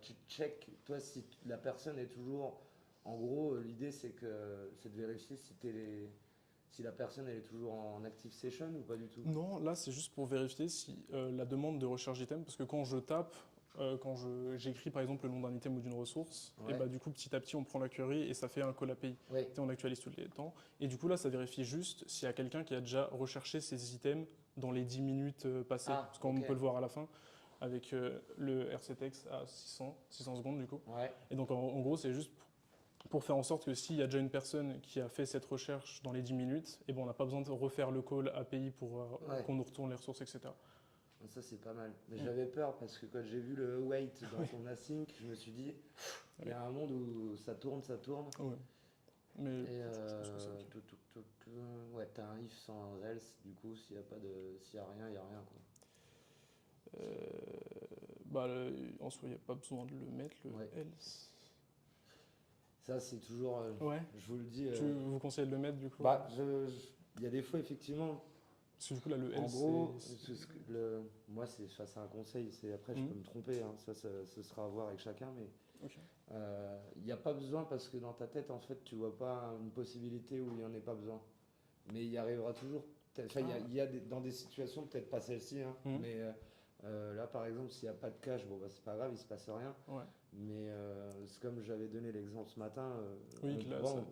tu check, toi, si la personne est toujours... En gros, l'idée, c'est de vérifier si la personne elle est toujours en active session ou pas du tout. Non, là, c'est juste pour vérifier si la demande de recherche d'item, parce que quand je tape, quand j'écris par exemple le nom d'un item ou d'une ressource, et du coup, petit à petit, on prend la query et ça fait un call API. Ouais. On actualise tout le temps. Et du coup, là, ça vérifie juste s'il y a quelqu'un qui a déjà recherché ces items dans les 10 minutes passées. Parce qu'on peut le voir à la fin avec le RCTX à 600 secondes du coup. Ouais. Et donc, en gros, c'est juste pour faire en sorte que s'il y a déjà une personne qui a fait cette recherche dans les 10 minutes, et bon, on n'a pas besoin de refaire le call API pour qu'on nous retourne les ressources, etc. Ça, c'est pas mal. Mais j'avais peur parce que quand j'ai vu le wait dans ton async, je me suis dit, il y a un monde où ça tourne. Ouais. Mais Et je pense que c'est ok. ouais, t'as un if sans else, du coup, s'il y a rien, il y a rien, quoi. En soi, il n'y a pas besoin de le mettre, le else. Ça, c'est toujours. Je vous le dis. Tu vous conseillez de le mettre, du coup? Bah, il y a des fois, effectivement. Parce que du coup, là, le else. En gros, moi, c'est un conseil. Après, je peux me tromper. Hein, ce sera à voir avec chacun. Mais il n'y a pas besoin parce que dans ta tête, en fait, tu vois pas une possibilité où il n'y en ait pas besoin. Mais il y arrivera toujours. Enfin, il y a dans des situations, peut-être pas celle-ci, hein, mais là, par exemple, s'il n'y a pas de cache, bon, bah, c'est pas grave, il se passe rien. Ouais. Mais c'est comme j'avais donné l'exemple ce matin. On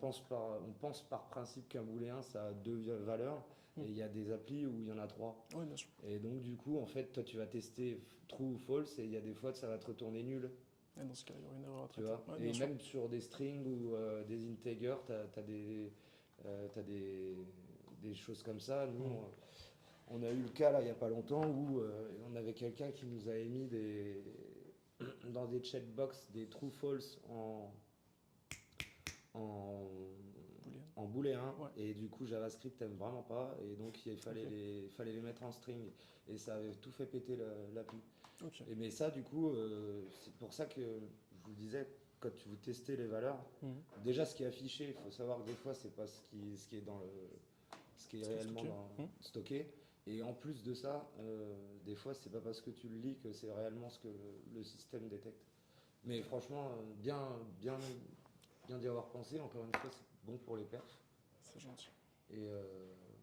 pense par principe qu'un booléen, ça a 2 valeurs. Et il y a des applis où il y en a 3. Oui, bien sûr. Et donc, du coup, en fait, toi, tu vas tester true ou false, et il y a des fois, ça va te retourner nul. Et dans ce cas, il y aura une erreur à Tu traiter. vois. Et même sur des strings ou des integers, tu as des choses comme ça. Nous, on a eu le cas, là, il n'y a pas longtemps, où on avait quelqu'un qui nous a émis dans des checkbox des true-false en booléen, et du coup JavaScript t'aime vraiment pas, et donc il fallait les mettre en string, et ça avait tout fait péter l'appli. Et mais ça, du coup, c'est pour ça que je vous disais, quand vous testez les valeurs, déjà ce qui est affiché, il faut savoir que des fois c'est pas ce qui est réellement stocké. Et en plus de ça, des fois c'est pas parce que tu le lis que c'est réellement ce que le système détecte. Mais franchement, bien d'y avoir pensé. Encore une fois, c'est bon pour les perfs. C'est gentil. Et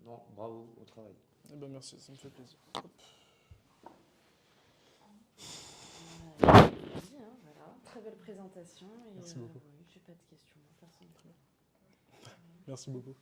non, bravo au travail. Eh ben merci, ça me fait plaisir. Voilà. Très belle présentation. Et merci beaucoup. Oui, j'ai pas de questions, personne plus. Merci beaucoup.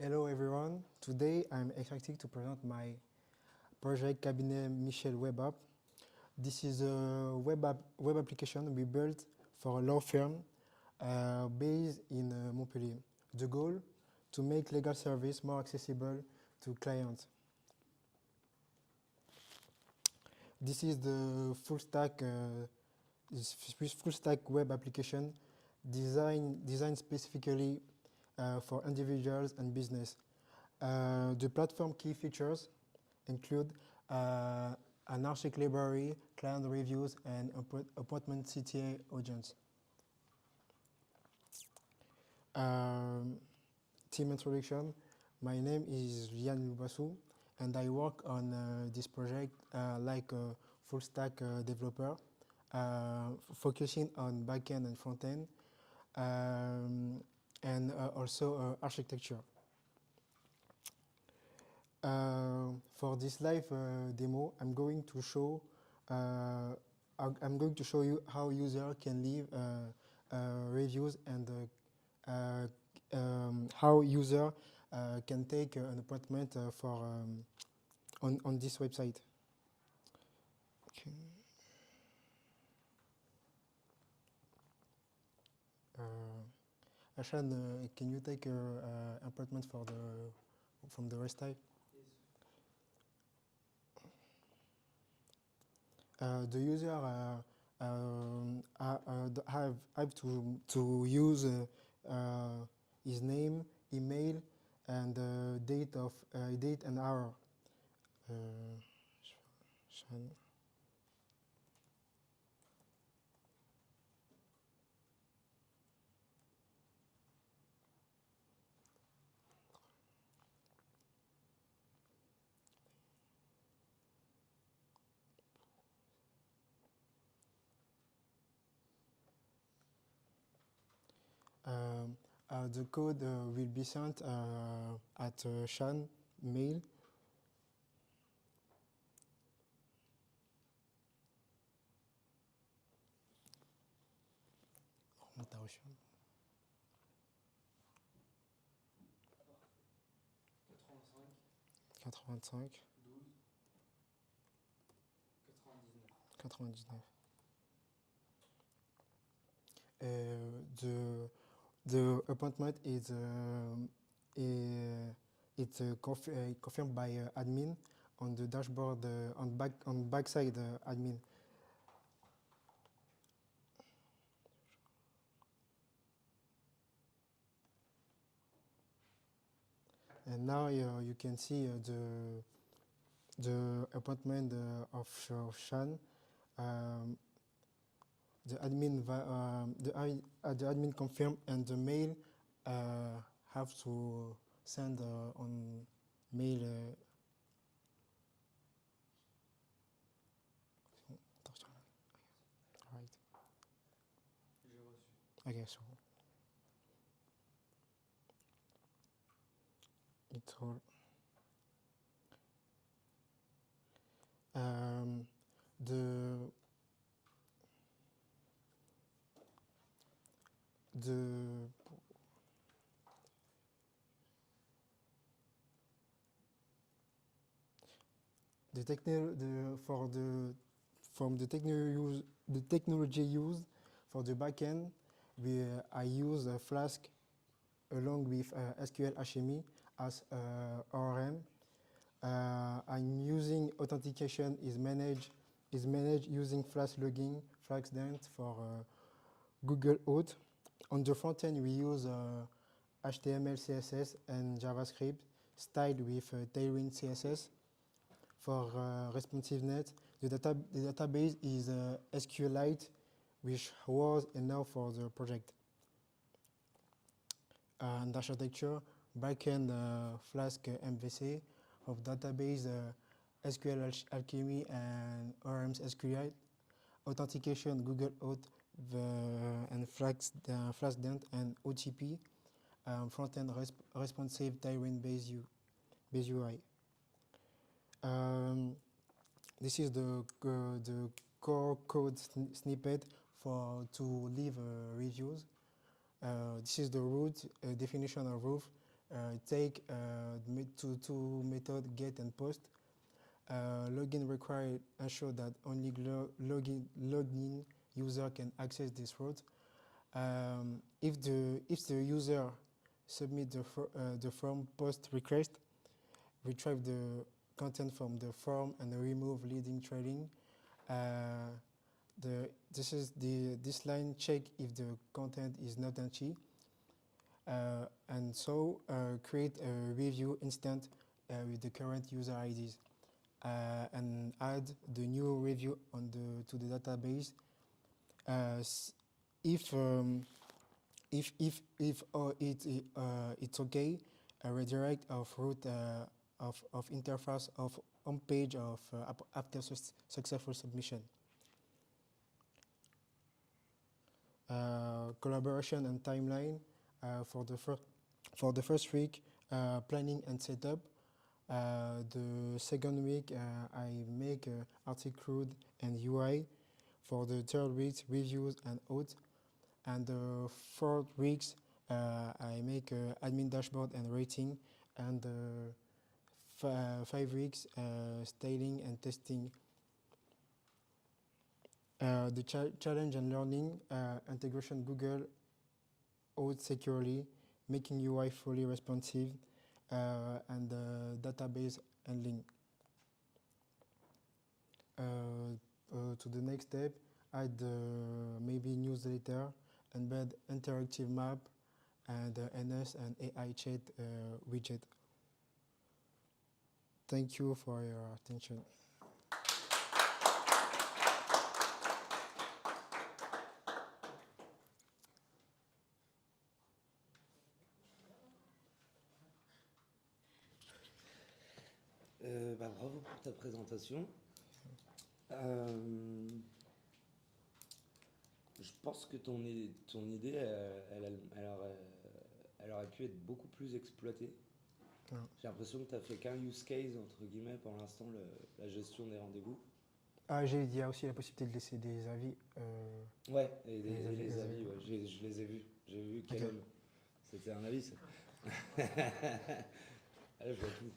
Hello everyone. Today I'm excited to present my project Cabinet Michel web app. This is a web application we built for a law firm based in Montpellier. The goal, to make legal service more accessible to clients. This is the full stack web application designed specifically for individuals and business. The platform key features include an article library, client reviews, and appointment CTA audience. Team introduction. My name is Lian Lubasu, and I work on this project like a full stack developer, focusing on backend and frontend, and also architecture. For this live demo, I'm going to show you how user can leave reviews and how user can take an appointment on this website. Okay. Ashan, can you take your appointment from the rest type? The user have to use his name, email, and date and hour. The code will be sent at Shan mail. Attention. 85, 12, 99. The appointment is confirmed by admin on the dashboard on backside admin. And now you can see the appointment of Shan. The admin confirmed, and the mail have to send on mail. Right. Okay, so it's all. From the technology used for the backend, I use Flask along with SQL HME as ORM. I'm using authentication is managed using Flask logging, Flaskdent for Google Auth. On the front end, we use HTML, CSS, and JavaScript styled with Tailwind CSS. For responsiveness, the database is SQLite, which was enough for the project. And architecture, backend Flask MVC, of database SQL Alchemy and ORM's SQLite. Authentication, Google Auth and Flaskdent and OTP. Front-end responsive Tailwind based UI. This is the core code snippet to leave reviews. This is the root definition of roof. take two methods get and post. Login required ensure that only logged in user can access this route. If the user submit the form post request, retrieve the content from the form and remove leading trading. This line check if the content is not empty, and so create a review instant with the current user IDs, and add the new review to the database. If it's okay, a redirect of route of interface of home page of after successful submission. Collaboration and timeline for the first week, planning and setup. The second week, I make article and UI. For the third week, reviews and out. And the fourth weeks, I make admin dashboard and rating. And 5 weeks, styling and testing. The challenge and learning, integration Google out securely, making UI fully responsive, and database handling. To the next step, add maybe newsletter, embed interactive map, and NS and AI chat widget. Thank you for your attention. Bravo pour ta présentation. Je pense que ton idée, elle aurait pu être beaucoup plus exploitée. Ouais. J'ai l'impression que tu n'as fait qu'un use case, entre guillemets, pour l'instant, la gestion des rendez-vous. Il y a aussi la possibilité de laisser des avis. Ouais, et les avis, ouais, je les ai vus. J'ai vu quel homme. C'était un avis, ça. Allez, je vois tout.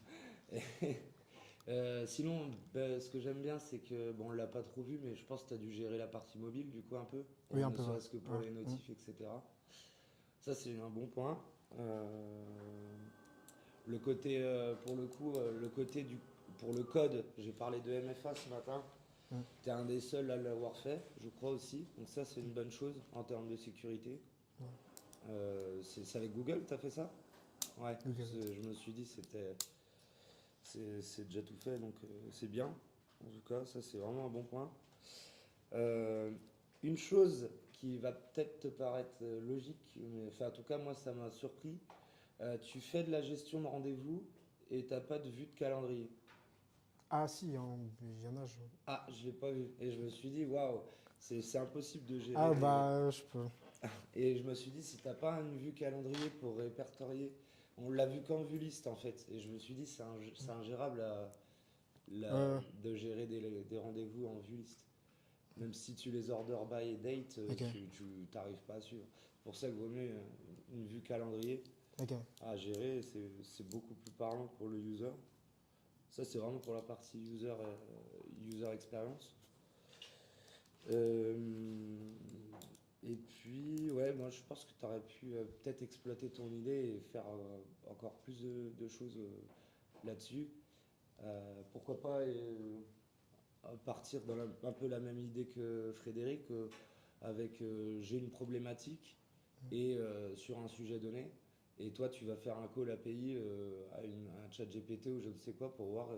Sinon, ce que j'aime bien, c'est que, bon, on l'a pas trop vu, mais je pense que tu as dû gérer la partie mobile, du coup, un peu. Oui, un peu. Ne serait-ce que pour les notifs, etc. Ça, c'est un bon point. Le côté, pour le coup, pour le code, j'ai parlé de MFA ce matin. Tu es un des seuls à l'avoir fait, je crois aussi. Donc ça, c'est une bonne chose en termes de sécurité. C'est avec Google que tu as fait ça? Ouais, je me suis dit, c'est déjà tout fait, donc c'est bien. En tout cas, ça, c'est vraiment un bon point. Une chose qui va peut-être te paraître logique, mais enfin, en tout cas, moi, ça m'a surpris. Tu fais de la gestion de rendez-vous et tu n'as pas de vue de calendrier. Ah si, il y en a. Ah, je l'ai pas vu. Et je me suis dit, waouh, c'est impossible de gérer. Ah bah, je peux. Et je me suis dit, si tu n'as pas une vue calendrier pour répertorier, on l'a vu qu'en vue liste en fait. Et je me suis dit, c'est ingérable de gérer des rendez-vous en vue liste. Même si tu les order by date, tu n'arrives pas à suivre. C'est pour ça qu'il vaut mieux une vue calendrier à gérer. C'est beaucoup plus parlant pour le user. Ça, c'est vraiment pour la partie user experience. Et puis, ouais, moi je pense que tu aurais pu peut-être exploiter ton idée et faire encore plus de choses là-dessus. Pourquoi pas partir dans un peu la même idée que Frédéric, avec j'ai une problématique et sur un sujet donné. Et toi, tu vas faire un call API à un chat GPT ou je ne sais quoi pour voir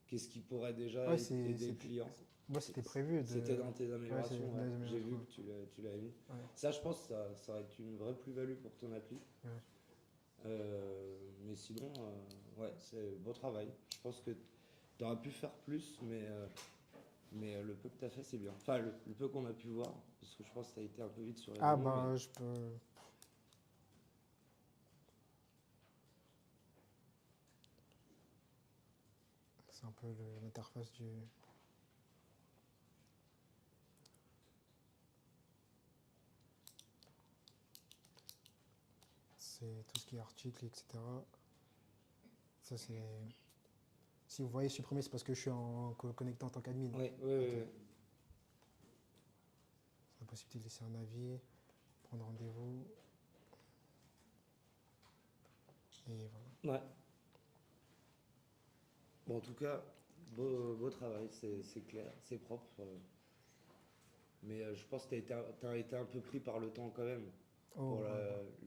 qu'est-ce qui pourrait déjà aider le client. Moi, c'était prévu. C'était dans tes améliorations. Ouais, j'ai vu que tu l'avais mis. Ouais. Ça, je pense que ça va être une vraie plus-value pour ton appli. Ouais. Mais sinon, ouais, c'est beau travail. Je pense que tu aurais pu faire plus, mais le peu que tu as fait, c'est bien. Enfin, le peu qu'on a pu voir, parce que je pense que tu as été un peu vite sur les démos, je peux... C'est un peu l'interface du... C'est tout ce qui est article, etc. Ça, c'est... Si vous voyez supprimer, c'est parce que je suis connecté en tant qu'admin. Oui, oui, oui. La possibilité de laisser un avis, prendre rendez-vous. Et voilà. Ouais. Bon, en tout cas, beau travail, c'est clair, c'est propre. Mais je pense que tu as été un peu pris par le temps quand même. Oh,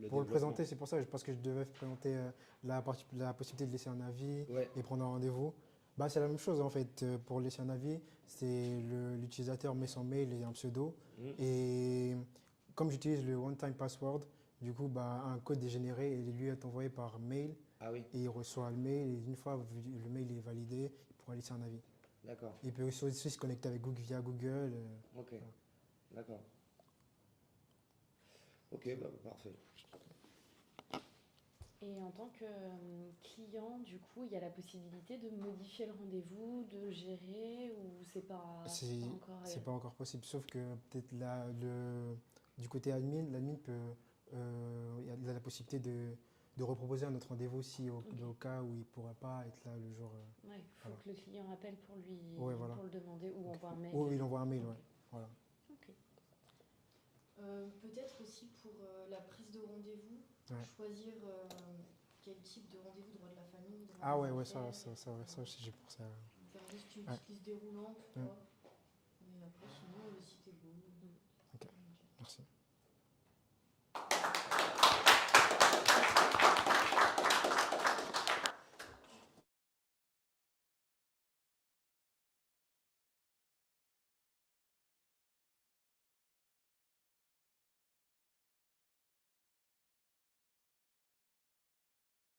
Pour le présenter, c'est pour ça, parce que je devais présenter la possibilité de laisser un avis et prendre un rendez-vous. Bah, c'est la même chose en fait. Pour laisser un avis, c'est l'utilisateur met son mail et un pseudo. Et comme j'utilise le one-time password, du coup, bah, un code est généré et lui est envoyé par mail. Ah oui. Et il reçoit le mail. Et une fois le mail est validé, il pourra laisser un avis. D'accord. Il peut aussi se connecter avec Google via Google. Ok. Voilà. D'accord. Ok, bah, parfait. Et en tant que client, du coup, il y a la possibilité de modifier le rendez-vous, de gérer, ou c'est pas encore... C'est pas encore possible, sauf que peut-être du côté admin, l'admin peut, il a la possibilité de reproposer un autre rendez-vous si au cas où il ne pourra pas être là le jour. Ouais, il faut que le client appelle pour lui voilà. pour le demander ou envoie un mail. Ou il envoie un mail, ouais. Voilà. Ok. Peut-être aussi pour la prise de rendez-vous, choisir quel type de rendez-vous, droit de la famille, droit des ça, affaires, j'ai pour ça. faire juste une petite liste déroulante, quoi. Et après, sinon, le site est beau. Ok, merci.